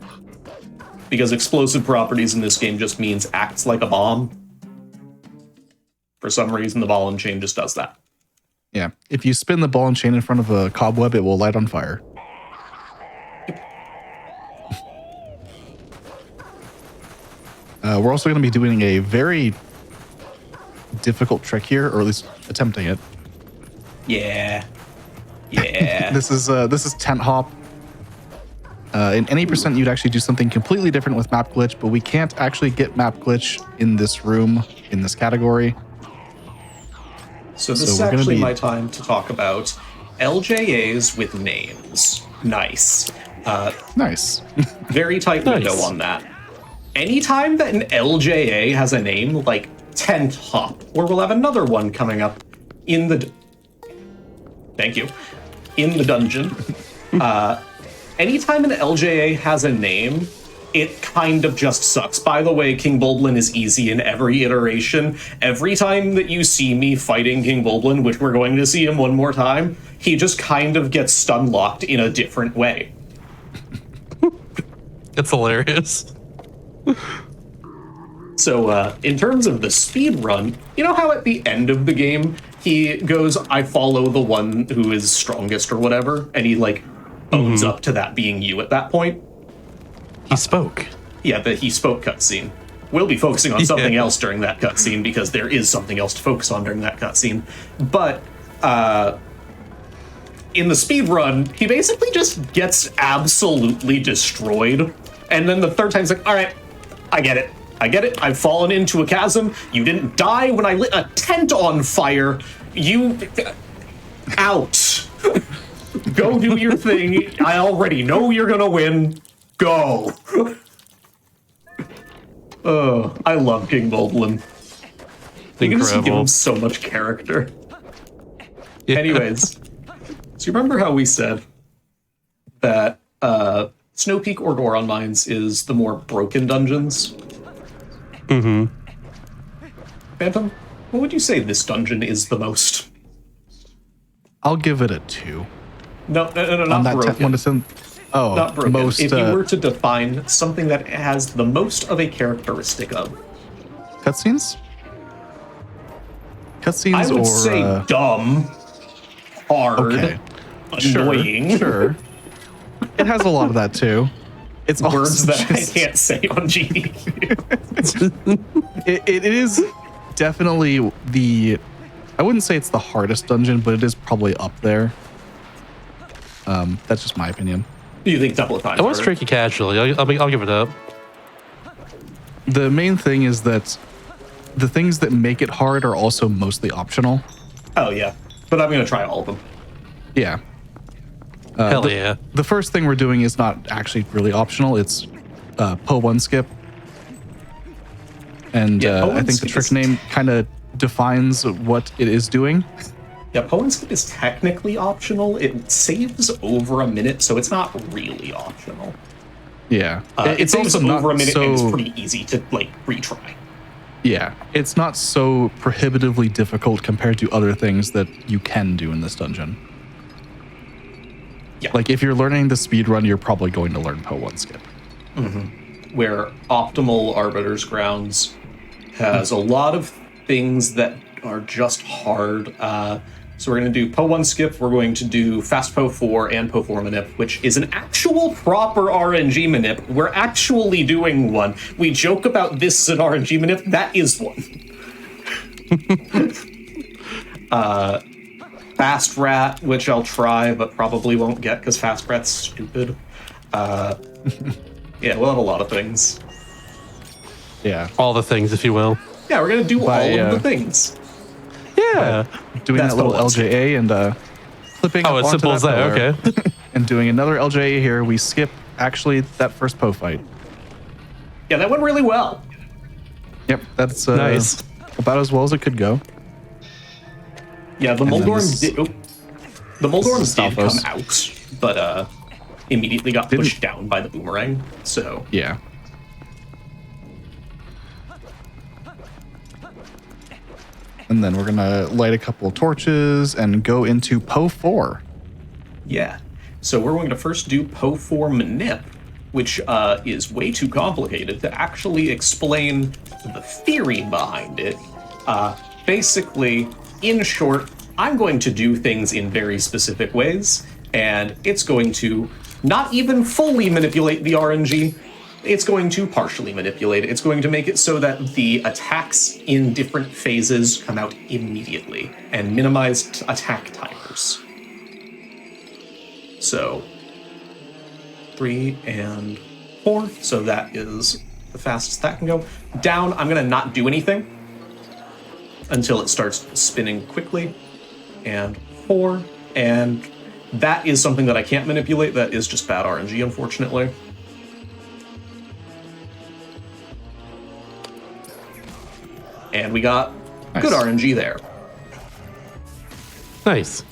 Because explosive properties in this game just means acts like a bomb. For some reason, the ball and chain just does that. Yeah. If you spin the ball and chain in front of a cobweb, it will light on fire. We're also going to be doing a very difficult trick here, or at least attempting it. Yeah. Yeah. This is tent hop. In any percent, you'd actually do something completely different with map glitch, but we can't actually get map glitch in this room, in this category. So this So is we're gonna actually be- my time to talk about LJAs with names. Nice. Nice. Very tight window Nice. on that. Anytime that an LJA has a name like Tent Hop, or we'll have another one coming up in the... Thank you. In the dungeon, anytime an LJA has a name, it kind of just sucks. By the way, King Bulblin is easy in every iteration. Every time that you see me fighting King Bulblin, which we're going to see him one more time, he just kind of gets stun locked in a different way. It's hilarious. So, in terms of the speed run, you know how at the end of the game, he goes, I follow the one who is strongest or whatever, and he, like, owns up to that being you at that point? He spoke. Yeah, the he spoke cutscene. We'll be focusing on something else during that cutscene, because there is something else to focus on during that cutscene. But, in the speed run, he basically just gets absolutely destroyed. And then the third time he's like, all right, I get it. I get it. I've fallen into a chasm. You didn't die when I lit a tent on fire. You... out. Go do your thing. I already know you're gonna win. Go. Oh, I love King Bulblin. You can just give him so much character. Yeah. Anyways, so you remember how we said that Snow Peak or Goron Mines is the more broken dungeons? Mm-hmm. Phantom, what would you say this dungeon is the most? I'll give it a 2. No, not broken. Oh, Not broken. most. If you were to define something that has the most of a characteristic of Cutscenes? Cutscenes, I would or say dumb, hard, okay. annoying. Sure. It has a lot of that too. It's Words also that I can't say on GDQ. it is definitely the. I wouldn't say it's the hardest dungeon, but it is probably up there. That's just my opinion. Do you think Double Time? It was tricky casually. I'll give it up. The main thing is that the things that make it hard are also mostly optional. Oh yeah, but I'm gonna try all of them. Yeah. Hell yeah. The first thing we're doing is not actually really optional. It's Po1 skip. And Yeah, I think the trick name kind of defines what it is doing. Yeah, Poem Skip is technically optional. It saves over a minute, so it's not really optional. Yeah. It saves also over a minute, and it's so- pretty easy to, like, retry. Yeah. It's not so prohibitively difficult compared to other things that you can do in this dungeon. Yeah. Like, if you're learning the speed run, you're probably going to learn Po1 skip. Where Optimal Arbiter's Grounds has a lot of things that are just hard. So we're going to do Po1 skip, we're going to do Fast Po4 and Po4 manip, which is an actual proper RNG manip. We're actually doing one. We joke about this as an RNG manip, that is one. Fast Rat, which I'll try, but probably won't get because Fast Rat's stupid. Yeah, we'll have a lot of things. Yeah. All the things, if you will. Yeah, we're going to do all of the things. Yeah. Doing That's that little Po1 skip. LJA and flipping Oh, up it's onto simple as that. pillar Okay. and doing another LJA here. We skip actually that first Po fight. Yeah, that went really well. Yep, that's Nice. about as well as it could go. Yeah, the And then Moldorms this- did. Oh, the Moldorms did come Stalfos. out, but immediately got pushed down by the boomerang. So Yeah. And then we're gonna light a couple of torches and go into Po 4. yeah, so we're going to first do Po4 manip, which is way too complicated to actually explain the theory behind it. Basically, in short, I'm going to do things in very specific ways, and it's going to not even fully manipulate the RNG, it's going to partially manipulate it. It's going to make it so that the attacks in different phases come out immediately and minimize attack timers. So 3 and 4, so that is the fastest that can go. Down, I'm gonna not do anything until it starts spinning quickly. And 4, and that is something that I can't manipulate. That is just bad RNG, unfortunately. And we got Nice. good RNG there. Nice.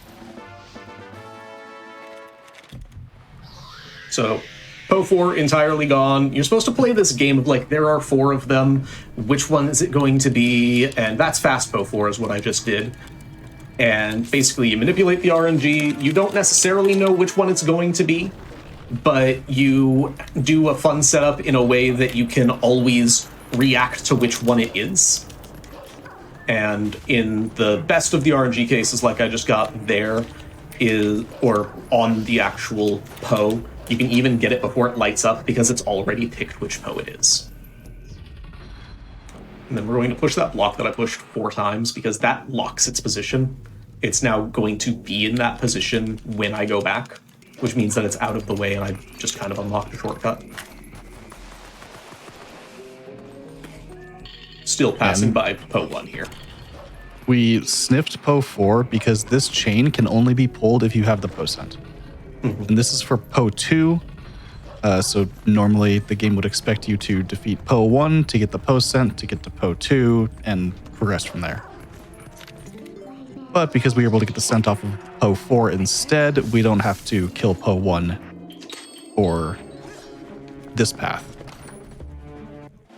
So, Po4 entirely gone. You're supposed to play this game of like, there are 4 of them. Which one is it going to be? And that's fast Po4 is what I just did. And basically you manipulate the RNG. You don't necessarily know which one it's going to be, but you do a fun setup in a way that you can always react to which one it is. And in the best of the RNG cases, like I just got there, is, or on the actual Po, you can even get it before it lights up because it's already picked which Po it is. And then we're going to push that block that I pushed 4 times because that locks its position. It's now going to be in that position when I go back, which means that it's out of the way and I just kind of unlocked a shortcut. Still passing by Po 1 here. We sniffed Po 4 because this chain can only be pulled if you have the Po scent. And this is for Po 2. So normally the game would expect you to defeat Po 1 to get the Po scent, to get to Po 2, and progress from there. But because we were able to get the scent off of Po 4 instead, we don't have to kill Po 1 for this path.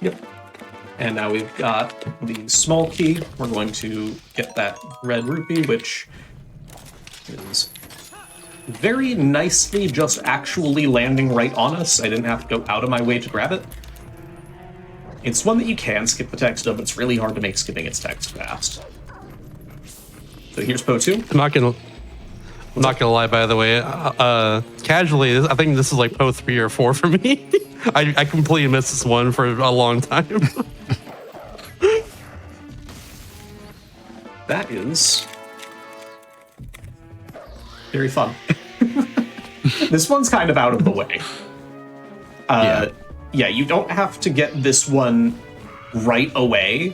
Yep. And now we've got the small key. We're going to get that red rupee, which is very nicely just actually landing right on us. I didn't have to go out of my way to grab it. It's one that you can skip the text of, but it's really hard to make skipping its text fast. So here's Po 2. I'm not gonna lie, by the way. Casually, I think this is like Po 3 or 4 for me. I completely missed this one for a long time. That is very fun. This one's kind of out of the way. Yeah, you don't have to get this one right away.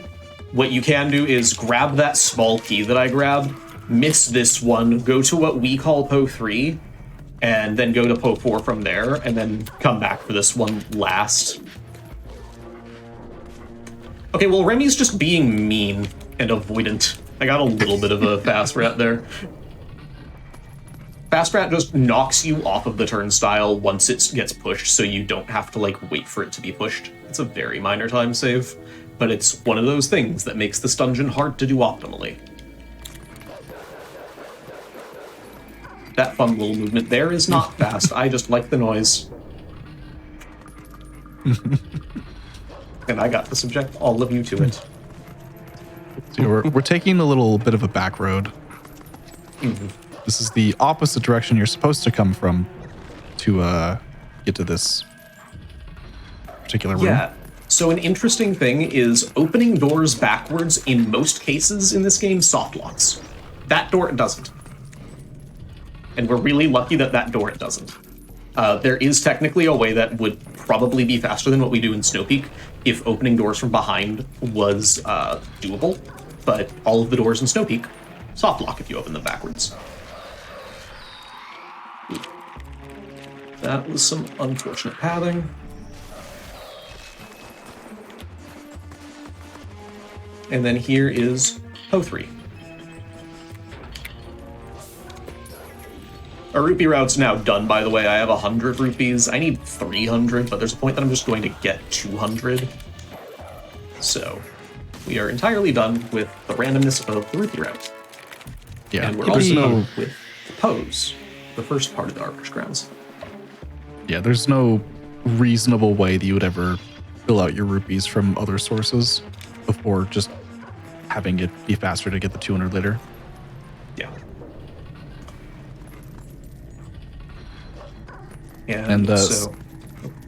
What you can do is grab that small key that I grabbed, miss this one, go to what we call Po 3, and then go to Po 4 from there, and then come back for this one last. Okay, well, Remy's just being mean and avoidant. I got a little bit of a fast rat there. Fast rat just knocks you off of the turnstile once it gets pushed, so you don't have to, like, wait for it to be pushed. It's a very minor time save, but it's one of those things that makes this dungeon hard to do optimally. That fun little movement there is not fast. I just like the noise. And I got to subject all of you to it. So we're taking a little bit of a back road. This is the opposite direction you're supposed to come from to get to this particular room. Yeah. So an interesting thing is opening doors backwards in most cases in this game soft locks. That door it doesn't. And we're really lucky that that door it doesn't. There is technically a way that would probably be faster than what we do in Snowpeak if opening doors from behind was doable, but all of the doors in Snowpeak soft lock if you open them backwards. That was some unfortunate pathing. And then here is Po 3. Our rupee route's now done, by the way. I have 100 rupees. I need 300, but there's a point that I'm just going to get 200. So we are entirely done with the randomness of the rupee route. Yeah, And we're there's also no done with the pose, the first part of the Arbiter's Grounds. Yeah, there's no reasonable way that you would ever fill out your rupees from other sources before just having it be faster to get the 200 later. Yeah. And so,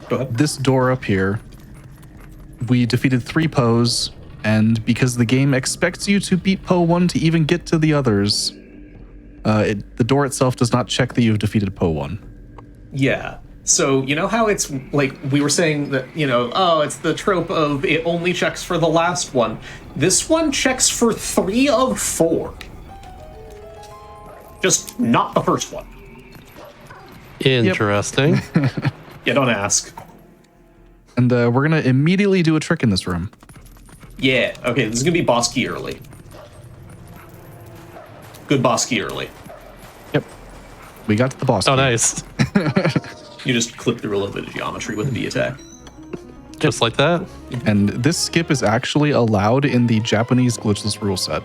go ahead. This door up here, we defeated 3 Poes, and because the game expects you to beat Po 1 to even get to the others, the door itself does not check that you've defeated Po 1. Yeah. So, you know how it's like we were saying that, you know, oh, it's the trope of it only checks for the last one. This one checks for 3 of 4. Just not the first one. Interesting. Yeah, don't ask. And we're going to immediately do a trick in this room. Yeah, okay, this is gonna be boss key early. Good boss key early. Yep. We got to the boss. Oh, key. nice. You just clip through a little bit of geometry with a B attack. Just like that. And this skip is actually allowed in the Japanese glitchless rule set.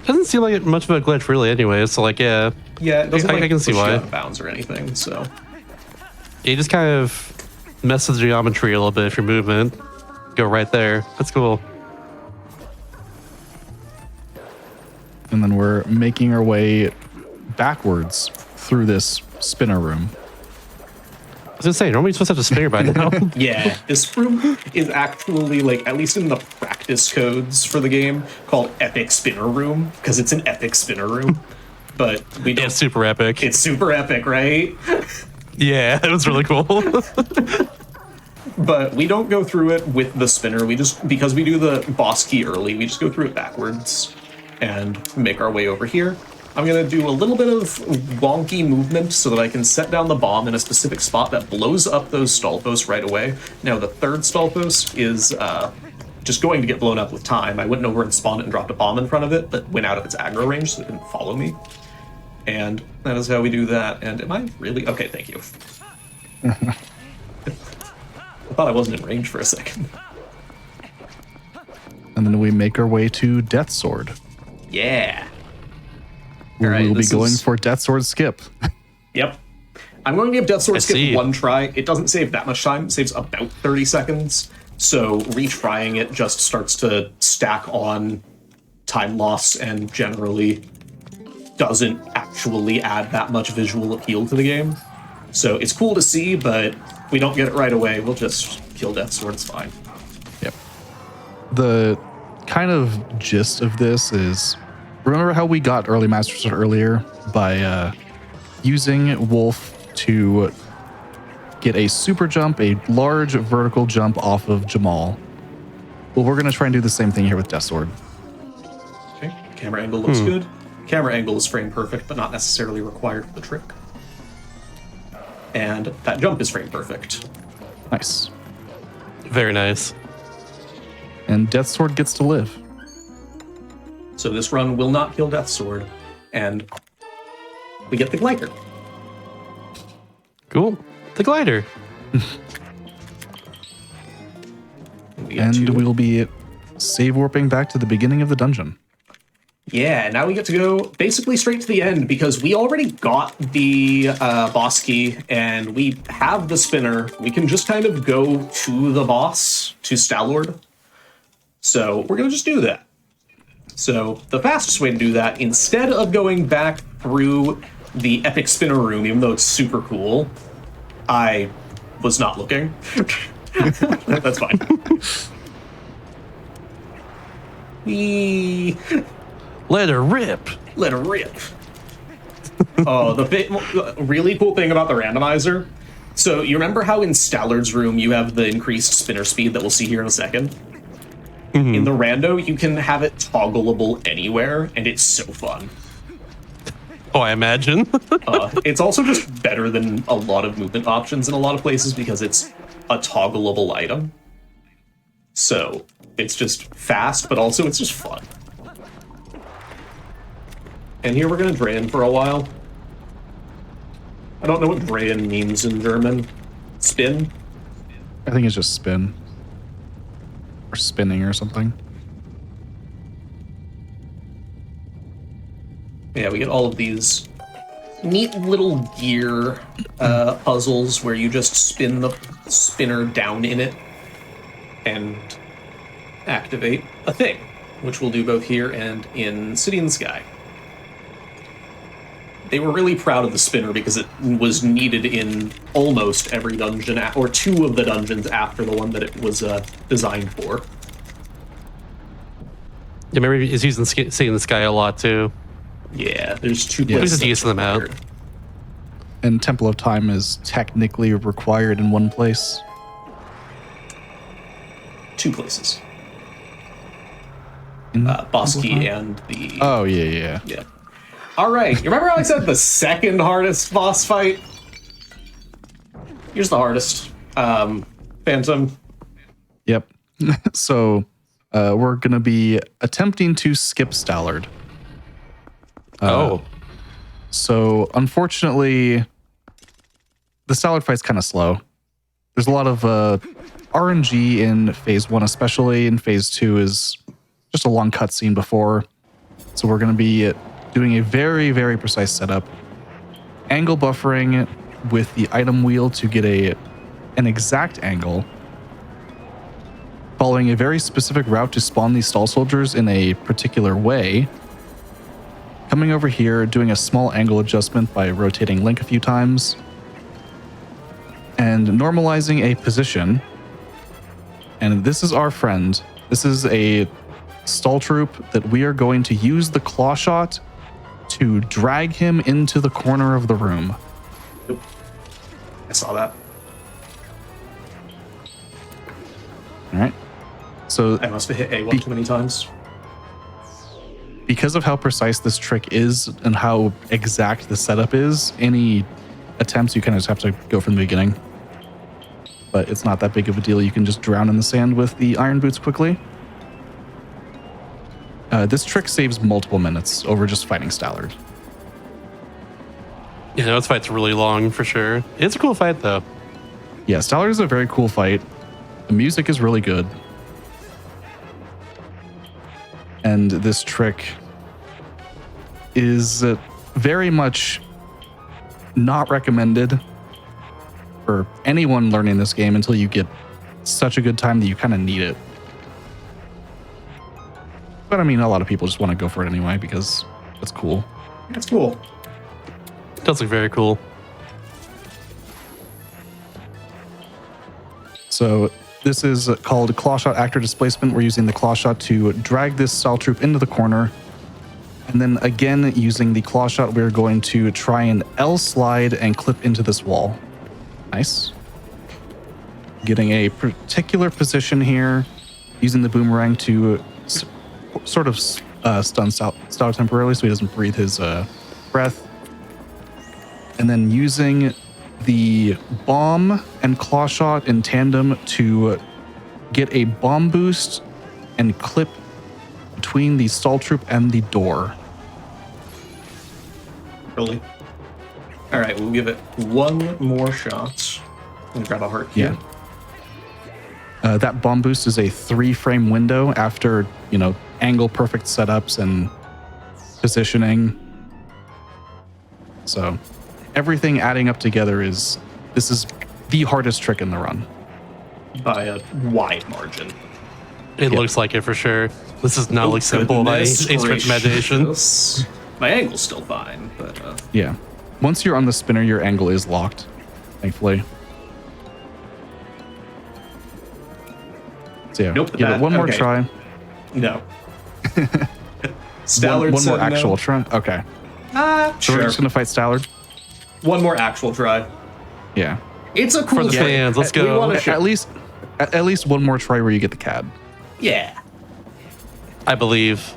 Doesn't seem like much of a glitch, really, anyway. So, like, yeah. Yeah, it doesn't I can see push you why. out of bounds or anything, so. You just kind of mess with the geometry a little bit if your movement. Go right there. That's cool. And then we're making our way backwards through this spinner room. I was gonna say, normally you're supposed to have to spinner by now. Yeah, this room is actually, like, at least in the practice codes for the game, called Epic Spinner Room, because it's an epic spinner room. But we don't. It's super epic. It's super epic, right? Yeah, it was really cool. But we don't go through it with the spinner. We just, because we do the boss key early, we just go through it backwards and make our way over here. I'm going to do a little bit of wonky movement so that I can set down the bomb in a specific spot that blows up those stall posts right away. Now, the third stall post is just going to get blown up with time. I went over and spawned it and dropped a bomb in front of it, but went out of its aggro range, so it didn't follow me. And that is how we do that. And am I really? Okay, thank you. I thought I wasn't in range for a second. And then we make our way to Death Sword. Yeah. We All right, will be this going is- for Death Sword skip. Yep. I'm going to give Death Sword I Skip see. one try. It doesn't save that much time. It saves about 30 seconds. So retrying it just starts to stack on time loss and generally doesn't actually add that much visual appeal to the game. So it's cool to see, but if we don't get it right away, we'll just kill Death Sword. It's fine. Yep. The kind of gist of this is, remember how we got early Master Sword earlier by using Wolf to get a super jump, a large vertical jump off of Jamal? Well, we're going to try and do the same thing here with Death Sword. Okay, camera angle looks good. Camera angle is frame perfect, but not necessarily required for the trick. And that jump is frame perfect. Nice. Very nice. And Death Sword gets to live. So this run will not kill Death Sword, and we get the glider. Cool. The glider. We get And to- we will be save warping back to the beginning of the dungeon. Yeah, now we get to go basically straight to the end because we already got the boss key and we have the spinner. We can just kind of go to the boss, to Stalord. So we're going to just do that. So the fastest way to do that, instead of going back through the epic spinner room, even though it's super cool, I was not looking. That's fine. Whee! Let her rip. Let her rip. Oh, the really cool thing about the randomizer. So you remember how in Stallard's room you have the increased spinner speed that we'll see here in a second? In the rando, you can have it toggleable anywhere, and it's so fun. Oh, I imagine. It's also just better than a lot of movement options in a lot of places because it's a toggleable item. So it's just fast, but also it's just fun. And here we're going to drain for a while. I don't know what drain means in German. Spin? I think it's just spin. Or spinning or something. Yeah, we get all of these neat little gear puzzles where you just spin the spinner down in it and activate a thing, which we'll do both here and in City in the Sky. They were really proud of the spinner because it was needed in almost every dungeon, or two of the dungeons after the one that it was designed for. Yeah, maybe he's using City in the Sky a lot too. Yeah, there's two Yeah. places. There's a decent amount. required. And Temple of Time is technically required in one place. Two places. In Boss Temple of Key Time? and the... Oh, yeah. Yeah. All right. You remember how I said the second hardest boss fight? Here's the hardest. Phantom. Yep. So we're going to be attempting to skip Stallard. Oh. So unfortunately, the Stallard fight's kind of slow. There's a lot of RNG in phase 1, especially. In phase 2 is just a long cutscene before. So we're going to be doing a very, very precise setup. Angle buffering with the item wheel to get an exact angle. Following a very specific route to spawn these stall soldiers in a particular way. Coming over here, doing a small angle adjustment by rotating Link a few times. And normalizing a position. And this is our friend. This is a stall troop that we are going to use the claw shot to drag him into the corner of the room. Yep. I saw that. All right. So I must have hit A1 too many times. because of how precise this trick is and how exact the setup is, any attempts you kind of just have to go from the beginning. But it's not that big of a deal. You can just drown in the sand with the iron boots quickly. This trick saves multiple minutes over just fighting Stallard. Yeah, this fight's really long for sure. It's a cool fight though. Yeah, Stallard is a very cool fight. The music is really good. And this trick is very much not recommended for anyone learning this game until you get such a good time that you kind of need it. But I mean, a lot of people just want to go for it anyway because it's cool. That's cool. It does look very cool. So this is called claw shot actor displacement. We're using the claw shot to drag this stall troop into the corner. And then again, using the claw shot, we're going to try and L slide and clip into this wall. Nice. Getting a particular position here, using the boomerang to sort of stun Stallard temporarily so he doesn't breathe his breath. And then using the bomb and claw shot in tandem to get a bomb boost and clip between the stall troop and the door. Really? All right, we'll give it one more shot. I'm gonna grab a heart here. Yeah. That bomb boost is a 3-frame window after, angle perfect setups and positioning. So everything adding up together this is the hardest trick in the run. By a wide margin. It looks like it for sure. This is not like simple by any stretch of imagination. Gracious. My angle's still fine, but Yeah. Once you're on the spinner, your angle is locked, thankfully. So yeah, Nope, give it one more okay. try. no. Stallard one more said actual no. try. Okay. So Sure. we're just gonna fight Stallard. One more actual try. Yeah. It's a cool For the trick. fans, let's We go. wanna show- At least one more try where you get the CAD. Yeah. I believe.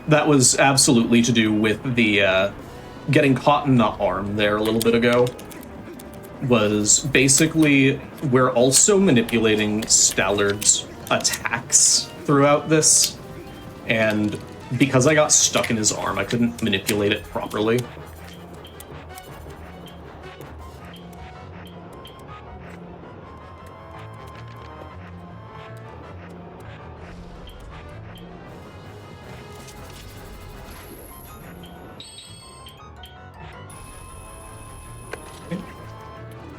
That was absolutely to do with the getting caught in the arm there a little bit ago. Was basically, we're also manipulating Stallard's attacks throughout this. And because I got stuck in his arm, I couldn't manipulate it properly.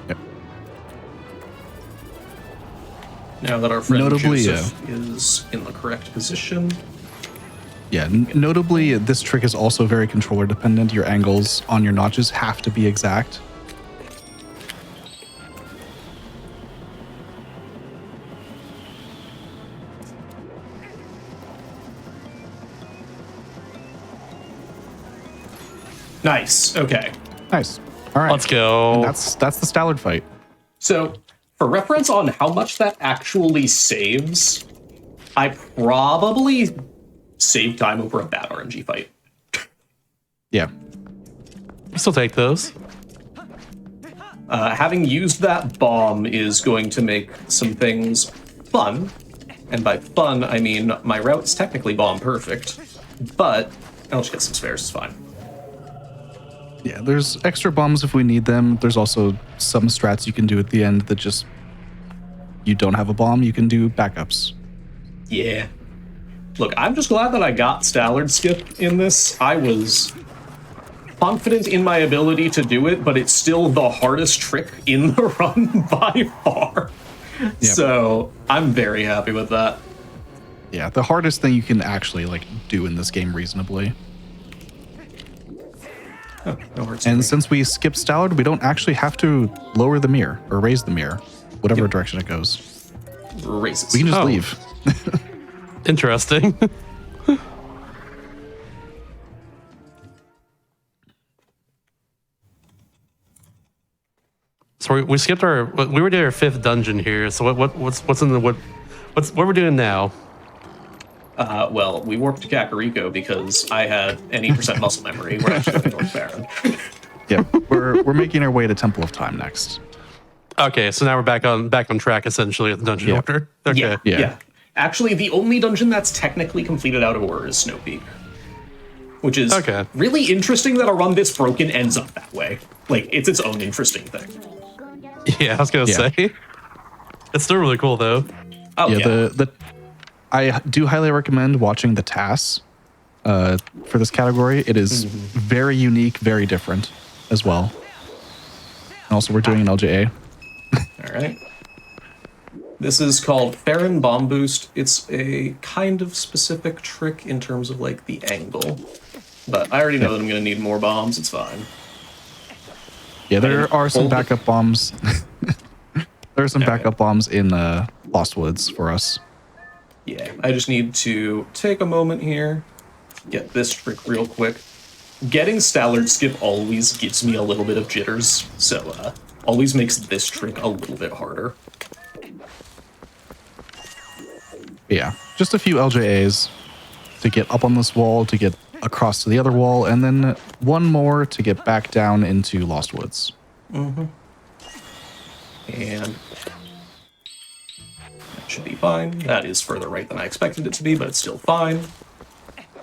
Yep. Now that our friend Notably, Joseph is in the correct position. Yeah. Notably, this trick is also very controller dependent. Your angles on your notches have to be exact. Nice. Okay. Nice. All right. Let's go. And that's the Stallard fight. So, for reference on how much that actually saves, I probably saved time over a bad RNG fight. Yeah. You still take those. Having used that bomb is going to make some things fun, And by fun, I mean my route's technically bomb perfect, but I'll just get some spares, it's fine. Yeah, there's extra bombs if we need them. There's also some strats you can do at the end that just, you don't have a bomb, you can do backups. Yeah. Look, I'm just glad that I got Stallard Skip in this. I was confident in my ability to do it, but it's still the hardest trick in the run by far. Yep. So I'm very happy with that. Yeah, the hardest thing you can actually like do in this game reasonably. Oh, no and since we skip Stallard, we don't actually have to lower the mirror or raise the mirror, whatever direction it goes. Raises. We can just leave. Interesting. So we skipped we were doing our 5th dungeon here. So what's in the what we're doing now? Well, we warped to Kakariko because I had an 8% muscle memory. We're actually going to North Baron. Yeah, we're making our way to Temple of Time next. Okay, so now we're back on track essentially at the dungeon order. Okay. Yeah. Actually, the only dungeon that's technically completed out of order is Snow Peak, which is really interesting that a run this broken ends up that way. Like, it's its own interesting thing. Yeah, I was gonna say. It's still really cool though. Oh yeah. I do highly recommend watching the TAS for this category. It is very unique, very different as well. And also, we're doing an LJA. All right. This is called Farron Bomb Boost. It's a kind of specific trick in terms of like the angle, but I already know that I'm going to need more bombs. It's fine. Yeah, there are some backup bombs. There are some backup bombs in Lost Woods for us. Yeah, I just need to take a moment here, get this trick real quick. Getting Stallard Skip always gives me a little bit of jitters, so always makes this trick a little bit harder. Yeah, just a few LJAs to get up on this wall, to get across to the other wall, and then one more to get back down into Lost Woods. And that should be fine. That is further right than I expected it to be, but it's still fine.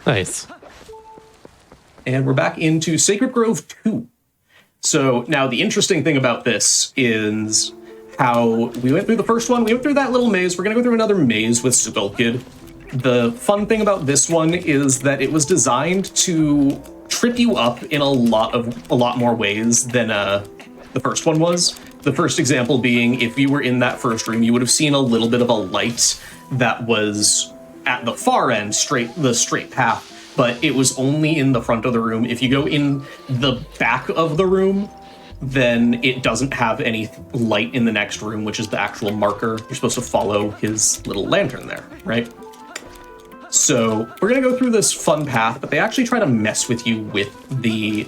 Nice. And we're back into Sacred Grove 2. So now the interesting thing about this is how we went through the first one. We went through that little maze. We're going to go through another maze with Skullkid. The fun thing about this one is that it was designed to trip you up in a lot more ways than the first one was. The first example being, if you were in that first room, you would have seen a little bit of a light that was at the far end, the straight path, but it was only in the front of the room. If you go in the back of the room, then it doesn't have any light in the next room, which is the actual marker. You're supposed to follow his little lantern there, right? So we're going to go through this fun path, but they actually try to mess with you with the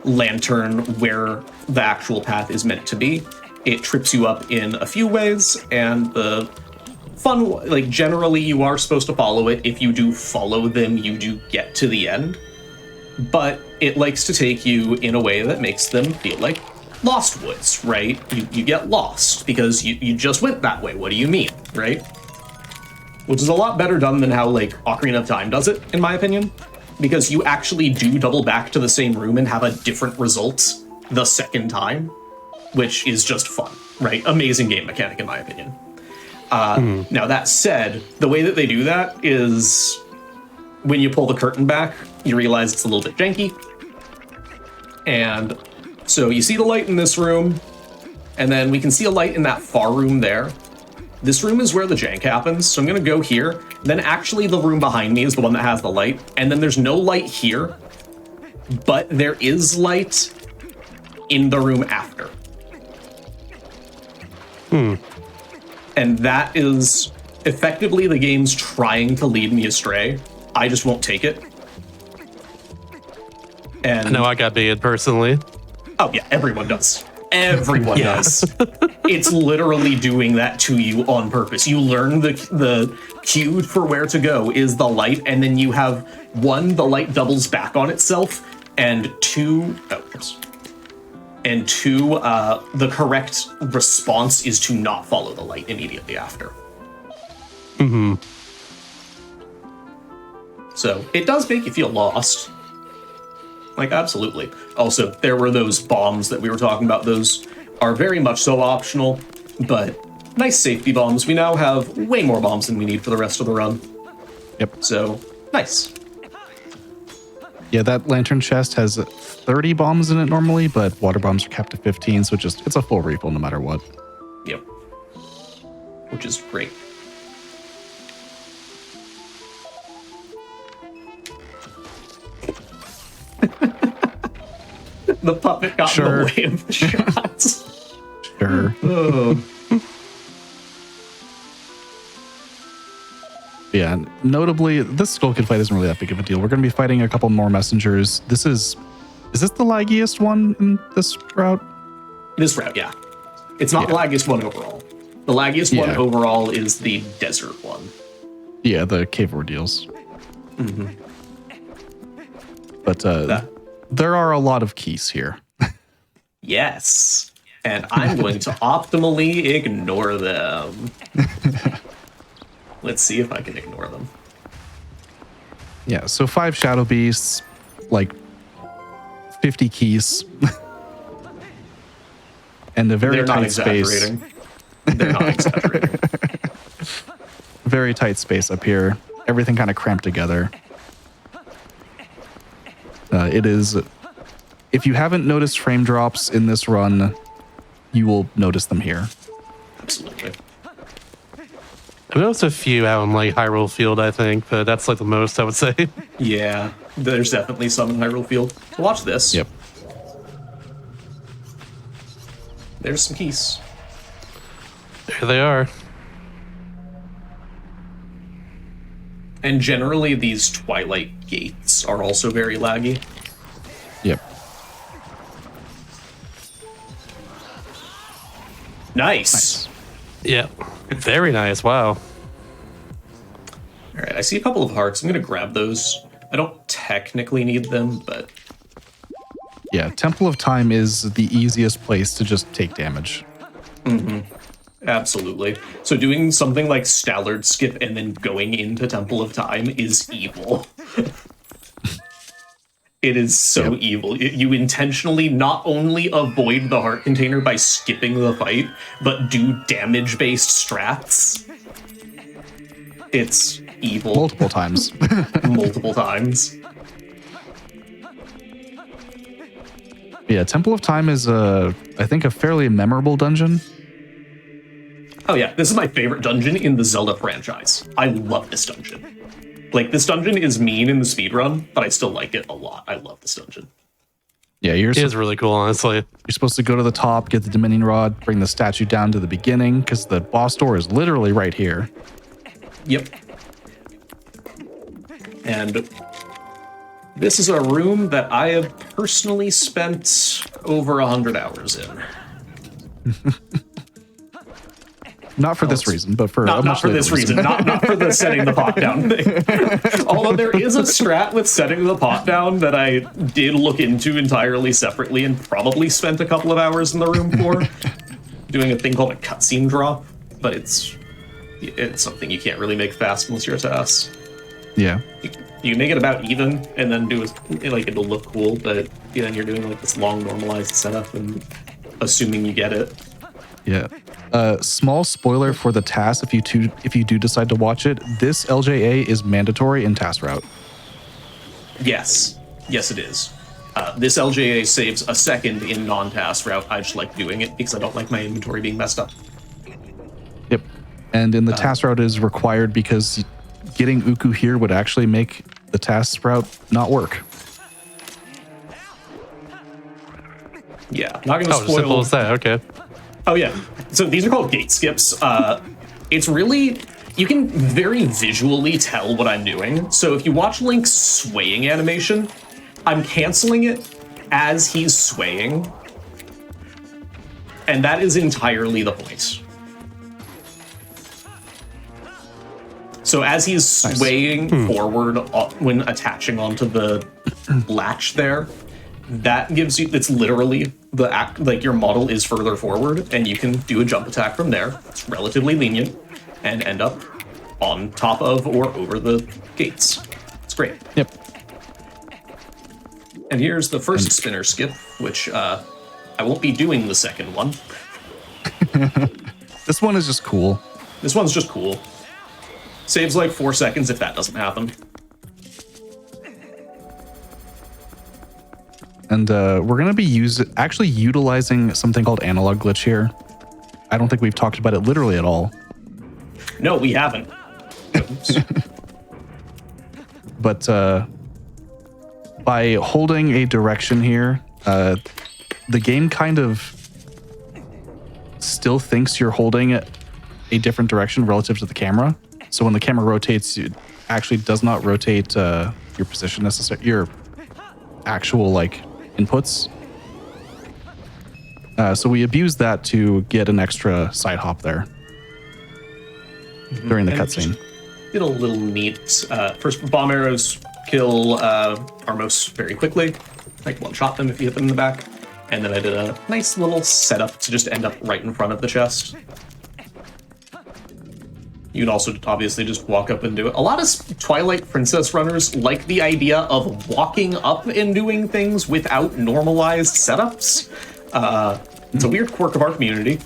lantern where the actual path is meant to be. It trips you up in a few ways, and the fun, like, generally you are supposed to follow it. If you do follow them, you do get to the end. But it likes to take you in a way that makes them feel like Lost Woods, right? You get lost because you just went that way. What do you mean, right? Which is a lot better done than how, like, Ocarina of Time does it, in my opinion. Because you actually do double back to the same room and have a different result the second time, which is just fun, right? Amazing game mechanic, in my opinion. Now, that said, the way that they do that is when you pull the curtain back, you realize it's a little bit janky. And so you see the light in this room, and then we can see a light in that far room there. This room is where the jank happens, so I'm going to go here. Then actually the room behind me is the one that has the light, and then there's no light here, but there is light in the room after. And that is effectively the game's trying to lead me astray. I just won't take it. And I know I got baited personally. Oh yeah, everyone does. Everyone does. It's literally doing that to you on purpose. You learn the cue for where to go is the light, and then you have one, the light doubles back on itself, and two, the correct response is to not follow the light immediately after. Mm-hmm. So it does make you feel lost. Like, absolutely. Also, there were those bombs that we were talking about. Those are very much so optional, but nice safety bombs. We now have way more bombs than we need for the rest of the run. Yep. So, nice. Yeah, that lantern chest has 30 bombs in it normally, but water bombs are capped to 15, so it's a full refill no matter what. Yep. Which is great. The puppet got in the way of the shots. Sure. Oh. Yeah, notably, this Skull Kid fight isn't really that big of a deal. We're going to be fighting a couple more messengers. Is this the laggiest one in this route? This route, yeah. It's not the laggiest one overall. The laggiest one overall is the desert one. Yeah, the cave ordeals. Mm-hmm. But there are a lot of keys here. Yes. And I'm going to optimally ignore them. Let's see if I can ignore them. Yeah, so 5 shadow beasts, like 50 keys. And a very tight space. They're not exaggerating. Very tight space up here. Everything kind of cramped together. It is... If you haven't noticed frame drops in this run, you will notice them here. Absolutely. I've noticed a few out in like Hyrule Field, I think, but that's like the most I would say. Yeah, there's definitely some in Hyrule Field. Watch this. Yep. There's some keys. There they are. And generally, these Twilight gates are also very laggy. Yep. Nice. Yeah. Very nice. Wow. All right, I see a couple of hearts. I'm going to grab those. I don't technically need them, but... Yeah, Temple of Time is the easiest place to just take damage. Mm-hmm. Absolutely. So doing something like Stallard skip and then going into Temple of Time is evil. It is so evil. You intentionally not only avoid the heart container by skipping the fight, but do damage-based strats. It's evil. Multiple times. Multiple times. Yeah, Temple of Time is, I think, a fairly memorable dungeon. Oh yeah, this is my favorite dungeon in the Zelda franchise. I love this dungeon. Like, this dungeon is mean in the speedrun, but I still like it a lot. I love this dungeon. Yeah, it is really cool, honestly. You're supposed to go to the top, get the Dominion Rod, bring the statue down to the beginning, because the boss door is literally right here. Yep. And this is a room that I have personally spent over 100 hours in. Not for this reason, but for not for this reason. Not for the setting the pot down thing. Although there is a strat with setting the pot down that I did look into entirely separately and probably spent a couple of hours in the room for, doing a thing called a cutscene drop. But it's something you can't really make fast unless you're a TAS. Yeah. You can make it about even and then do it like it'll look cool, but then you're doing like this long normalized setup and assuming you get it. Yeah. Small spoiler for the TAS if you do decide to watch it. This LJA is mandatory in TAS route. Yes. Yes, it is. This LJA saves a second in non-TAS route. I just like doing it because I don't like my inventory being messed up. Yep. And in the TAS route is required because getting Uku here would actually make the TAS route not work. Yeah, not going to spoil. Simple as that. Okay. Oh yeah. So these are called gate skips. It's really, you can very visually tell what I'm doing. So if you watch Link's swaying animation, I'm canceling it as he's swaying. And that is entirely the point. So as he's swaying forward when attaching onto the latch there, that gives you, it's literally the act, like your model is further forward and you can do a jump attack from there. It's relatively lenient and end up on top of or over the gates. It's great. Yep. And here's the first spinner skip, which I won't be doing the second one. This one is just cool. This one's just cool. Saves like 4 seconds if that doesn't happen. And we're going to be actually utilizing something called analog glitch here. I don't think we've talked about it literally at all. No, we haven't. Oops. But by holding a direction here, the game kind of still thinks you're holding a different direction relative to the camera. So when the camera rotates, it actually does not rotate your position necessarily, your actual like inputs. So we abuse that to get an extra side hop there during the cutscene. Did a little neat. First, bomb arrows kill Armos very quickly. Like one-shot them if you hit them in the back. And then I did a nice little setup to just end up right in front of the chest. You can also obviously just walk up and do it. A lot of Twilight Princess runners like the idea of walking up and doing things without normalized setups. It's a weird quirk of our community.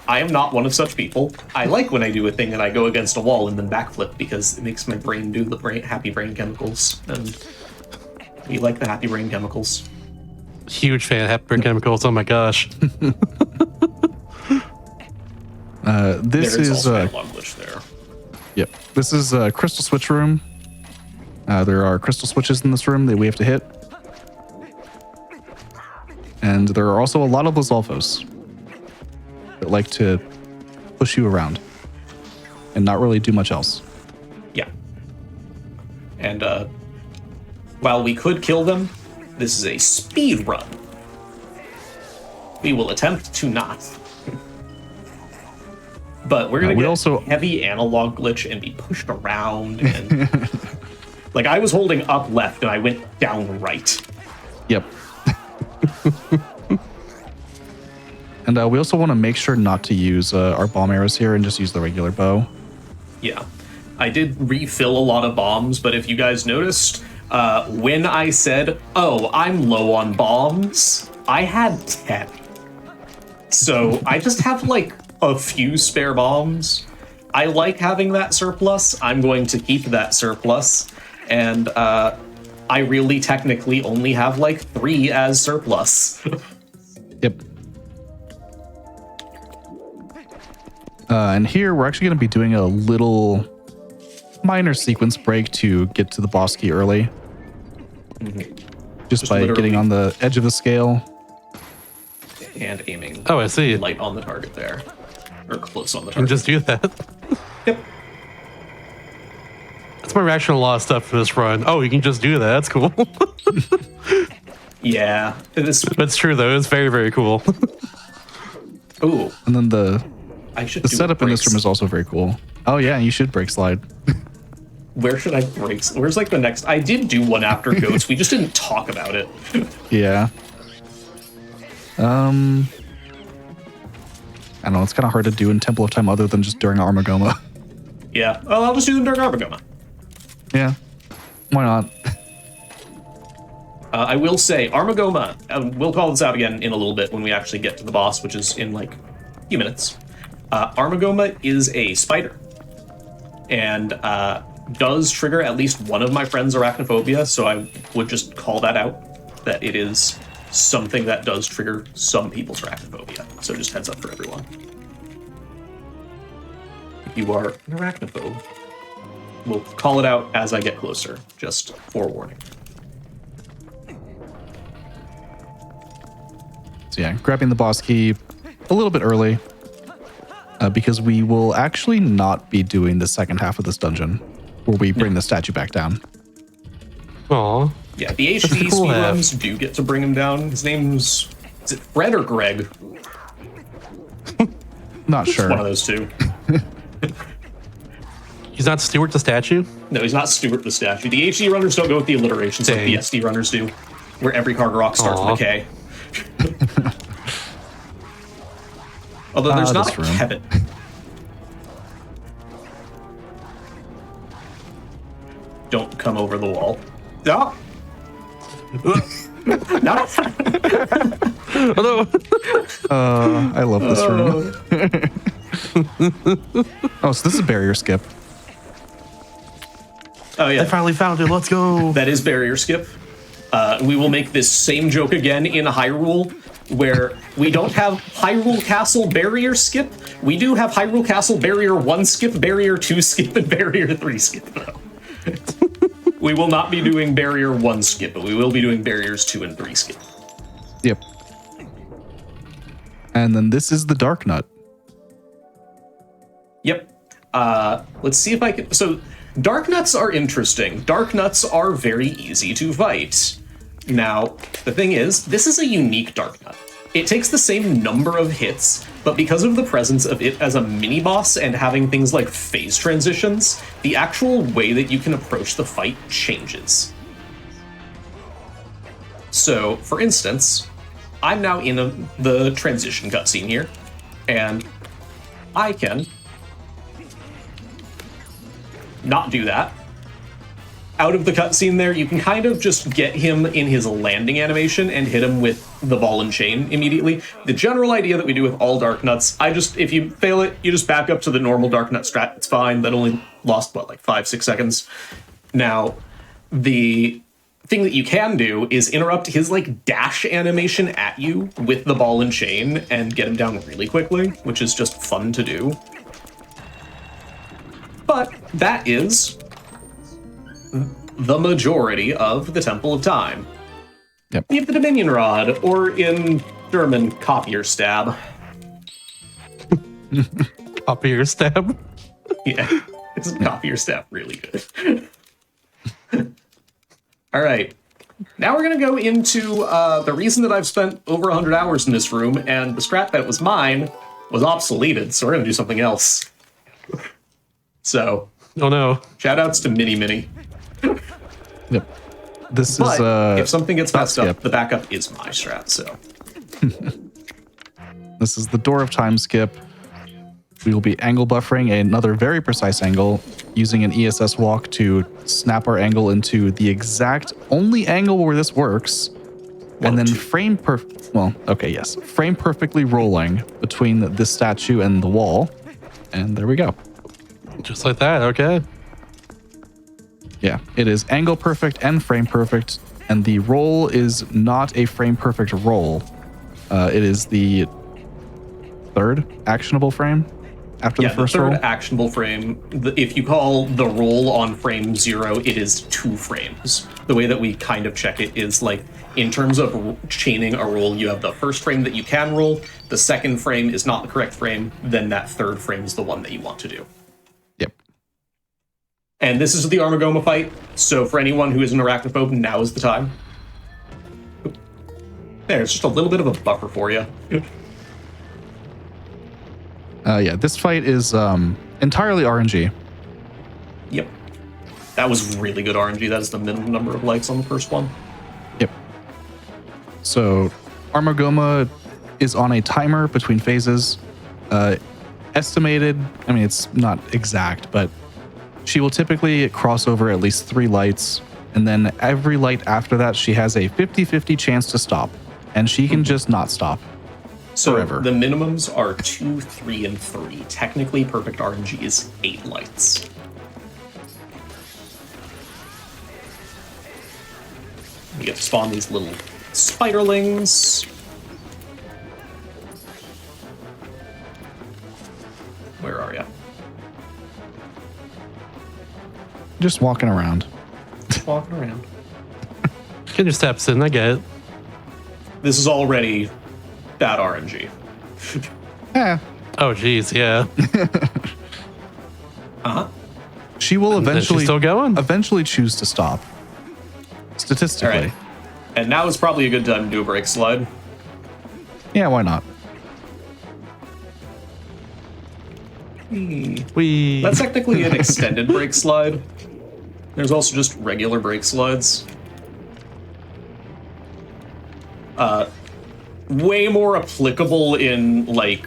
I am not one of such people. I like when I do a thing and I go against a wall and then backflip because it makes my brain do the happy brain chemicals. And we like the happy brain chemicals. Huge fan of happy brain chemicals. Oh my gosh. This there is is also a log glitch there. Yep. This is a crystal switch room. There are crystal switches in this room that we have to hit. And there are also a lot of Lizalfos that like to push you around and not really do much else. Yeah. And while we could kill them, this is a speed run. We will attempt to not. But we're gonna get also heavy analog glitch and be pushed around. And like I was holding up left and I went down right. Yep. And we also want to make sure not to use our bomb arrows here and just use the regular bow. Yeah. I did refill a lot of bombs, but if you guys noticed, when I said, oh, I'm low on bombs, I had 10. So I just have like a few spare bombs. I like having that surplus. I'm going to keep that surplus. And I really technically only have like 3 as surplus. Yep. And here we're actually going to be doing a little minor sequence break to get to the boss key early. Just by getting on the edge of the scale. And aiming. Oh, I see. Light on the target there. Or close on the And target. just do that. Yep. That's my reaction to a lot of stuff for this run. Oh, you can just do that. That's cool. Yeah. It is. But it's true, though. It's very, very cool. Ooh. And then the setup in this room is is also very cool. Oh yeah, you should break slide. Where should I break? Where's like the next? I did do one after Goats. We just didn't talk about it. Yeah. I don't know. It's kind of hard to do in Temple of Time other than just during Armagoma. Yeah. Well, I'll just do them during Armagoma. Yeah. Why not? I will say Armagoma. We'll call this out again in a little bit when we actually get to the boss, which is in like a few minutes. Armagoma is a spider, and does trigger at least one of my friends' arachnophobia. So I would just call that out. That it is something that does trigger some people's arachnophobia. So just heads up for everyone. If you are an arachnophobe, we'll call it out as I get closer, just forewarning. So yeah, grabbing the boss key a little bit early because we will actually not be doing the second half of this dungeon where we bring the statue back down. Aw. Yeah, the That's HD the cool half. speedruns do get to bring him down. His name's... Is it Fred or Greg? Not sure. One of those two. He's not Stuart the statue? No, he's not Stuart the statue. The HD runners don't go with the alliterations like the Dang. SD runners do, where every Cargo Rock starts Aw. with a K. Although there's not this a room. Kevin. come over the wall. No. No. Oh, no. I love this room. Oh, so this is a barrier skip. Oh yeah, I finally found it. Let's go. that is barrier skip. We will make this same joke again in Hyrule, where we don't have Hyrule Castle barrier skip. We do have Hyrule Castle barrier 1 skip, barrier 2 skip, and barrier 3 skip, though. We will not be doing barrier 1 skip, but we will be doing barriers 2 and 3 skip. Yep. And then this is the Dark Nut. Yep. Let's see if I can... So, Dark Nuts are interesting. Dark Nuts are very easy to fight. Now, the thing is, this is a unique Dark Nut. It takes the same number of hits, but because of the presence of it as a mini-boss and having things like phase transitions, the actual way that you can approach the fight changes. So, for instance, I'm now in the transition cutscene here, and I can not do that. Out of the cutscene there, you can kind of just get him in his landing animation and hit him with the ball and chain immediately. The general idea that we do with all Dark Nuts, if you fail it, you just back up to the normal Dark Nut strat, it's fine. That only lost, what, like 5-6 seconds? Now, the thing that you can do is interrupt his, like, dash animation at you with the ball and chain and get him down really quickly, which is just fun to do. But that is the majority of the Temple of Time. Yep. You have the Dominion Rod, or in German, Copier Stab. Copier stab. Yeah, it's Copier Stab really good. All right. Now we're going to go into the reason that I've spent over 100 hours in this room, and the strat that was mine was obsoleted, so we're going to do something else. So, Oh no. shoutouts to Mini Mini. Yep. This But is if something gets messed up, skip. the backup is my strat, so. This is the Door of Time skip. We will be angle buffering another very precise angle using an ESS walk to snap our angle into the exact only angle where this works. And then frame perfectly rolling between this statue and the wall. And there we go. Just like that. Okay. Yeah, it is angle perfect and frame perfect. And the roll is not a frame perfect roll. It is the third actionable frame after the first roll. Yeah, the third actionable frame. If you call the roll on frame 0, it is 2 frames. The way that we kind of check it is like, in terms of chaining a roll, you have the first frame that you can roll, the second frame is not the correct frame, then that third frame is the one that you want to do. Yep. And this is the Armagoma fight, so for anyone who is an arachnophobe, now is the time. There's just a little bit of a buffer for you. Yeah, this fight is entirely RNG. Yep. That was really good RNG. That is the minimum number of likes on the first one. Yep. So Armagoma is on a timer between phases. Estimated, I mean, it's not exact, but she will typically cross over at least 3 lights. And then every light after that, she has a 50-50 chance to stop. And she can just not stop. So Forever. the minimums are 2, 3, and 3. Technically, perfect RNG is 8 lights. You get to spawn these little spiderlings. Where are ya? Just walking around. Just walking around. Get your steps in. I get it. This is already bad RNG. Eh. Oh, geez. Yeah. Uh-huh. She will And then she's eventually still going? eventually choose to stop. Statistically. All right. And now is probably a good time to do a brake slide. Yeah, why not? We. That's technically an extended brake slide. There's also just regular brake slides. Way more applicable in, like,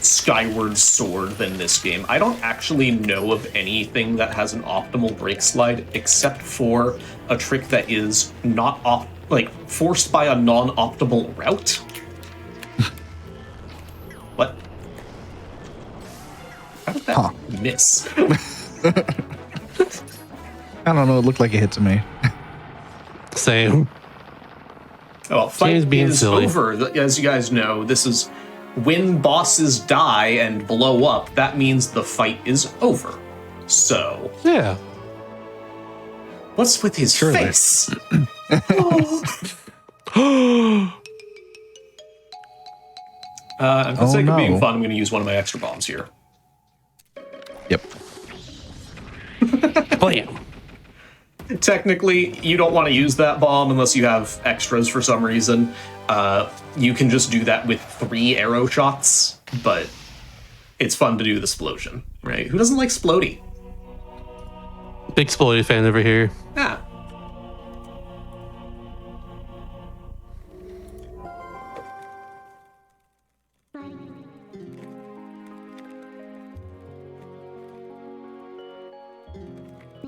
Skyward Sword than this game. I don't actually know of anything that has an optimal break slide except for a trick that is not forced by a non-optimal route. What? How did that miss? I don't know. It looked like it hit to me. Same. Well, fight being is silly. over. As you guys know, this is when bosses die and blow up. That means the fight is over. So, Yeah. what's with his Surely. face? And for the sake of being no. fun, I'm going to use one of my extra bombs here. Yep. Blam. Technically, you don't want to use that bomb unless you have extras for some reason. You can just do that with 3 arrow shots, but it's fun to do the explosion, right? Who doesn't like Splody? Big Splody fan over here. Yeah.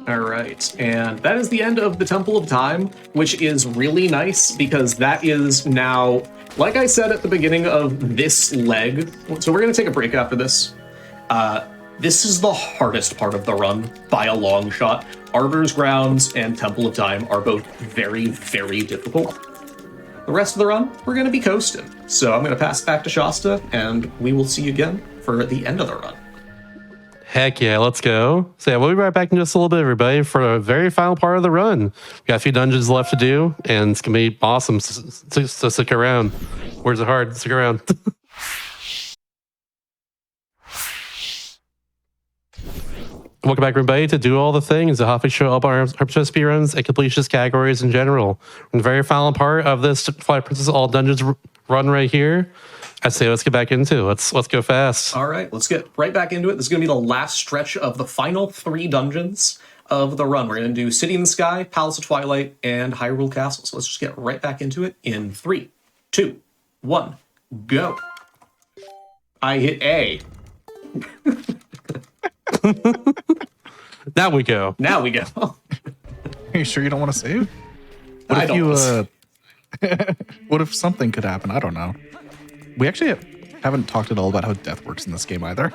All right, and that is the end of the Temple of Time, which is really nice because that is now, like I said at the beginning of this leg, so we're going to take a break after this. This is the hardest part of the run by a long shot. Arbiter's Grounds and Temple of Time are both very, very difficult. The rest of the run, we're going to be coasting. So I'm going to pass it back to Shasta, and we will see you again for the end of the run. Heck yeah, let's go. So yeah, we'll be right back in just a little bit, everybody, for a very final part of the run. We got a few dungeons left to do, and it's gonna be awesome. So stick around. Words are hard. Stick around. Welcome back, everybody, to Do All the Things, the Hotfix show up on our speedruns and completionist categories in general. In the very final part of this Twilight Princess All Dungeons run right here, I say let's get back into it. Let's go fast. All right, let's get right back into it. This is going to be the last stretch of the final 3 dungeons of the run. We're going to do City in the Sky, Palace of Twilight, and Hyrule Castle. So let's just get right back into it in 3, 2, 1, go. I hit A. Now we go. Now we go. Are you sure you don't want to save? What I if don't. what if something could happen? I don't know. We actually haven't talked at all about how death works in this game either.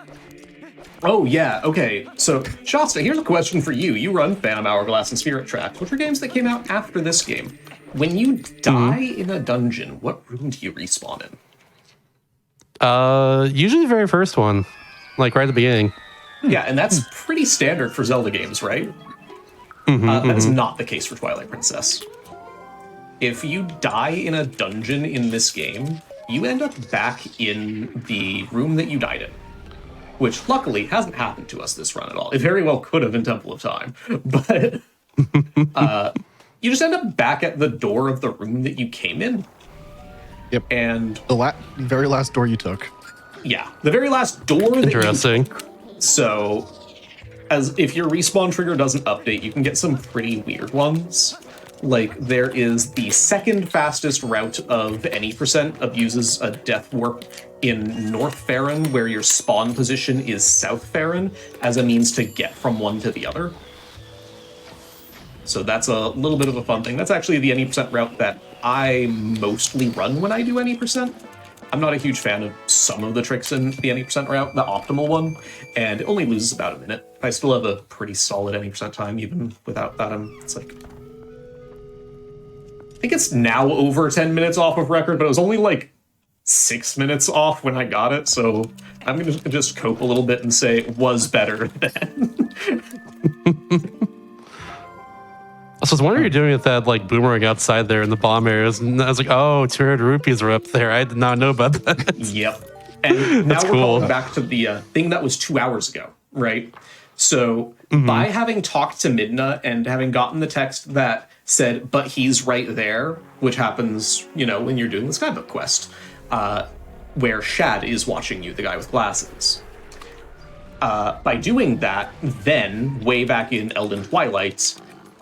Oh, yeah, okay. So, Shasta, here's a question for you. You run Phantom Hourglass and Spirit Tracks, which are games that came out after this game. When you die in a dungeon, what room do you respawn in? Usually the very first one, like right at the beginning. Yeah, and that's pretty standard for Zelda games, right? That is not the case for Twilight Princess. If you die in a dungeon in this game, you end up back in the room that you died in, which luckily hasn't happened to us this run at all. It very well could have in Temple of Time, but you just end up back at the door of the room that you came in. Yep. And The very last door you took. yeah, the very last door that you Interesting. So, as if your respawn trigger doesn't update, you can get some pretty weird ones. Like, there is the second fastest route of any percent abuses a death warp in North Farron, where your spawn position is South Farron, as a means to get from one to the other. So that's a little bit of a fun thing. That's actually the any percent route that I mostly run when I do any percent. I'm not a huge fan of some of the tricks in the any percent route, the optimal one, and it only loses about a minute. I still have a pretty solid any percent time, even without that. It's like, I think it's now over 10 minutes off of record, but it was only like 6 minutes off when I got it, so I'm gonna just cope a little bit and say it was better then. I was wondering what you're doing with that like boomerang outside there in the bomb areas. And I was like, oh, 200 rupees are up there. I did not know about that. Yep. And now That's we're cool. going back to the thing that was 2 hours ago, right? So by having talked to Midna and having gotten the text that said, but he's right there, which happens, you know, when you're doing the Skybook quest, where Shad is watching you, the guy with glasses. By doing that, then, way back in Elden Twilight,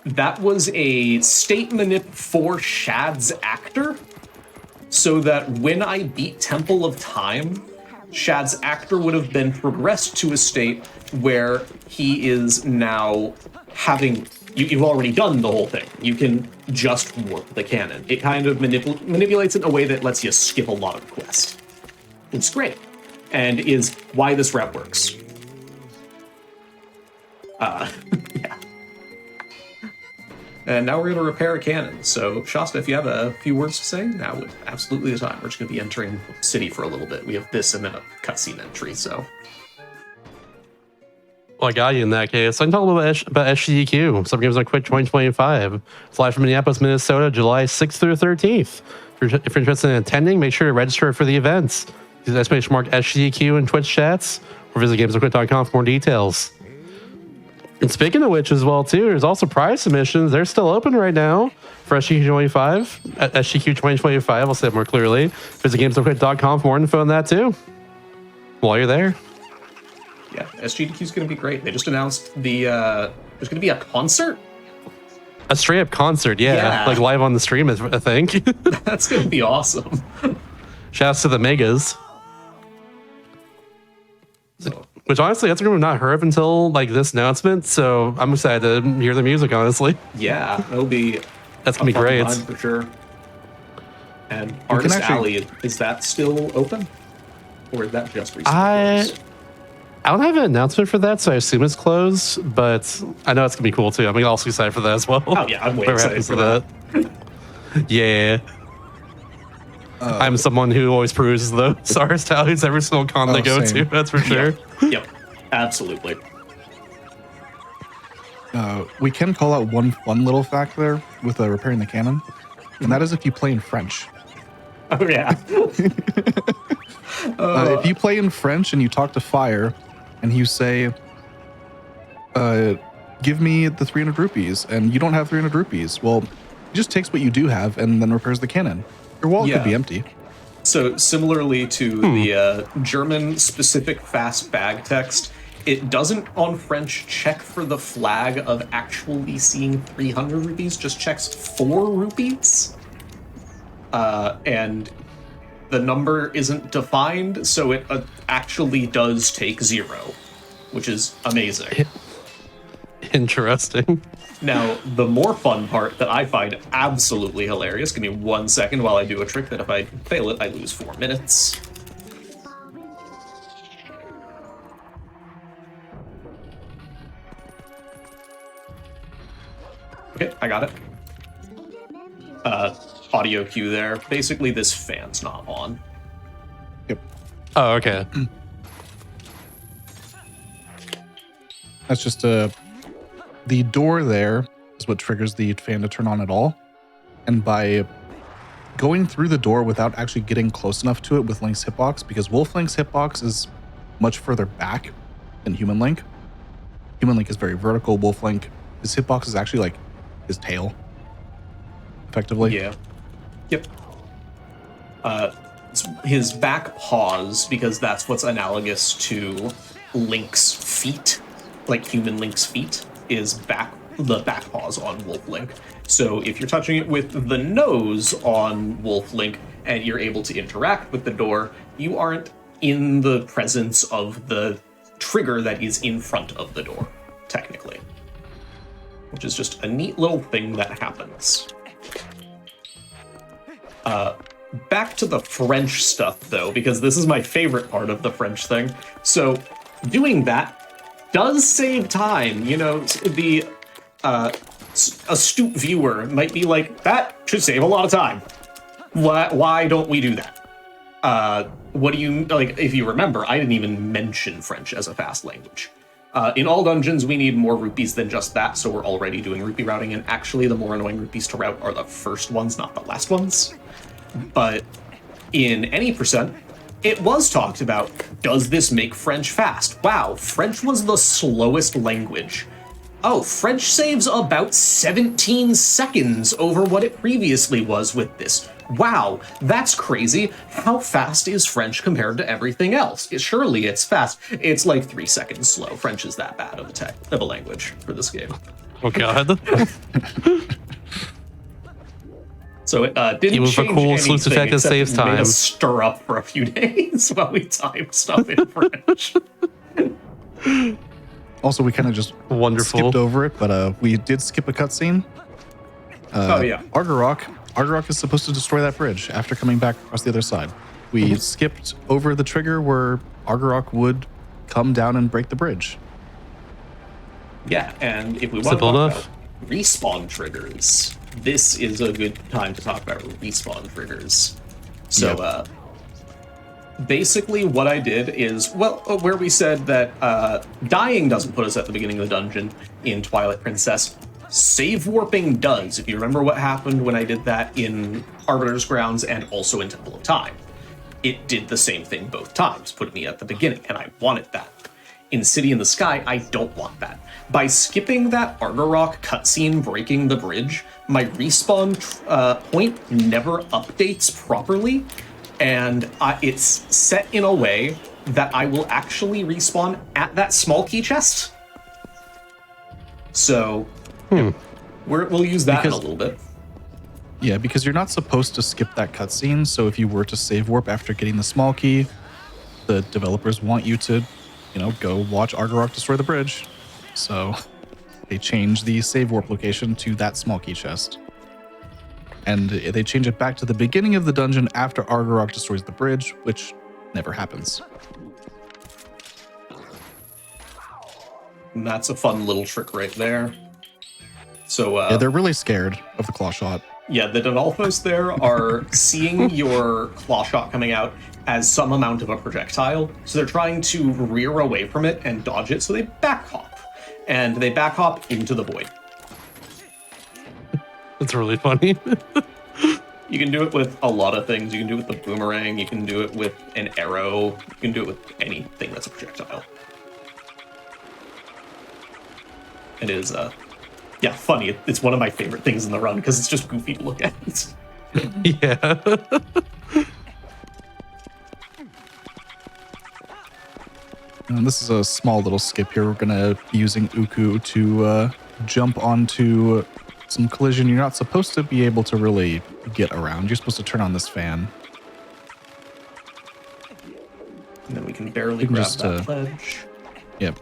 that was a state manip for Shad's actor, so that when I beat Temple of Time, Shad's actor would have been progressed to a state where he is now having... You've already done the whole thing. You can just warp the cannon. It kind of manipulates it in a way that lets you skip a lot of quests. It's great, and is why this route works. Yeah. And now we're going to repair a cannon. So, Shasta, if you have a few words to say, now would absolutely the time. We're just going to be entering city for a little bit. We have this and then a cutscene entry, so... Well, I got you in that case. I can talk a little bit about SGDQ. Some games on Quick 2025. It's live from Minneapolis, Minnesota, July 6th through 13th. If you're interested in attending, make sure to register for the events. Use the exclamation mark SGDQ in Twitch chats, or visit gamesonquick.com for more details. And speaking of which as well, too, there's also prize submissions. They're still open right now for SGDQ 25. At SGDQ 2025, I'll say it more clearly. Visit gamesonquick.com for more info on that, too. While you're there. Yeah, SGDQ is going to be great. They just announced the there's going to be a concert. A straight up concert, yeah, like live on the stream, I think. That's going to be awesome. Shouts to the Megas. So, Which honestly, that's a group I've not heard of until like this announcement. So I'm excited to hear the music. Honestly, yeah, it'll be that's gonna be great for sure. And Artist Alley, is that still open, or is that just recently closed? I don't have an announcement for that, so I assume it's closed, but I know it's going to be cool too. I'm also excited for that as well. Oh, yeah, I'm way excited for that. Yeah. I'm someone who always peruses the Artist Tallies every single con they go to, that's for sure. Yep, absolutely. We can call out one fun little fact there with repairing the cannon, and that is if you play in French. Oh, yeah. If you play in French and you talk to Fire, and you say, give me the 300 rupees, and you don't have 300 rupees, well, he just takes what you do have and then repairs the cannon. Your wallet could be empty. So similarly to the German-specific fast bag text, it doesn't on French check for the flag of actually seeing 300 rupees, just checks 4 rupees. And the number isn't defined, so it actually does take 0, which is amazing. Interesting. Now, the more fun part that I find absolutely hilarious, give me 1 second while I do a trick that if I fail it, I lose 4 minutes. Okay, I got it. Audio cue there. Basically, this fan's not on. Yep. Oh, okay. That's just the door there is what triggers the fan to turn on at all. And by going through the door without actually getting close enough to it with Link's hitbox, because Wolf Link's hitbox is much further back than Human Link. Human Link is very vertical. Wolf Link, his hitbox is actually like his tail, effectively. Yeah. Yep. His back paws, because that's what's analogous to Link's feet, like Human Link's feet, is the back paws on Wolf Link. So if you're touching it with the nose on Wolf Link and you're able to interact with the door, you aren't in the presence of the trigger that is in front of the door, technically. Which is just a neat little thing that happens. Back to the French stuff, though, because this is my favorite part of the French thing. So doing that does save time. You know, the astute viewer might be like, that should save a lot of time. Why don't we do that? What do you, like, if you remember, I didn't even mention French as a fast language. In all dungeons, we need more rupees than just that, so we're already doing rupee routing, and actually the more annoying rupees to route are the first ones, not the last ones. But in any percent, it was talked about, does this make French fast? Wow, French was the slowest language. Oh, French saves about 17 seconds over what it previously was with this. Wow, that's crazy. How fast is French compared to everything else? Surely it's fast. It's like 3 seconds slow. French is that bad of a language for this game. Oh, God. So it didn't Even with a change cool anything, sluice effect that except saves it made time. us stir up for a few days while we typed stuff in French. Also, we kind of just Wonderful. skipped over it, but we did skip a cutscene. Oh, yeah. Argarok is supposed to destroy that bridge after coming back across the other side. We skipped over the trigger where Argarok would come down and break the bridge. Yeah, and if we want to Simple talk enough. about respawn triggers, this is a good time to talk about respawn triggers. So, Yep. Basically what I did is, where we said that dying doesn't put us at the beginning of the dungeon in Twilight Princess, save warping does, if you remember what happened when I did that in Arbiter's Grounds and also in Temple of Time. It did the same thing both times, putting me at the beginning, and I wanted that. In City in the Sky, I don't want that. By skipping that Argarok cutscene breaking the bridge, my respawn point never updates properly, and it's set in a way that I will actually respawn at that small key chest. So, we'll use that in a little bit. Yeah, because you're not supposed to skip that cutscene. So if you were to save warp after getting the small key, the developers want you to, go watch Argarok destroy the bridge. So they change the save warp location to that small key chest. And they change it back to the beginning of the dungeon after Argarok destroys the bridge, which never happens. And that's a fun little trick right there. So, Yeah, they're really scared of the claw shot. yeah, the Donalfos there are seeing your claw shot coming out as some amount of a projectile, so they're trying to rear away from it and dodge it, so they back hop. And they back hop into the void. That's really funny. You can do it with a lot of things. You can do it with the boomerang, you can do it with an arrow, you can do it with anything that's a projectile. It is, yeah, funny. It's one of my favorite things in the run because it's just goofy to look at. Yeah. And this is a small little skip here. We're going to be using Uku to jump onto some collision you're not supposed to be able to really get around. You're supposed to turn on this fan. And then we can barely We can grab just, that ledge. Yep.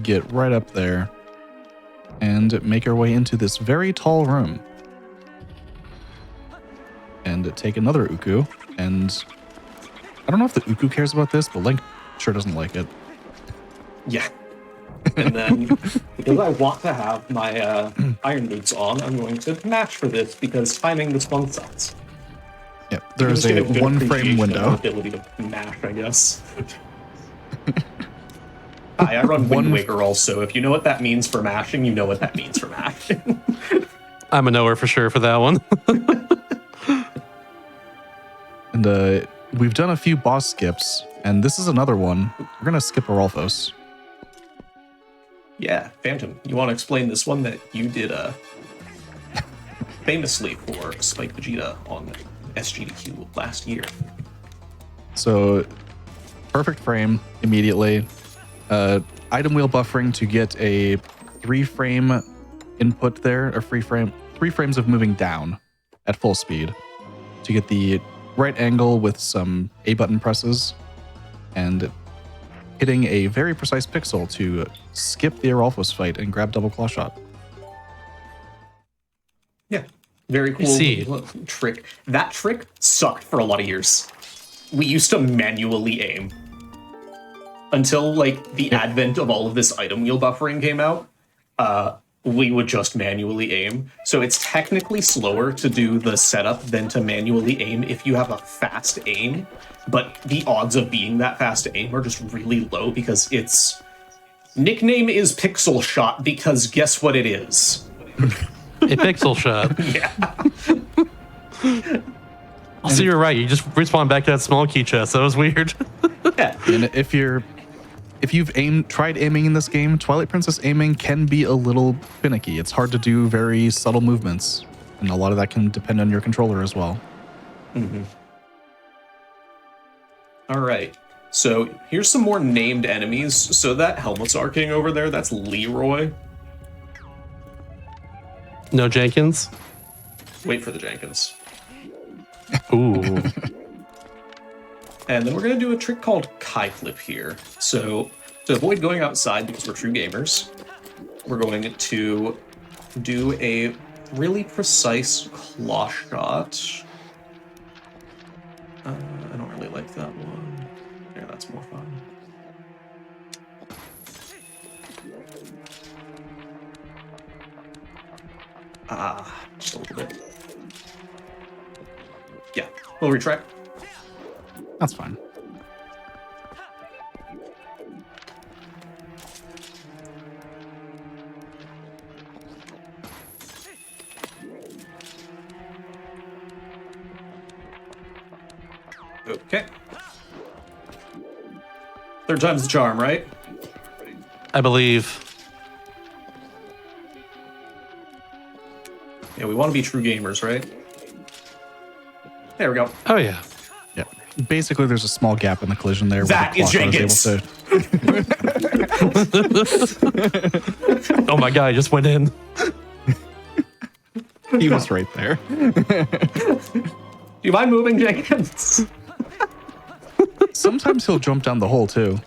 Get right up there and make our way into this very tall room. And take another Uku. And I don't know if the Uku cares about this, but Link sure doesn't like it. Yeah. And then, because I want to have my iron boots on, I'm going to mash for this because timing this one sucks. Yep. There's a one frame window. Ability to mash, I guess. Hi, I run Wind Waker also. If you know what that means for mashing, you know what that means for mashing. I'm a knower for sure for that one. And we've done a few boss skips, and this is another one. We're going to skip Arolfos. Yeah, Phantom, you want to explain this one that you did famously for Spike Vegeta on SGDQ last year? So, perfect frame immediately. Item wheel buffering to get a 3-frame input there, or 3 frames of moving down at full speed to get the right angle with some A button presses and hitting a very precise pixel to skip the Arolfos fight and grab double claw shot. Yeah, very cool see. trick. That trick sucked for a lot of years. We used to manually aim. Until, like, the advent of all of this item wheel buffering came out, we would just manually aim. So it's technically slower to do the setup than to manually aim if you have a fast aim, but the odds of being that fast to aim are just really low because its nickname is Pixel Shot because guess what it is? A pixel shot. Yeah. Also, you're right. You just respawn back to that small key chest. That was weird. Yeah. And if you've tried aiming in this game, Twilight Princess aiming can be a little finicky. It's hard to do very subtle movements, and a lot of that can depend on your controller as well. Mm-hmm. All right. So here's some more named enemies. So that Helmetsar King over there, that's Leroy. No Jenkins. Wait for the Jenkins. Ooh. And then we're going to do a trick called Kai Flip here. So to avoid going outside because we're true gamers, we're going to do a really precise claw shot. I don't really like that one. Yeah, that's more fun. Just a little bit. Yeah, we'll retry. That's fine. Okay. Third time's the charm, right? I believe. Yeah, we want to be true gamers, right? There we go. Oh, yeah. Yeah. Basically, there's a small gap in the collision there. That is Jenkins. Oh my god, I just went in. He was right there. Do you mind moving, Jenkins? Sometimes he'll jump down the hole, too.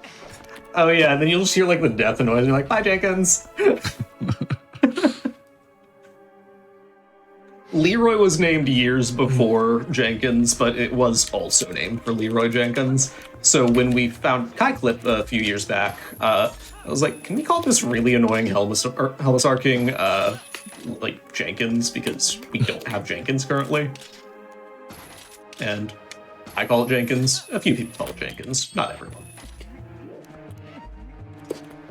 Oh yeah, and then you'll just hear like the death noise and you're like, bye, Jenkins. Leroy was named years before Jenkins, but it was also named for Leroy Jenkins. So when we found Kai Clip a few years back, I was like, can we call this really annoying Helmsar King like Jenkins, because we don't have Jenkins currently. And I call it Jenkins. A few people call it Jenkins. Not everyone.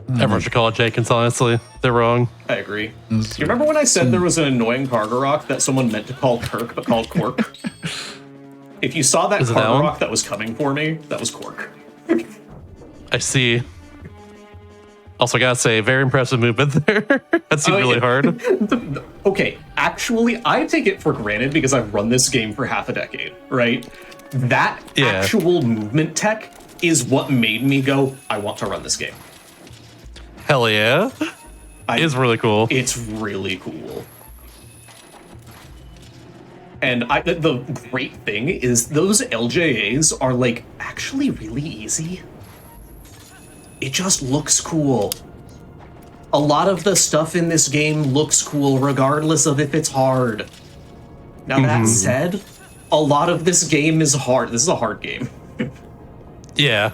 Everyone should call it Jenkins, honestly. They're wrong. I agree. Do you remember when I said there was an annoying Kargarok that someone meant to call Kirk but called Quark? If you saw that Kargarok that was coming for me, that was Quark. I see. Also, I gotta say, very impressive movement there. That seemed really hard. Okay, actually, I take it for granted because I've run this game for half a decade, right? That actual movement tech is what made me go, I want to run this game. Hell yeah. It is really cool. It's really cool. And the great thing is those LJAs are like actually really easy. It just looks cool. A lot of the stuff in this game looks cool regardless of if it's hard. Now that said, a lot of this game is hard. This is a hard game. Yeah.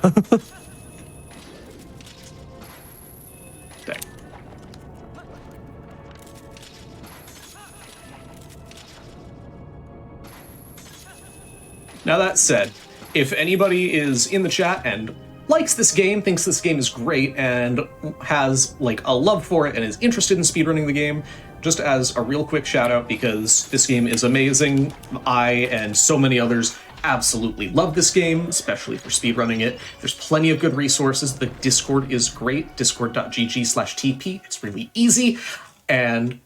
Okay. Now that said, if anybody is in the chat and likes this game, thinks this game is great, and has like a love for it and is interested in speedrunning the game, just as a real quick shout out, because this game is amazing. I and so many others absolutely love this game, especially for speedrunning it. There's plenty of good resources. The Discord is great, discord.gg/TP. It's really easy, and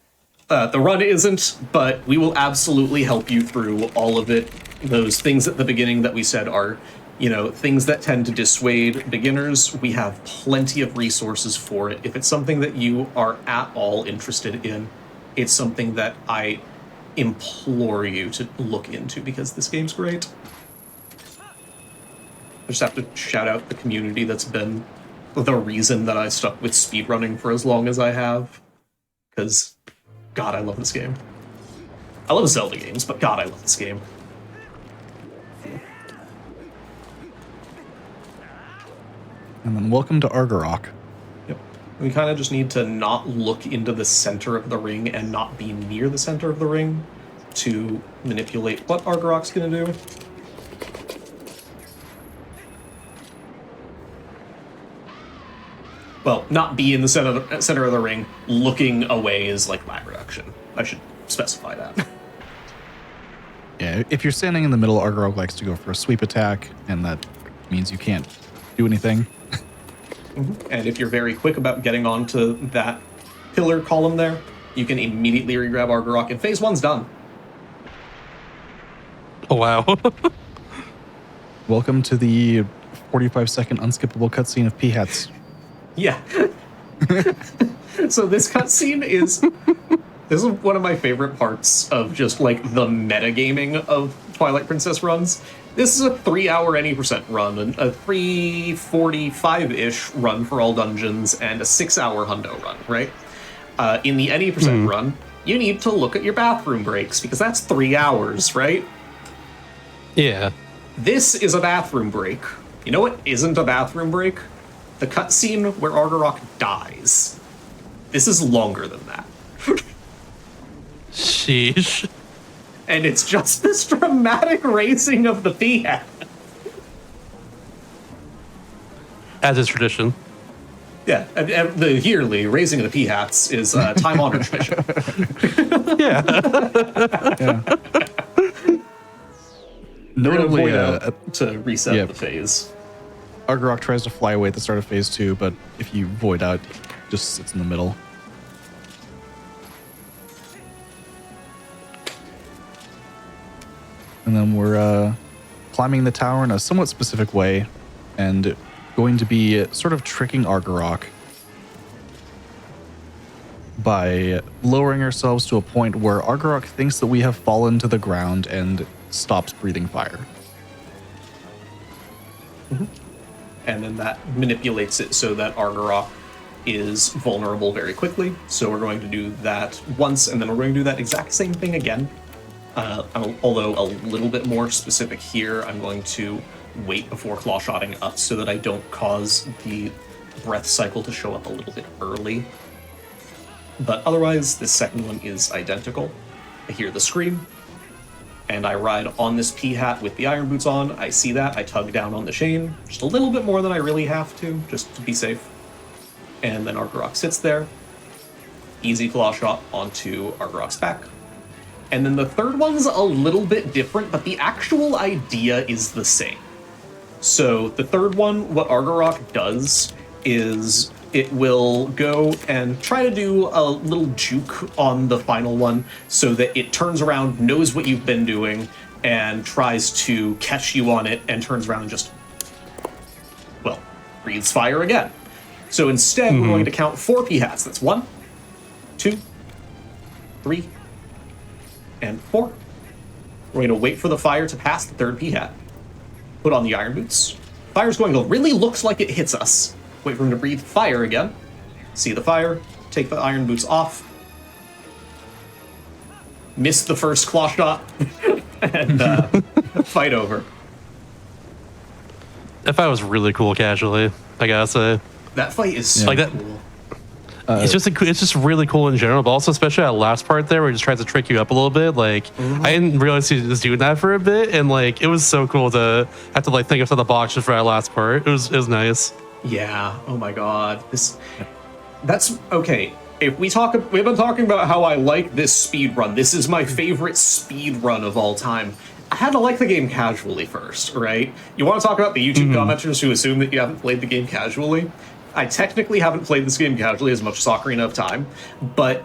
the run isn't, but we will absolutely help you through all of it. Those things at the beginning that we said are, you know, things that tend to dissuade beginners. We have plenty of resources for it. If it's something that you are at all interested in, it's something that I implore you to look into because this game's great. I just have to shout out the community that's been the reason that I stuck with speedrunning for as long as I have. Because, God, I love this game. I love Zelda games, but God, I love this game. And then welcome to Argarok. Yep. We kind of just need to not look into the center of the ring and not be near the center of the ring to manipulate what Argarok's going to do. Well, not be in the center of the ring. Looking away is like lag reduction. I should specify that. Yeah, if you're standing in the middle, Argarok likes to go for a sweep attack, and that means you can't do anything. And if you're very quick about getting onto that pillar column there, you can immediately regrab Argarok, and phase 1's done. Oh, wow. Welcome to the 45-second unskippable cutscene of P-Hats. Yeah. So this cutscene is... This is one of my favorite parts of just, like, the metagaming of Twilight Princess runs. This is a 3-hour any percent run, a 3:45-ish run for all dungeons, and a 6-hour hundo run, right? In the any percent run, you need to look at your bathroom breaks, because that's 3 hours, right? Yeah. This is a bathroom break. You know what isn't a bathroom break? The cutscene where Argarok dies. This is longer than that. Sheesh. And it's just this dramatic racing of the P-hat. As is tradition. Yeah, and the yearly raising of the P-hats is a time-honored tradition. Yeah. Yeah. Notably, Notably, to reset the phase. Argarok tries to fly away at the start of phase 2, but if you void out, it just sits in the middle. And then we're climbing the tower in a somewhat specific way and going to be sort of tricking Argarok by lowering ourselves to a point where Argarok thinks that we have fallen to the ground and stops breathing fire. And then that manipulates it so that Argarok is vulnerable very quickly. So we're going to do that once, and then we're going to do that exact same thing again. Although a little bit more specific here, I'm going to wait before claw-shotting up so that I don't cause the breath cycle to show up a little bit early. But otherwise, this second one is identical. I hear the scream, and I ride on this P-hat with the iron boots on. I see that, I tug down on the chain, just a little bit more than I really have to, just to be safe. And then Argarok sits there. Easy claw shot onto Argarok's back. And then the third one's a little bit different, but the actual idea is the same. So the third one, what Argarok does is it will go and try to do a little juke on the final one so that it turns around, knows what you've been doing, and tries to catch you on it and turns around and just, well, breathes fire again. So instead, we're going to count 4 P-hats. That's 1, 2, 3, and 4. We're going to wait for the fire to pass the third P-hat. Put on the iron boots. Fire's going to really looks like it hits us. Wait for him to breathe fire again. See the fire. Take the iron boots off. Miss the first claw shot. And fight over. That fight was really cool casually, I gotta say. That fight is so like that. cool. It's just really cool in general, but also especially that last part there where he just tries to trick you up a little bit. Like I didn't realize he was doing that for a bit, and like it was so cool to have to like think outside the box just for that last part. It was nice. Yeah. Oh my god. That's okay. If we've been talking about how I like this speed run. This is my favorite speed run of all time. I had to like the game casually first, right? You want to talk about the YouTube commenters who assume that you haven't played the game casually? I technically haven't played this game casually as much as Ocarina of Time, but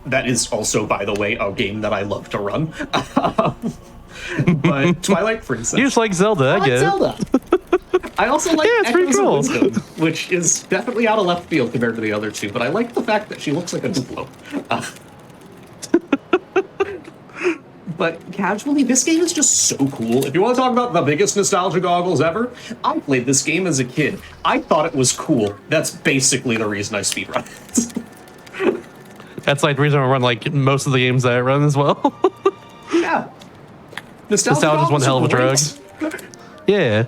that is also, by the way, a game that I love to run. But Twilight Princess. You just like Zelda, I guess. Zelda. I also like Yeah, it's pretty Echoes of cool. Wisdom, which is definitely out of left field compared to the other two, but I like the fact that she looks like a Duplo. But casually, this game is just so cool. If you want to talk about the biggest nostalgia goggles ever, I played this game as a kid. I thought it was cool. That's basically the reason I speedrun it. That's like the reason I run like most of the games that I run as well. Yeah. Nostalgia's one hell of a drug. Yeah.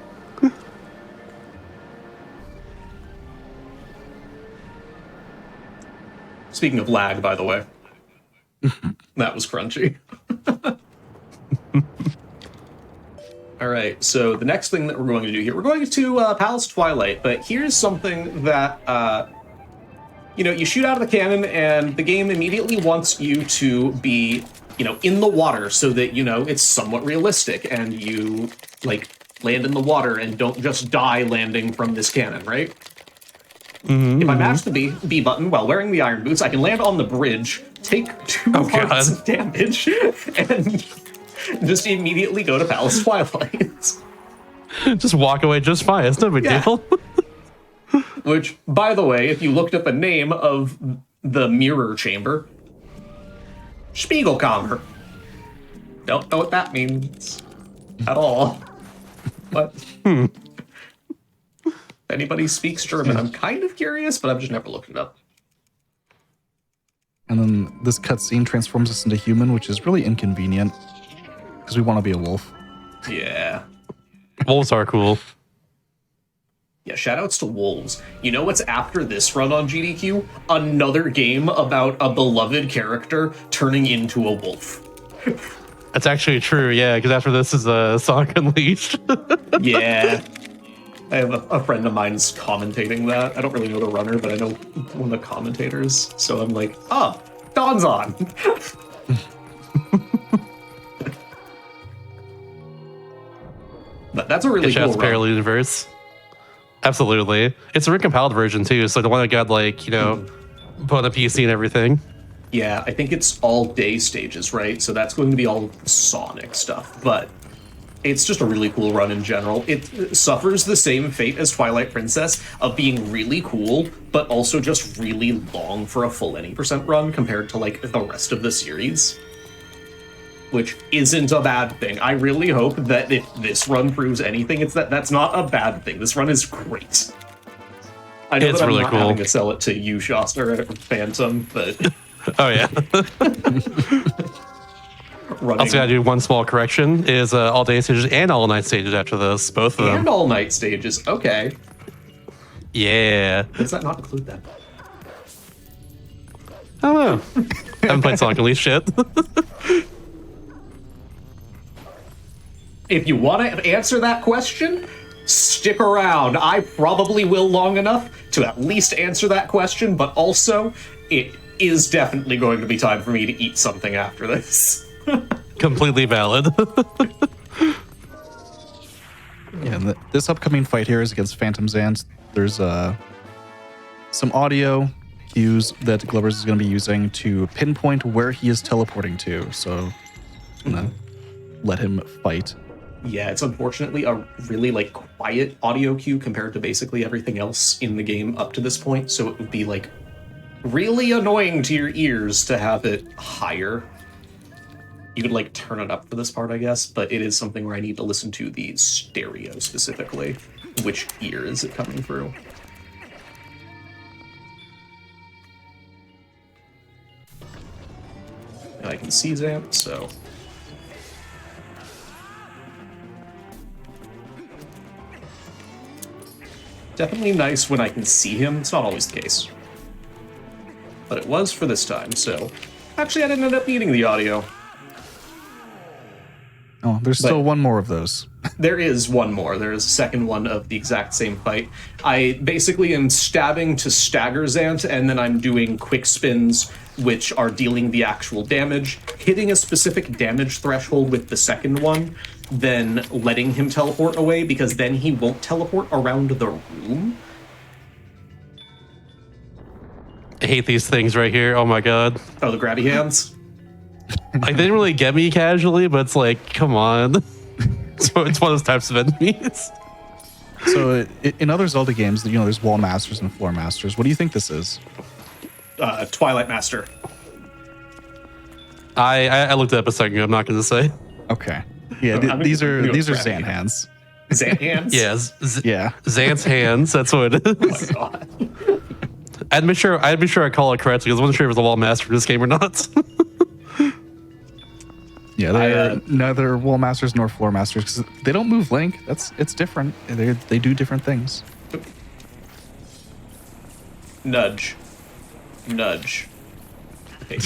Speaking of lag, by the way. That was crunchy. All right, so the next thing that we're going to do here, we're going to Palace Twilight, but here's something that, you shoot out of the cannon and the game immediately wants you to be, in the water so that, it's somewhat realistic and you, land in the water and don't just die landing from this cannon, right? If I mash the B button while wearing the iron boots, I can land on the bridge, take 2 hearts of damage, and just immediately go to Palace Twilight. Just walk away just fine. It's no big deal. Which, by the way, if you looked at the name of the mirror chamber, Spiegelkammer. Don't know what that means. at all. But if anybody speaks German, I'm kind of curious, but I've just never looked it up. And then this cutscene transforms us into human, which is really inconvenient because we want to be a wolf. Yeah. Wolves are cool. Yeah, shoutouts to wolves. You know what's after this run on GDQ? Another game about a beloved character turning into a wolf. That's actually true, yeah, because after this is Sonic Unleashed. Yeah. I have a friend of mine's commentating that. I don't really know the runner, but I know one of the commentators. So I'm like, Dawn's on. But that's a really cool Shouts run. parallel universe. Absolutely. It's a recompiled version too, so the one that got like, put on a PC and everything. Yeah, I think it's all day stages, right? So that's going to be all Sonic stuff, but it's just a really cool run in general. It suffers the same fate as Twilight Princess of being really cool, but also just really long for a full any % run compared to like the rest of the series. Which isn't a bad thing. I really hope that if this run proves anything, it's that's not a bad thing. This run is great. I know It's that I'm really not cool. having to sell it to you, Shasta or Phantom, but Oh yeah. running Also gotta do one small correction, is all day stages and all night stages after this, both of them. and all night stages. Okay. Yeah. Does that not include that? I don't know. Haven't played Sonic Unleashed yet. If you want to answer that question, stick around. I probably will long enough to at least answer that question, but also it is definitely going to be time for me to eat something after this. Completely valid. Yeah, and this upcoming fight here is against Phantom Zant. There's some audio cues that Glovers is going to be using to pinpoint where he is teleporting to. So I'm going to let him fight. Yeah, it's unfortunately a really like quiet audio cue compared to basically everything else in the game up to this point, so it would be like really annoying to your ears to have it higher. You could like turn it up for this part, I guess, but it is something where I need to listen to the stereo specifically. Which ear is it coming through? And I can see Zant, so definitely nice when I can see him. It's not always the case. But it was for this time, so actually I didn't end up needing the audio. Oh, there's still one more of those. There is one more. There is a second one of the exact same fight. I basically am stabbing to stagger Zant, and then I'm doing quick spins, which are dealing the actual damage, hitting a specific damage threshold with the second one, then letting him teleport away, because then he won't teleport around the room. I hate these things right here. Oh my god. Oh, the grabby hands? Like, they didn't really get me casually, but it's like, come on. It's one of those types of enemies. So in other Zelda games, there's wall masters and floor masters. What do you think this is? Twilight Master. I looked it up a second ago, I'm not going to say. Okay. Yeah, these are Zant hands. Zant hands? Yeah, Yeah. Zant's hands, that's what it is. Oh my god. I'd be sure I call it correctly because I wasn't sure if it was a wall master in this game or not. Yeah, they're neither wall masters nor floor masters because they don't move Link. It's different. They do different things. Nudge. Nudge. Okay.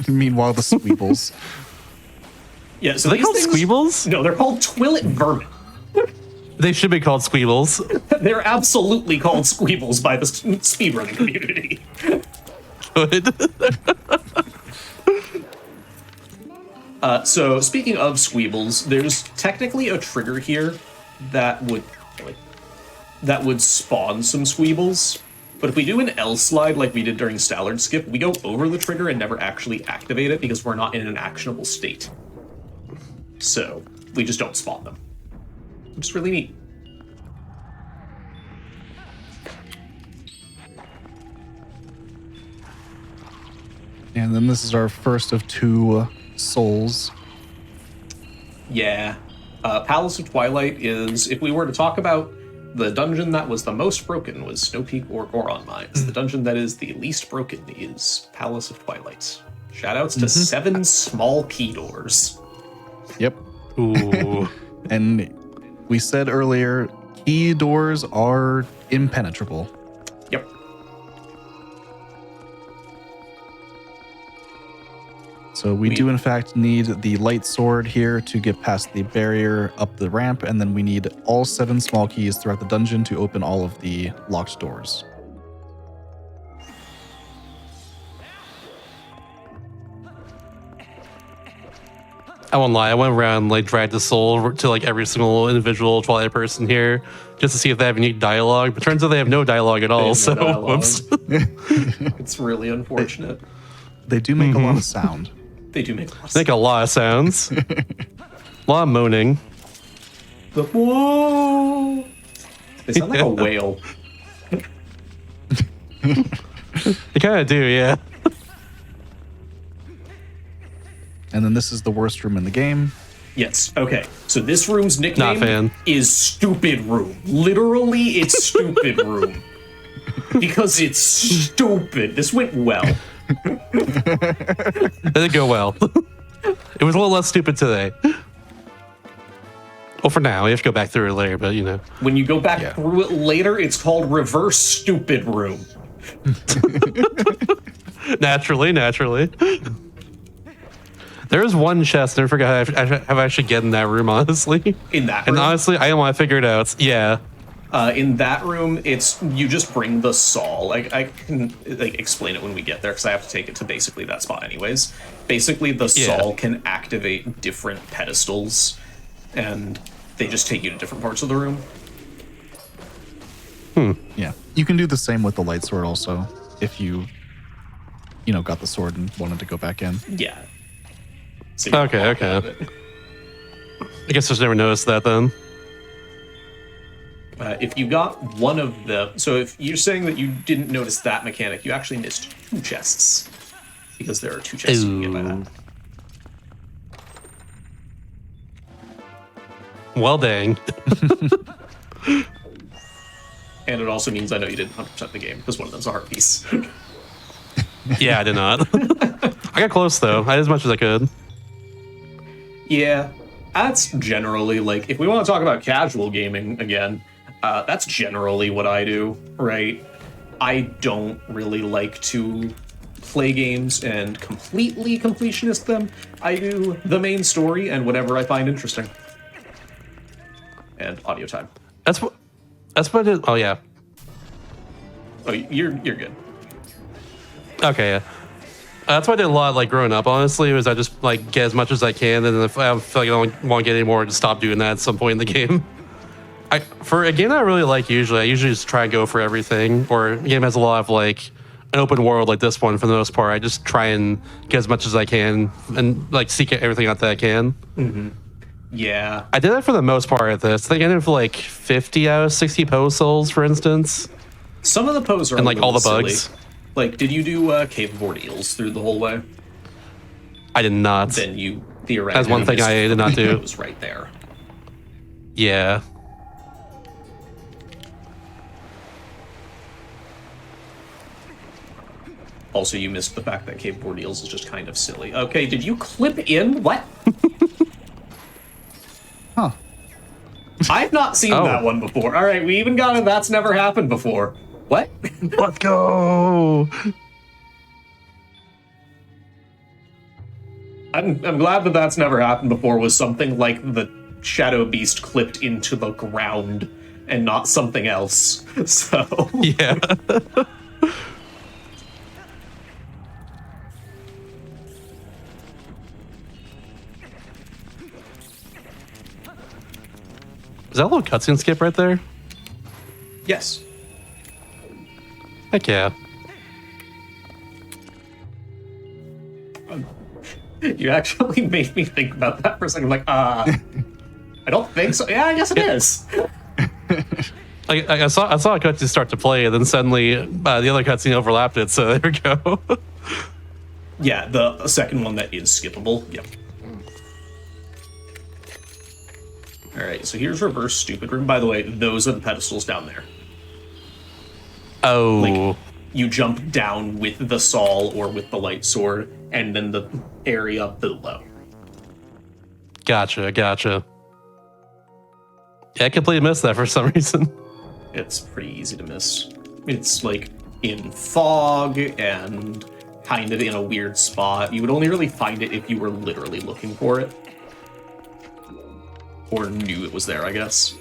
Meanwhile, the Squeebles. Yeah, so Are they these called things, Squeebles? No, they're called Twillet Vermin. They should be called Squeebles. They're absolutely called Squeebles by the speedrunning community. Good. So speaking of Squeebles, there's technically a trigger here that would spawn some Squeebles. But if we do an L slide like we did during Stallard Skip, we go over the trigger and never actually activate it because we're not in an actionable state. So we just don't spawn them. Which is really neat. And then this is our first of two souls. Yeah. Palace of Twilight is, if we were to talk about the dungeon that was the most broken was Snow Peak or Goron Mines. The dungeon that is the least broken is Palace of Twilight. Shoutouts to 7 small key doors. Yep. Ooh. And we said earlier, key doors are impenetrable. Yep. So we do in fact need the light sword here to get past the barrier up the ramp, and then we need all 7 small keys throughout the dungeon to open all of the locked doors. I won't lie, I went around like dragged the soul to like every single individual Twilight person here just to see if they have any dialogue, but turns out they have no dialogue at all, so dialogue. whoops. It's really unfortunate. They do make a lot of sound. They do make a lot of Make a lot of sounds. A lot of moaning. The whoa! They sound like a whale. They kind of do, yeah. And then this is the worst room in the game. Yes. Okay. So this room's Not nickname fan. is Stupid Room. Literally, it's Stupid Room. Because it's stupid. This went well. That didn't go well. It was a little less stupid today. Well, for now, we have to go back through it later, but you know. When you go back through it later, it's called Reverse Stupid Room. Naturally. There is one chest, I forgot I have actually get in that room, honestly. In that And room? honestly, I don't want to figure it out. Yeah. In that room, it's you just bring the saw. Like I can like explain it when we get there because I have to take it to basically that spot anyways. Basically, the saw can activate different pedestals, and they just take you to different parts of the room. Yeah. You can do the same with the light sword also, if you got the sword and wanted to go back in. Yeah. So Okay. I guess I just never noticed that then. If you got one of the... So if you're saying that you didn't notice that mechanic, you actually missed 2 chests. Because there are 2 chests you can get by that. Well, dang. And it also means I know you didn't 100% the game, because one of them's a heart piece. Yeah, I did not. I got close, though. I did as much as I could. Yeah, that's generally, like, if we want to talk about casual gaming again, that's generally what I do, right? I don't really like to play games and completely completionist them. I do the main story and whatever I find interesting. And audio time. That's what I did. Oh, yeah. Oh, you're good. Okay, yeah. That's what I did a lot, like, growing up, honestly, was I just, like, get as much as I can, and then if I feel like I don't want to get any more, just stop doing that at some point in the game. For a game that I really like I usually just try and go for everything, or a game has a lot of, like, an open world like this one, for the most part. I just try and get as much as I can, and, like, seek everything out that I can. Mm-hmm. Yeah. I did that for the most part of this. I think I did for, like, 50 out of 60 pose souls, for instance. Some of the pose are And, like, all the silly. bugs. Like, did you do cave-board eels through the whole way? I did not. Then you theoretically That's one thing I did not do. Those right there. Yeah. Also, you missed the fact that cave-board eels is just kind of silly. Okay, did you clip in? What? Huh. I've not seen that one before. All right, we even got a that's never happened before. What? Let's go. I'm glad that that's never happened before was something like the Shadow Beast clipped into the ground and not something else. So... Yeah. Is that a little cutscene skip right there? Yes. Heck yeah. You actually made me think about that for a second. I'm like, I don't think so. Yeah, I guess it is. I saw a cutscene start to play, and then suddenly the other cutscene overlapped it, so there we go. Yeah, the second one that is skippable. Yep. All right, so here's reverse stupid room. By the way, those are the pedestals down there. Oh. Like, you jump down with the Saul or with the light sword, and then the area below. Gotcha. Yeah, I completely missed that for some reason. It's pretty easy to miss. It's like in fog and kind of in a weird spot. You would only really find it if you were literally looking for it. Or knew it was there, I guess.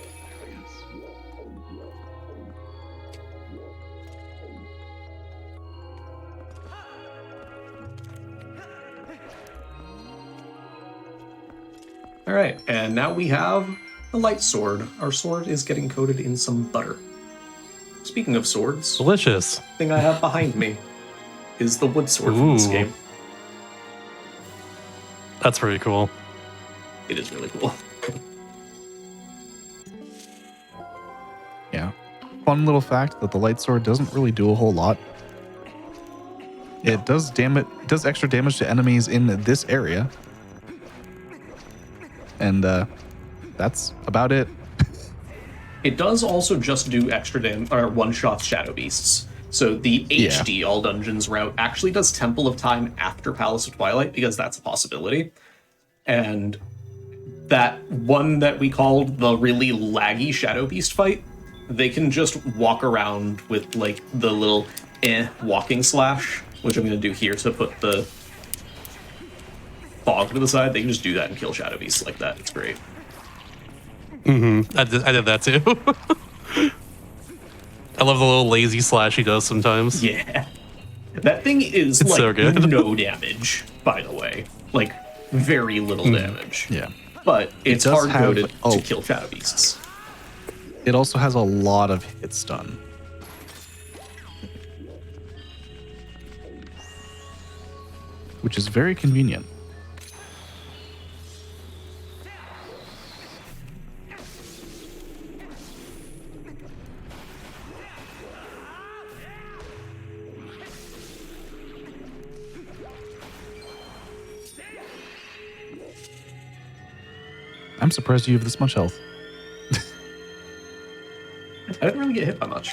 Alright, and now we have the light sword. Our sword is getting coated in some butter. Speaking of swords, Delicious. the thing I have behind me is the wood sword from this Ooh. game. That's pretty cool. It is really cool. Yeah. Fun little fact that the light sword doesn't really do a whole lot. It does extra damage to enemies in this area. And that's about it. It does also just do extra or one-shot shadow beasts. So the HD all dungeons route actually does Temple of Time after Palace of Twilight, because that's a possibility. And that one that we called the really laggy shadow beast fight, they can just walk around with like the little walking slash, which I'm going to do here to put the fog to the side. They can just do that and kill shadow beasts like that. It's great. I did that too. I love the little lazy slash he does sometimes. Yeah. That thing is It's like so good. no damage, by the way. Like very little damage. Yeah. But it's does hard have- coded oh. to kill shadow beasts. It also has a lot of hit stun. Which is very convenient. I'm surprised you have this much health. I didn't really get hit by much.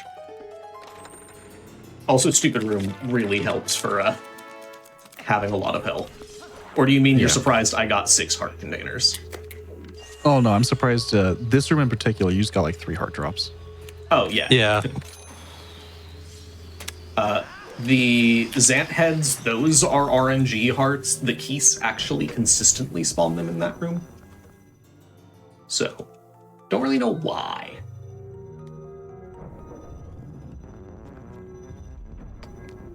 Also, Stupid Room really helps for having a lot of health. Or do you mean you're Yeah. surprised I got 6 heart containers? Oh no, I'm surprised. This room in particular, you just got like 3 heart drops. Oh, yeah. Yeah. The Zant heads, those are RNG hearts. The Keese actually consistently spawn them in that room. So, don't really know why.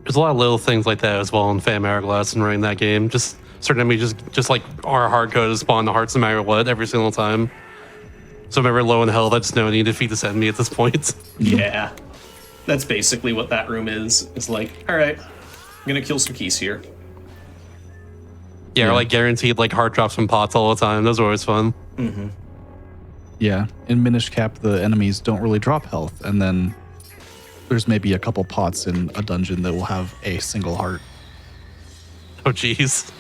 There's a lot of little things like that as well in Phantom Hourglass and running that game. Just certain enemies just like are hard coded to spawn the hearts no matter what every single time. So if I'm ever low in health, I just know I need to defeat this enemy at this point. Yeah. That's basically what that room is. It's like, alright, I'm gonna kill some Keese here. Yeah, or like guaranteed like heart drops from pots all the time. Those are always fun. Mm-hmm. Yeah, in Minish Cap, the enemies don't really drop health, and then there's maybe a couple pots in a dungeon that will have a single heart. Oh jeez.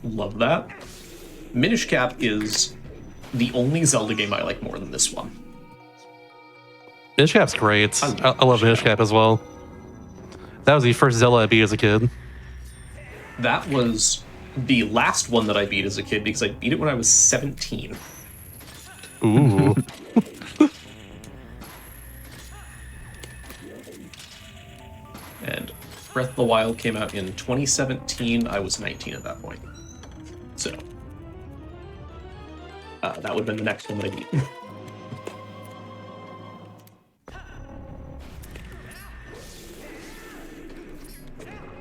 Love that. Minish Cap is the only Zelda game I like more than this one. Minish Cap's great. I I love Minish Cap as well. That was the first Zelda I beat as a kid. That was the last one that I beat as a kid because I beat it when I was 17. Ooh. And Breath of the Wild came out in 2017. I was 19 at that point. So, that would have been the next one that I beat.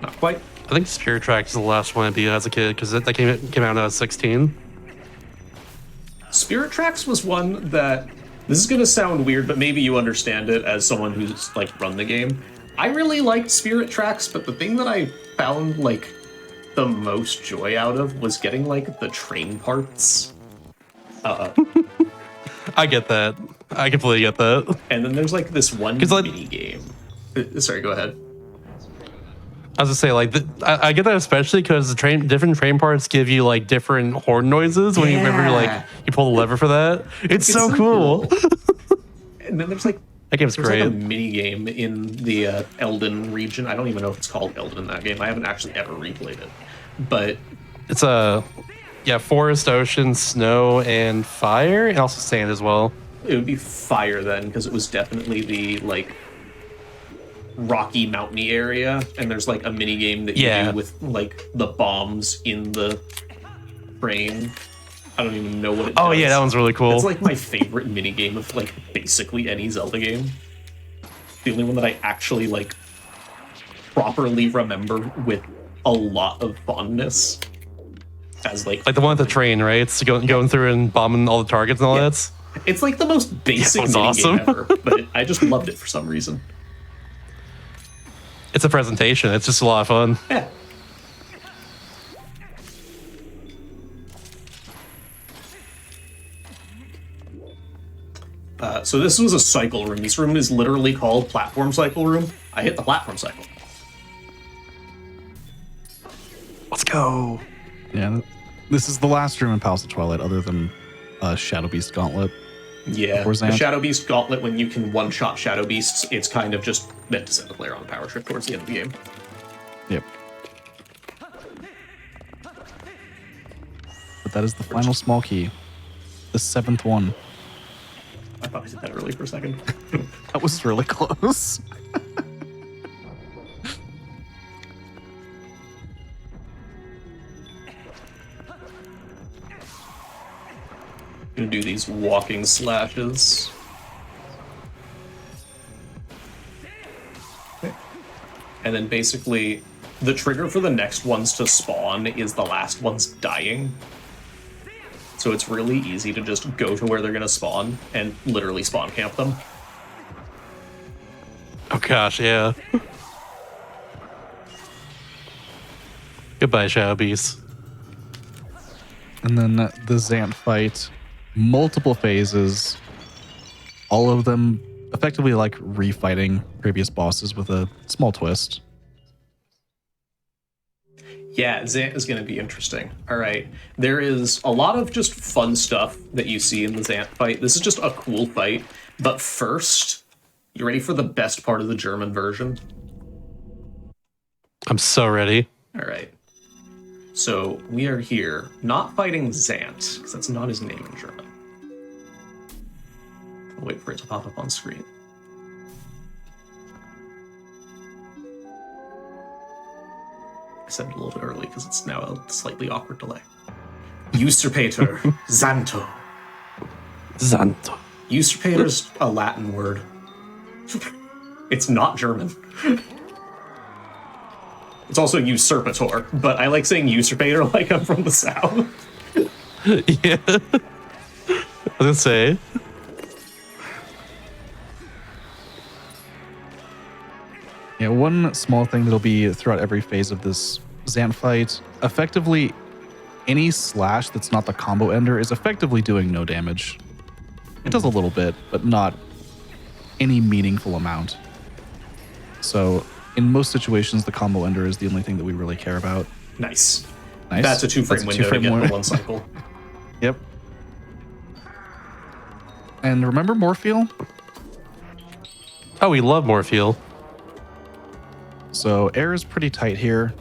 Not quite. I think Spirit Tracks is the last one I beat as a kid because that came out when I was 16. Spirit Tracks was one that, this is going to sound weird, but maybe you understand it as someone who's like run the game. I really liked Spirit Tracks, but the thing that I found like the most joy out of was getting like the train parts. I get that. I completely get that. And then there's like this one 'Cause, like- mini game. Sorry, go ahead. I was gonna say, like, I get that especially because the different train parts give you like different horn noises when you remember, like, you pull the lever for that. It's so cool. And then there's like That game's there's great. like a mini game in the Elden region. I don't even know if it's called Elden in that game. I haven't actually ever replayed it, but It's forest, ocean, snow, and fire, and also sand as well. it would be fire then because it was definitely the like rocky mountainy area, and there's like a mini game that you do with like the bombs in the train. I don't even know what it does. Oh yeah, that one's really cool. It's like my favorite mini game of like basically any Zelda game. The only one that I actually like properly remember with a lot of fondness as like the one with the train, right? It's going through and bombing all the targets and all that. it's like the most basic one's mini awesome. game ever, but I just loved it for some reason. It's a presentation. It's just a lot of fun. Yeah. So this was a cycle room. This room is literally called Platform Cycle Room. I hit the platform cycle. Let's go. Yeah, this is the last room in Palace of Twilight, other than Shadow Beast Gauntlet. Yeah, Before the Zant. Shadow Beast Gauntlet, when you can one-shot Shadow Beasts, it's kind of just meant to send the player on a power trip towards the end of the game. Yep. But that is the final small key, the 7th one. I thought I did that early for a second. That was really close. Gonna do these walking slashes. Okay. And then basically, the trigger for the next ones to spawn is the last ones dying. So it's really easy to just go to where they're gonna spawn and literally spawn camp them. Oh gosh, yeah. Goodbye, Shadow Beast. And then the Zant fight, multiple phases, all of them effectively like refighting previous bosses with a small twist. Yeah, Zant is going to be interesting. All right. There is a lot of just fun stuff that you see in the Zant fight. This is just a cool fight. But first, you ready for the best part of the German version? I'm so ready. All right. So we are here, not fighting Zant, because that's not his name in German. I'll wait for it to pop up on screen. I said it a little bit early because it's now a slightly awkward delay. Usurpator, Zanto. Zanto. Usurpator's a Latin word. It's not German. It's also usurpator, but I like saying usurpator like I'm from the South. Yeah. I was gonna say. Yeah, one small thing that'll be throughout every phase of this Zant fight, effectively any slash that's not the combo ender is effectively doing no damage. It does a little bit, but not any meaningful amount. So in most situations, the combo ender is the only thing that we really care about. Nice. Nice. That's a two-frame window to get the one cycle. Yep. And remember Morpheal? Oh, we love Morpheal. So air is pretty tight here.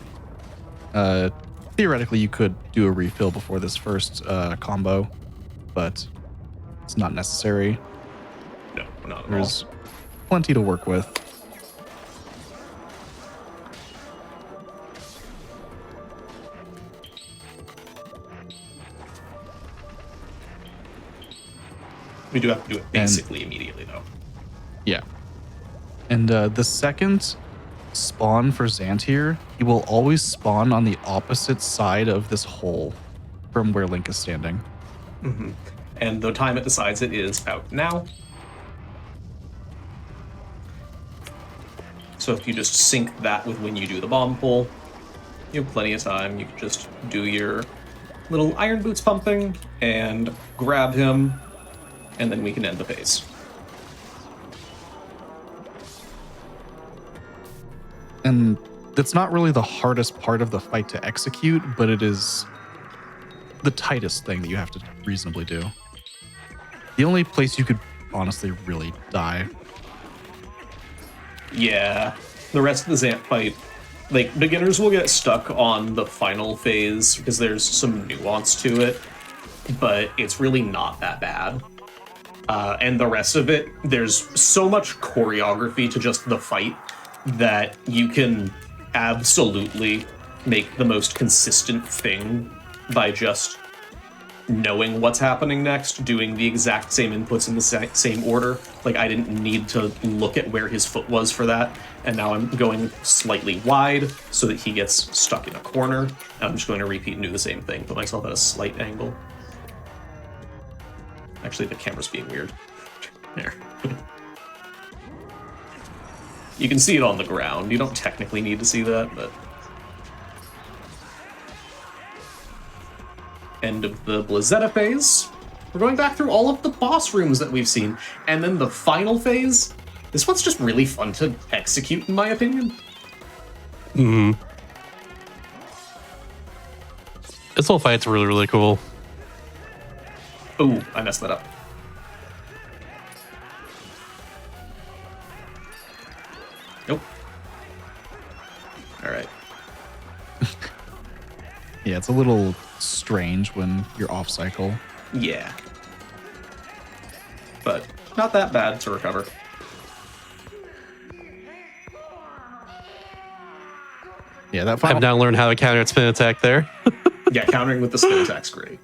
Theoretically, you could do a refill before this first combo, but it's not necessary. No, not at all. There's plenty to work with. We do have to do it basically immediately, though. Yeah. And the second spawn for Zant here, he will always spawn on the opposite side of this hole from where Link is standing. Mm-hmm. And the time it decides it is out now. So if you just sync that with when you do the bomb pull, you have plenty of time. You can just do your little iron boots pumping and grab him, and then we can end the phase. And It's not really the hardest part of the fight to execute, but it is the tightest thing that you have to reasonably do. The only place you could honestly really die. Yeah, the rest of the Zant fight, like, beginners will get stuck on the final phase because there's some nuance to it, but it's really not that bad. And the rest of it, there's so much choreography to just the fight that you can absolutely make the most consistent thing by just knowing what's happening next, doing the exact same inputs in the same order. Like, I didn't need to look at where his foot was for that, and now I'm going slightly wide so that he gets stuck in a corner, and I'm just going to repeat and do the same thing, put myself at a slight angle. Actually, the camera's being weird. There. You can see it on the ground. You don't technically need to see that, but... End of the Blizzetta phase. We're going back through all of the boss rooms that we've seen. And then the final phase, this one's just really fun to execute, in my opinion. Mm-hmm. This whole fight's really, really cool. Ooh, I messed that up. Nope. All right. Yeah, it's a little strange when you're off cycle. Yeah. But not that bad to recover. Yeah, that I've final now learned how to counter spin attack there. Yeah, countering with the spin attack's great.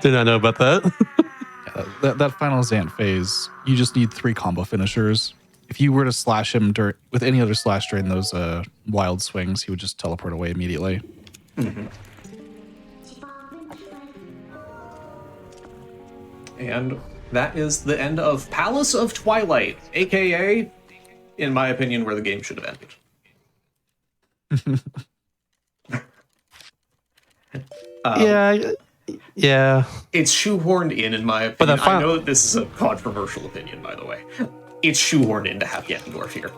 Did not know about that. that final Zant phase, you just need 3 combo finishers. If you were to slash him with any other slash during those wild swings, he would just teleport away immediately. Mm-hmm. And that is the end of Palace of Twilight, aka, in my opinion, where the game should have ended. Yeah. It's shoehorned in my opinion. But I know that this is a controversial opinion, by the way. It's shoehorned in to have Ganondorf here.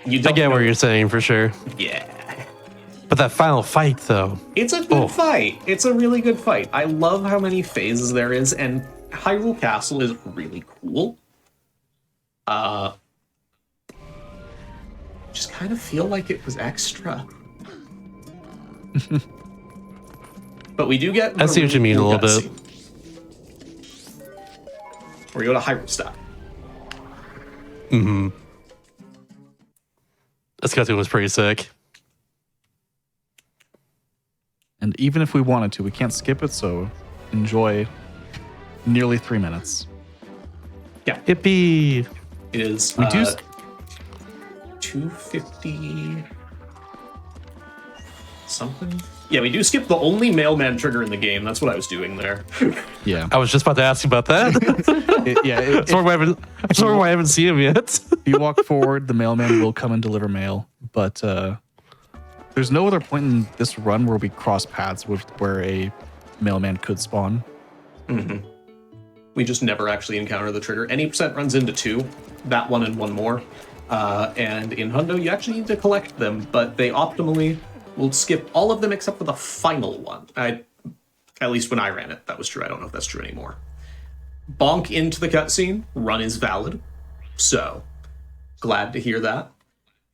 I get what you're saying for sure. Yeah. But that final fight, though. It's a good fight. It's a really good fight. I love how many phases there is, and Hyrule Castle is really cool. Just kind of feel like it was extra. But we do get... I see what you mean a little bit. Where we go to Hyrule Stop. Mm-hmm. This cutscene was pretty sick. And even if we wanted to, we can't skip it, so enjoy nearly 3 minutes. Yeah. Yippee! It is We do 250 something. Yeah, we do skip the only mailman trigger in the game. That's what I was doing there. Yeah. I was just about to ask you about that. Sorry, why I haven't seen him yet. If you walk forward, the mailman will come and deliver mail, but there's no other point in this run where we cross paths with where a mailman could spawn. Mm-hmm. We just never actually encounter the trigger. Any percent runs into 2, that one and one more. And in Hundo, you actually need to collect them, but they optimally will skip all of them except for the final one. At least when I ran it, that was true. I don't know if that's true anymore. Bonk into the cutscene. Run is valid. So, glad to hear that.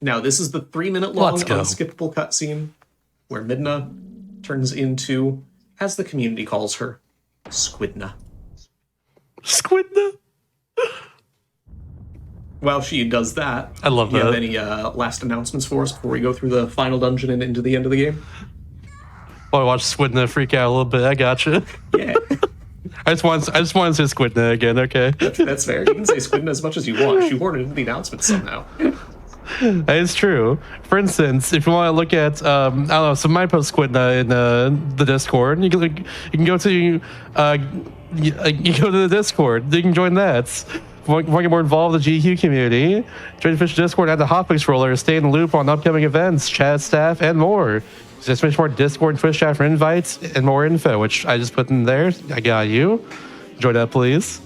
Now, this is the 3-minute-long unskippable cutscene where Midna turns into, as the community calls her, Squidna. Squidna? While she does that, I love do you that. have any last announcements for us before we go through the final dungeon and into the end of the game? Well, I watched Squidna freak out a little bit. I gotcha. Yeah. I just want to say Squidna again, okay? That's fair. You can say Squidna as much as you want. Shoehorn it into the announcements somehow. That is true. For instance, if you want to look at, I don't know, some my post Squidna in the Discord, you can go to you go to the Discord. You can join that. If you want to get more involved in the GDQ community, join the official Discord at the Hotfix roller. Stay in the loop on upcoming events, chat staff, and more. Just finish more Discord and Twitch chat for invites and more info, which I just put in there. I got you. Join up, please.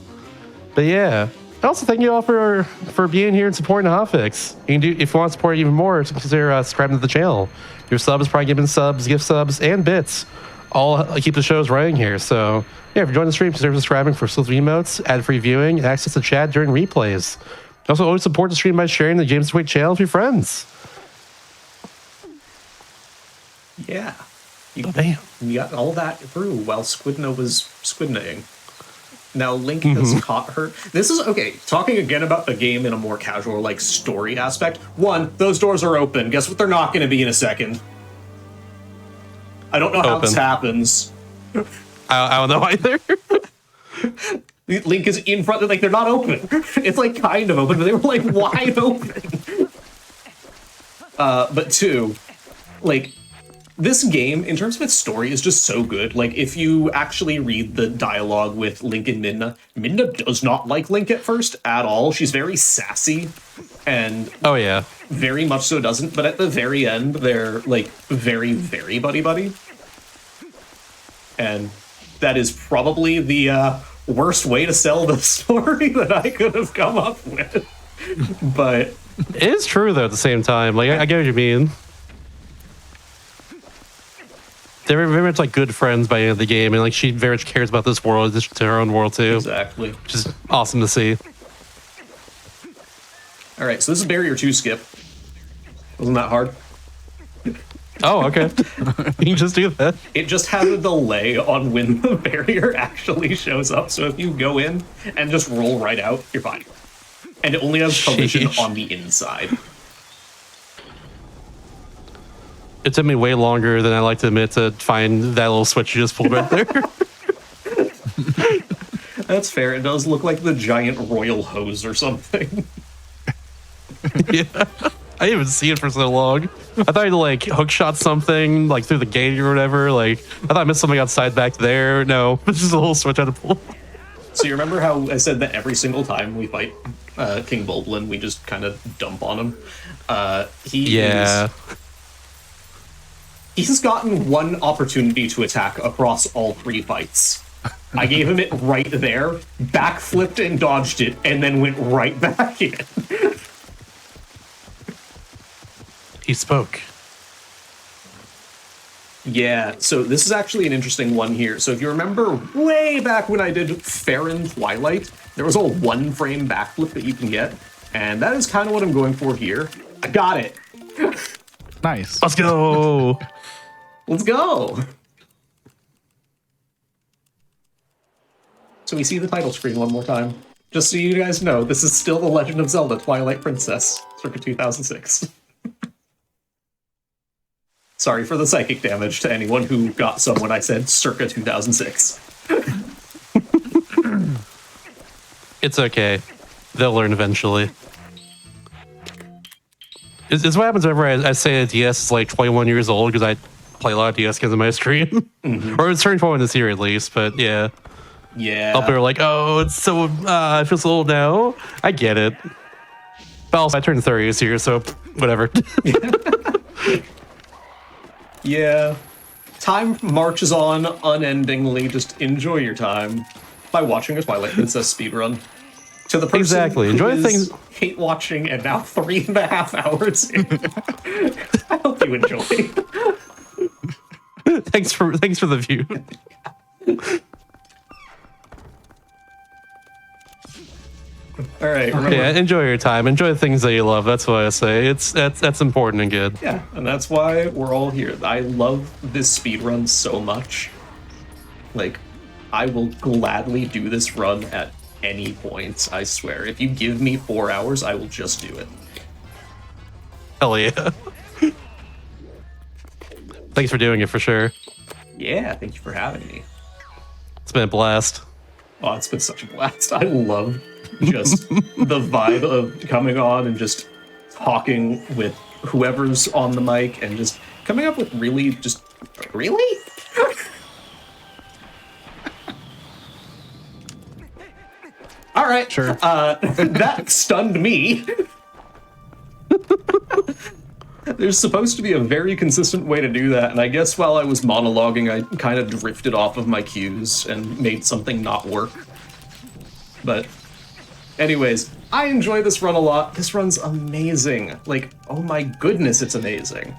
But yeah, Also, thank you all for being here and supporting Hotfix. You can do, if you want to support even more, consider subscribing to the channel. Your subs, probably giving subs, gift subs, and bits all keep the shows running here. So yeah, if you're joining the stream, consider subscribing for exclusive emotes, ad-free viewing, and access to chat during replays. Also, always support the stream by sharing the James Wake channel with your friends. Yeah. Damn. You got all that through while Squidna was squidnaing. Now Link has caught her. This is okay. Talking again about the game in a more casual, like, story aspect. One, those doors are open. Guess what? They're not going to be in a second. I don't know how this happens. I don't know either. Link is in front. Like, they're not open. It's like kind of open, but they were like wide open. But two, like, this game, in terms of its story, is just so good. Like, if you actually read the dialogue with Link and Midna, Midna does not like Link at first at all. She's very sassy, and Oh yeah. very much so doesn't. But at the very end, they're, like, very, very buddy-buddy. And that is probably the worst way to sell the story that I could have come up with. But It is true though. At the same time, like I get what you mean. They're very much like good friends by the end of the game, and like she very much cares about this world, just to her own world too. exactly. Which is awesome to see. All right, so this is barrier 2 skip. Wasn't that hard? Oh, okay. You can just do that. It just has a delay on when the barrier actually shows up. So if you go in and just roll right out, you're fine. And it only has collision Sheesh. on the inside. It took me way longer than I like to admit to find that little switch you just pulled right there. That's fair. It does look like the giant royal hose or something. Yeah. I didn't even see it for so long. I thought I'd like hook shot something like through the gate or whatever. Like I thought I missed something outside back there. No, it's just a whole switch I had to pull. So you remember how I said that every single time we fight King Bulblin, we just kind of dump on him? Yeah. He's gotten one opportunity to attack across all 3 fights. I gave him it right there, backflipped and dodged it, and then went right back in. He spoke. Yeah, so this is actually an interesting one here. So if you remember way back when I did Farron Twilight, there was a 1-frame backflip that you can get, and that is kind of what I'm going for here. I got it. Nice. Let's go. Let's go. So we see the title screen one more time. Just so you guys know, this is still The Legend of Zelda Twilight Princess, circa 2006. Sorry for the psychic damage to anyone who got some when I said circa 2006. It's okay. They'll learn eventually. It's what happens whenever I say a DS is like 21 years old because I play a lot of DS games on my stream. Or it's turning 21 this year at least, but yeah. Yeah. People are like, oh, it's so, I feel so old now. I get it. But also, I turned 30 this year, so whatever. Yeah. Time marches on unendingly. Just enjoy your time by watching a Twilight Princess speedrun. To the person Exactly. who Enjoy is things. hate watching and now 3.5 hours in. I hope you enjoy. Thanks for the view. All right. Remember, Yeah, enjoy your time. Enjoy the things that you love. That's what I say. That's important and good. yeah, and that's why we're all here. I love this speedrun so much. Like, I will gladly do this run at any point, I swear. If you give me 4 hours, I will just do it. Hell yeah. Thanks for doing it for sure. Yeah, thank you for having me. It's been a blast. Oh, it's been such a blast. I love just the vibe of coming on and just talking with whoever's on the mic and just coming up with really. All right. Sure. That stunned me. There's supposed to be a very consistent way to do that, and I guess while I was monologuing, I kind of drifted off of my cues and made something not work. But Anyways, I enjoy this run a lot. This run's amazing. Like, oh my goodness, it's amazing.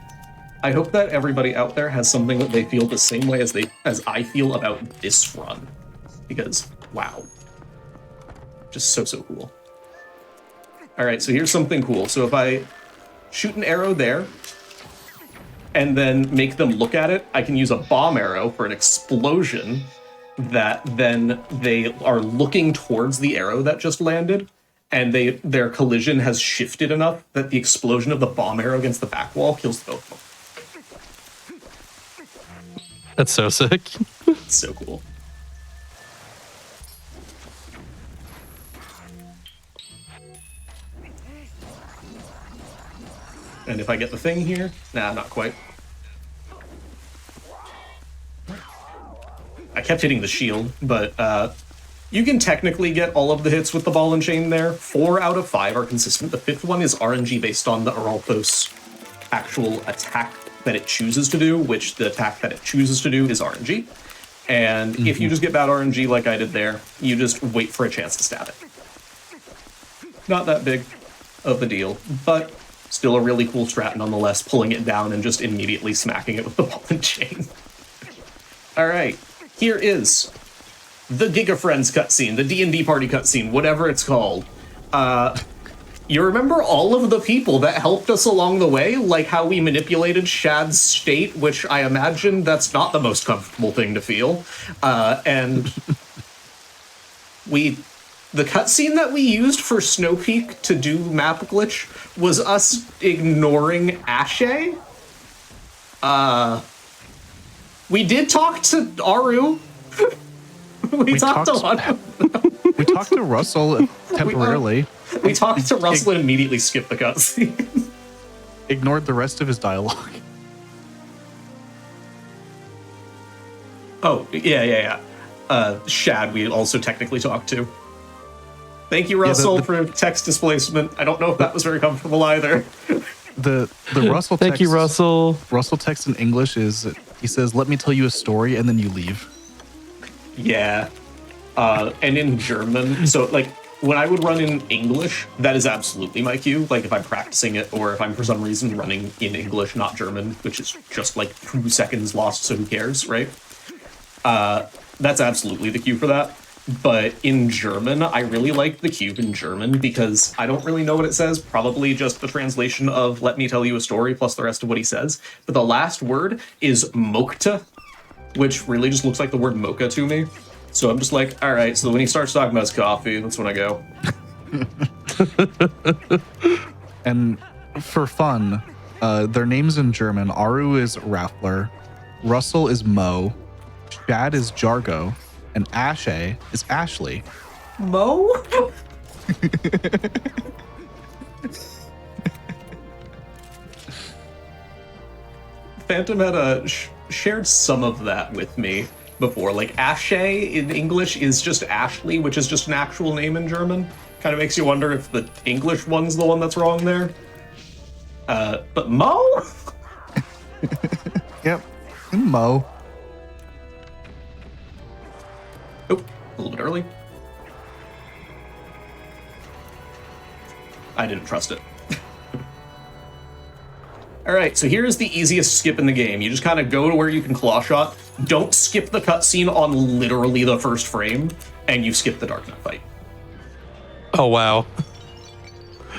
I hope that everybody out there has something that they feel the same way as I feel about this run. Because, wow. Just so cool. Alright, so here's something cool. So if I shoot an arrow there, and then make them look at it, I can use a bomb arrow for an explosion that then they are looking towards the arrow that just landed, and their collision has shifted enough that the explosion of the bomb arrow against the back wall kills both of them. That's so sick. It's so cool. And if I get the thing here, nah, not quite. I kept hitting the shield, but you can technically get all of the hits with the ball and chain there. 4 out of 5 are consistent. The 5th one is RNG based on the Aralthos actual attack that it chooses to do, which the attack that it chooses to do is RNG. And if you just get bad RNG like I did there, you just wait for a chance to stab it. Not that big of a deal, but still a really cool strat nonetheless, pulling it down and just immediately smacking it with the ball and chain. Alright, here is the Giga Friends cutscene, the D&D party cutscene, whatever it's called. You remember all of the people that helped us along the way? Like how we manipulated Shad's state, which I imagine that's not the most comfortable thing to feel. And the cutscene that we used for Snow Peak to do map glitch was us ignoring Ashe. We did talk to Aru. we talked to one. We talked to Russell temporarily. We talked to Russell and immediately skipped the cutscene. Ignored the rest of his dialogue. Oh, yeah. Shad, we also technically talked to. Thank you, Russell, for text displacement. I don't know if that was very comfortable either. The Russell text, Thank you, Russell. Russell text in English is, he says, "Let me tell you a story," and then you leave. Yeah. And in German, so like when I would run in English, that is absolutely my cue. Like if I'm practicing it or if I'm for some reason running in English, not German, which is just like 2 seconds lost, so who cares, right? That's absolutely the cue for that. But in German, I really like the cue in German because I don't really know what it says. Probably just the translation of "let me tell you a story" plus the rest of what he says. But the last word is "mokta," which really just looks like the word mocha to me. So I'm just like, all right, so when he starts talking about his coffee, that's when I go. And for fun, their names in German, Aru is Raffler, Russell is Mo, Shad is Jargo, and Ashe is Ashley. Mo? Phantom had shared some of that with me before. Like, Ashe in English is just Ashley, which is just an actual name in German. Kind of makes you wonder if the English one's the one that's wrong there. But Mo? Yep, and Mo. Oh, a little bit early. I didn't trust it. Alright, so here's the easiest skip in the game. You just kind of go to where you can claw shot. Don't skip the cutscene on literally the first frame, and you skip the Dark Knight fight. Oh, wow.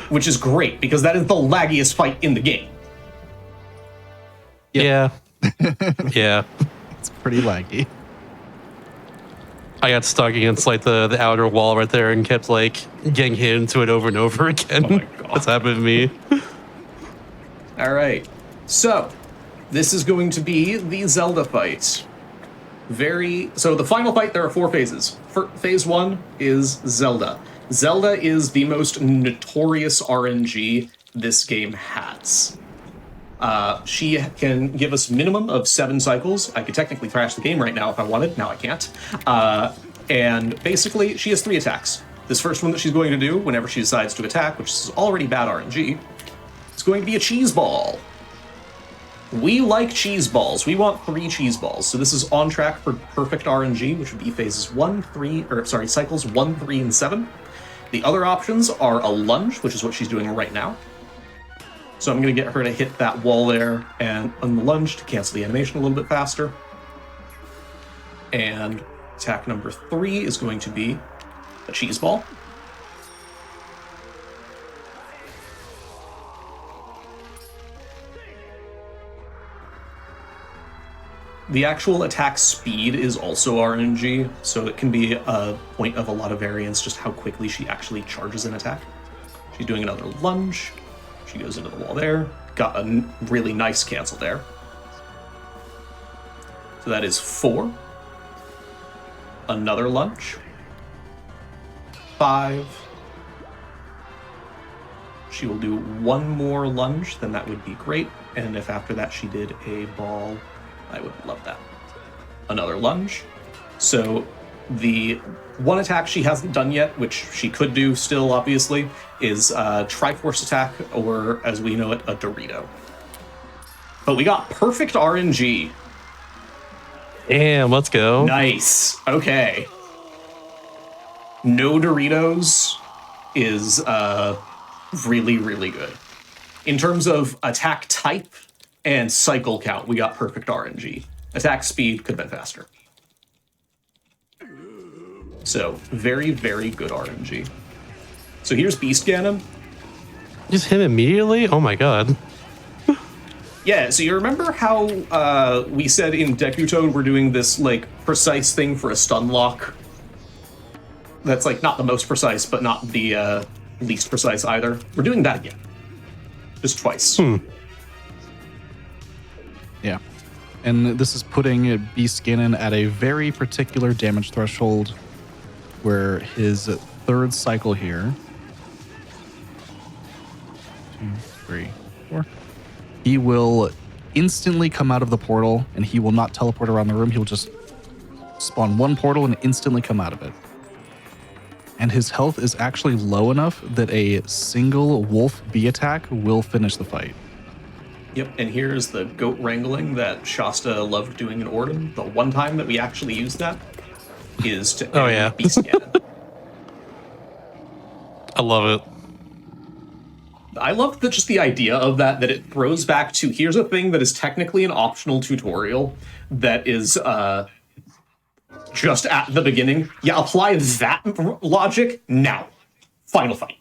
Which is great, because that is the laggiest fight in the game. Yeah. Yeah. It's pretty laggy. I got stuck against like the outer wall right there and kept like getting hit into it over and over again. Oh my God. That's happened to me. All right, so this is going to be the Zelda fight. So the final fight, there are 4 phases. Phase 1 is Zelda. Zelda is the most notorious RNG this game has. She can give us minimum of 7 cycles. I could technically crash the game right now if I wanted. Now I can't. And basically, she has 3 attacks. This first one that she's going to do whenever she decides to attack, which is already bad RNG, is going to be a cheese ball. We like cheese balls. We want 3 cheese balls. So this is on track for perfect RNG, which would be cycles 1, 3, and 7. The other options are a lunge, which is what she's doing right now. So I'm going to get her to hit that wall there and on the lunge to cancel the animation a little bit faster. And attack number 3 is going to be a cheese ball. The actual attack speed is also RNG, so it can be a point of a lot of variance just how quickly she actually charges an attack. She's doing another lunge. She goes into the wall there. Got a really nice cancel there. So that is 4. Another lunge. 5. She will do one more lunge, then that would be great. And if after that she did a ball, I would love that. Another lunge. So the one attack she hasn't done yet, which she could do still, obviously, is a Triforce attack, or as we know it, a Dorito. But we got perfect RNG. Damn, let's go. Nice. Okay. No Doritos is really, really good. In terms of attack type and cycle count, we got perfect RNG. Attack speed could have been faster. So, very, very good RNG. So here's Beast Ganon. Just hit immediately? Oh my god. Yeah, so you remember how we said in Deku Toad we're doing this, like, precise thing for a stun lock? That's, like, not the most precise, but not the least precise either. We're doing that again. Just twice. Yeah. And this is putting Beast Ganon at a very particular damage threshold where his third cycle here, 2, 3, 4, he will instantly come out of the portal and he will not teleport around the room. He'll just spawn one portal and instantly come out of it. And his health is actually low enough that a single Wolf B attack will finish the fight. Yep, and here's the goat wrangling that Shasta loved doing in Orden. The one time that we actually used that is to end Beast Ganon. I love it. I love just the idea of that it throws back to, here's a thing that is technically an optional tutorial that is just at the beginning. Yeah, apply that logic now. Final fight.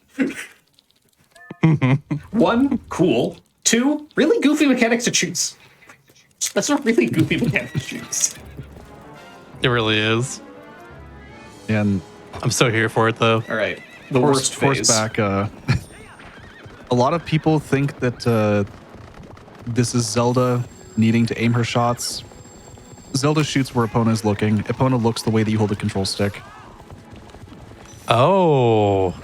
1, cool. 2, really goofy mechanics to choose. That's a really goofy mechanic to choose. It really is. And I'm so here for it, though. All right, the worst phase. Horseback, a lot of people think that this is Zelda needing to aim her shots. Zelda shoots where Epona is looking. Epona looks the way that you hold the control stick. Oh.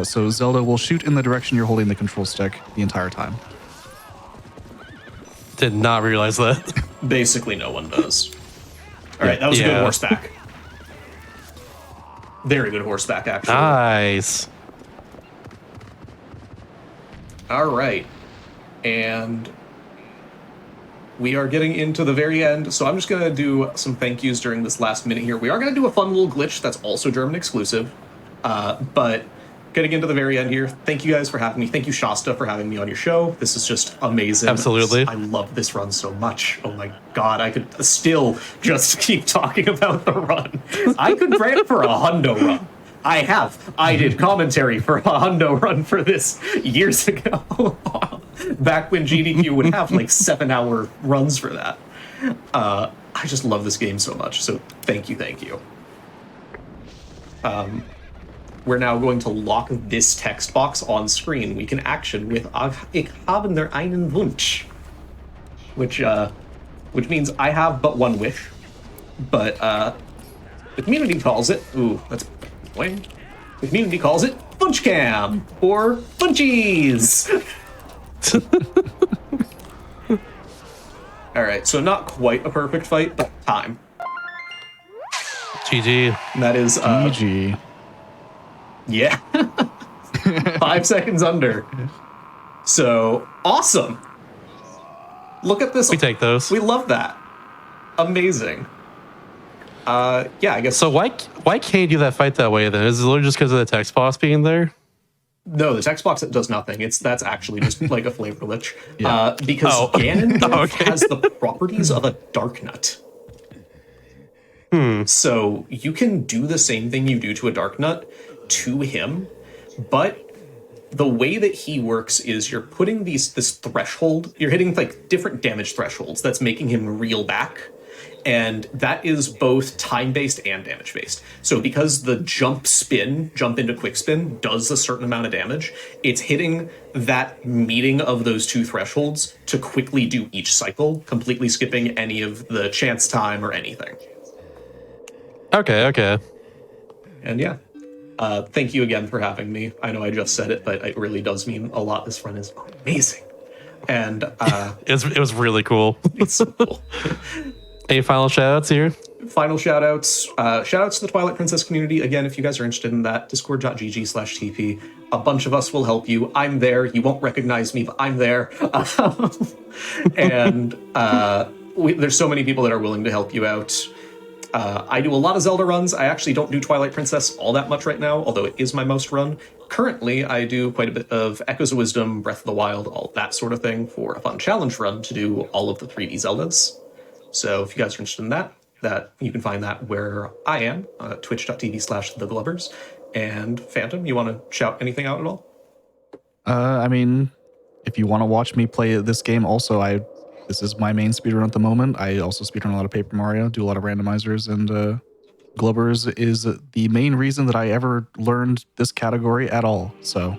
So Zelda will shoot in the direction you're holding the control stick the entire time. Did not realize that. Basically, no one does. All right, that was a good horseback. Very good horseback, actually. Nice. All right. And we are getting into the very end, so I'm just going to do some thank yous during this last minute here. We are going to do a fun little glitch that's also German exclusive, but getting into the very end here, thank you guys for having me. Thank you, Shasta, for having me on your show. This is just amazing. Absolutely. I love this run so much. Oh my god, I could still just keep talking about the run. I could rant for a hundo run. I did commentary for a hundo run for this years ago. Back when GDQ would have like 7-hour runs for that. I just love this game so much, so thank you, thank you. We're now going to lock this text box on screen. We can action with Ich habe nur einen Wunsch, which means I have but one wish, but the community calls it, that's annoying. The community calls it Funchcam or Funchies. All right, so not quite a perfect fight, but time. GG. And that is GG. Yeah. 5 seconds under. So awesome. Look at this. We take those. We love that. Amazing. Yeah, I guess. So why can't you do that fight that way then? Is it literally just because of the text box being there? No, the text box does nothing. That's actually just like a flavor glitch. Yeah. Because Ganondorf Okay. has the properties of a dark nut. So you can do the same thing you do to a dark nut to him, but the way that he works is you're putting this threshold, you're hitting like different damage thresholds that's making him reel back. And that is both time-based and damage-based. So because the jump into quick spin, does a certain amount of damage, it's hitting that meeting of those two thresholds to quickly do each cycle, completely skipping any of the chance time or anything. Okay. And yeah, thank you again for having me. I know I just said it, but it really does mean a lot. This run is amazing. And It was really cool. it's so cool. Any final shout-outs here? Final shout-outs. Shout-outs to the Twilight Princess community. Again, if you guys are interested in that, discord.gg/TP. A bunch of us will help you. I'm there. You won't recognize me, but I'm there. And there's so many people that are willing to help you out. I do a lot of Zelda runs. I actually don't do Twilight Princess all that much right now, although it is my most run. Currently, I do quite a bit of Echoes of Wisdom, Breath of the Wild, all that sort of thing for a fun challenge run to do all of the 3D Zeldas. So if you guys are interested in that you can find that where I am, twitch.tv/theglubbers. And Phantom, you want to shout anything out at all? I mean, if you want to watch me play this game, also, this is my main speedrun at the moment. I also speedrun a lot of Paper Mario, do a lot of randomizers, and Glubbers is the main reason that I ever learned this category at all. So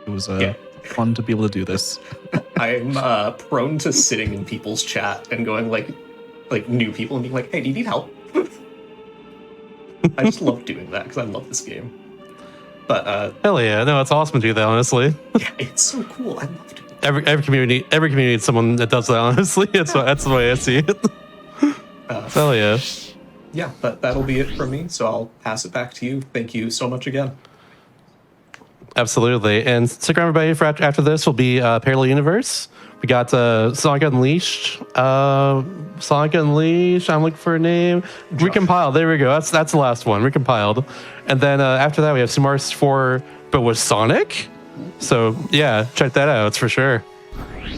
it was fun to be able to do this. I'm prone to sitting in people's chat and going like new people and being like, hey, do you need help? I just love doing that because I love this game. But Hell yeah. No, it's awesome to do that, honestly. yeah, it's so cool. I love doing it. Every community needs someone that does that, honestly. That's the way I see it. Hell yeah. Yeah, but that'll be it from me. So I'll pass it back to you. Thank you so much again. Absolutely. And stick around, everybody, for after this will be Parallel Universe. We got Sonic Unleashed. Sonic Unleashed. I'm looking for a name. Recompiled. There we go. That's the last one. Recompiled. And then after that, we have Super Mario 64, but with Sonic. So yeah, check that out. It's for sure.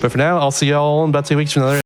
But for now, I'll see y'all in about 2 weeks for another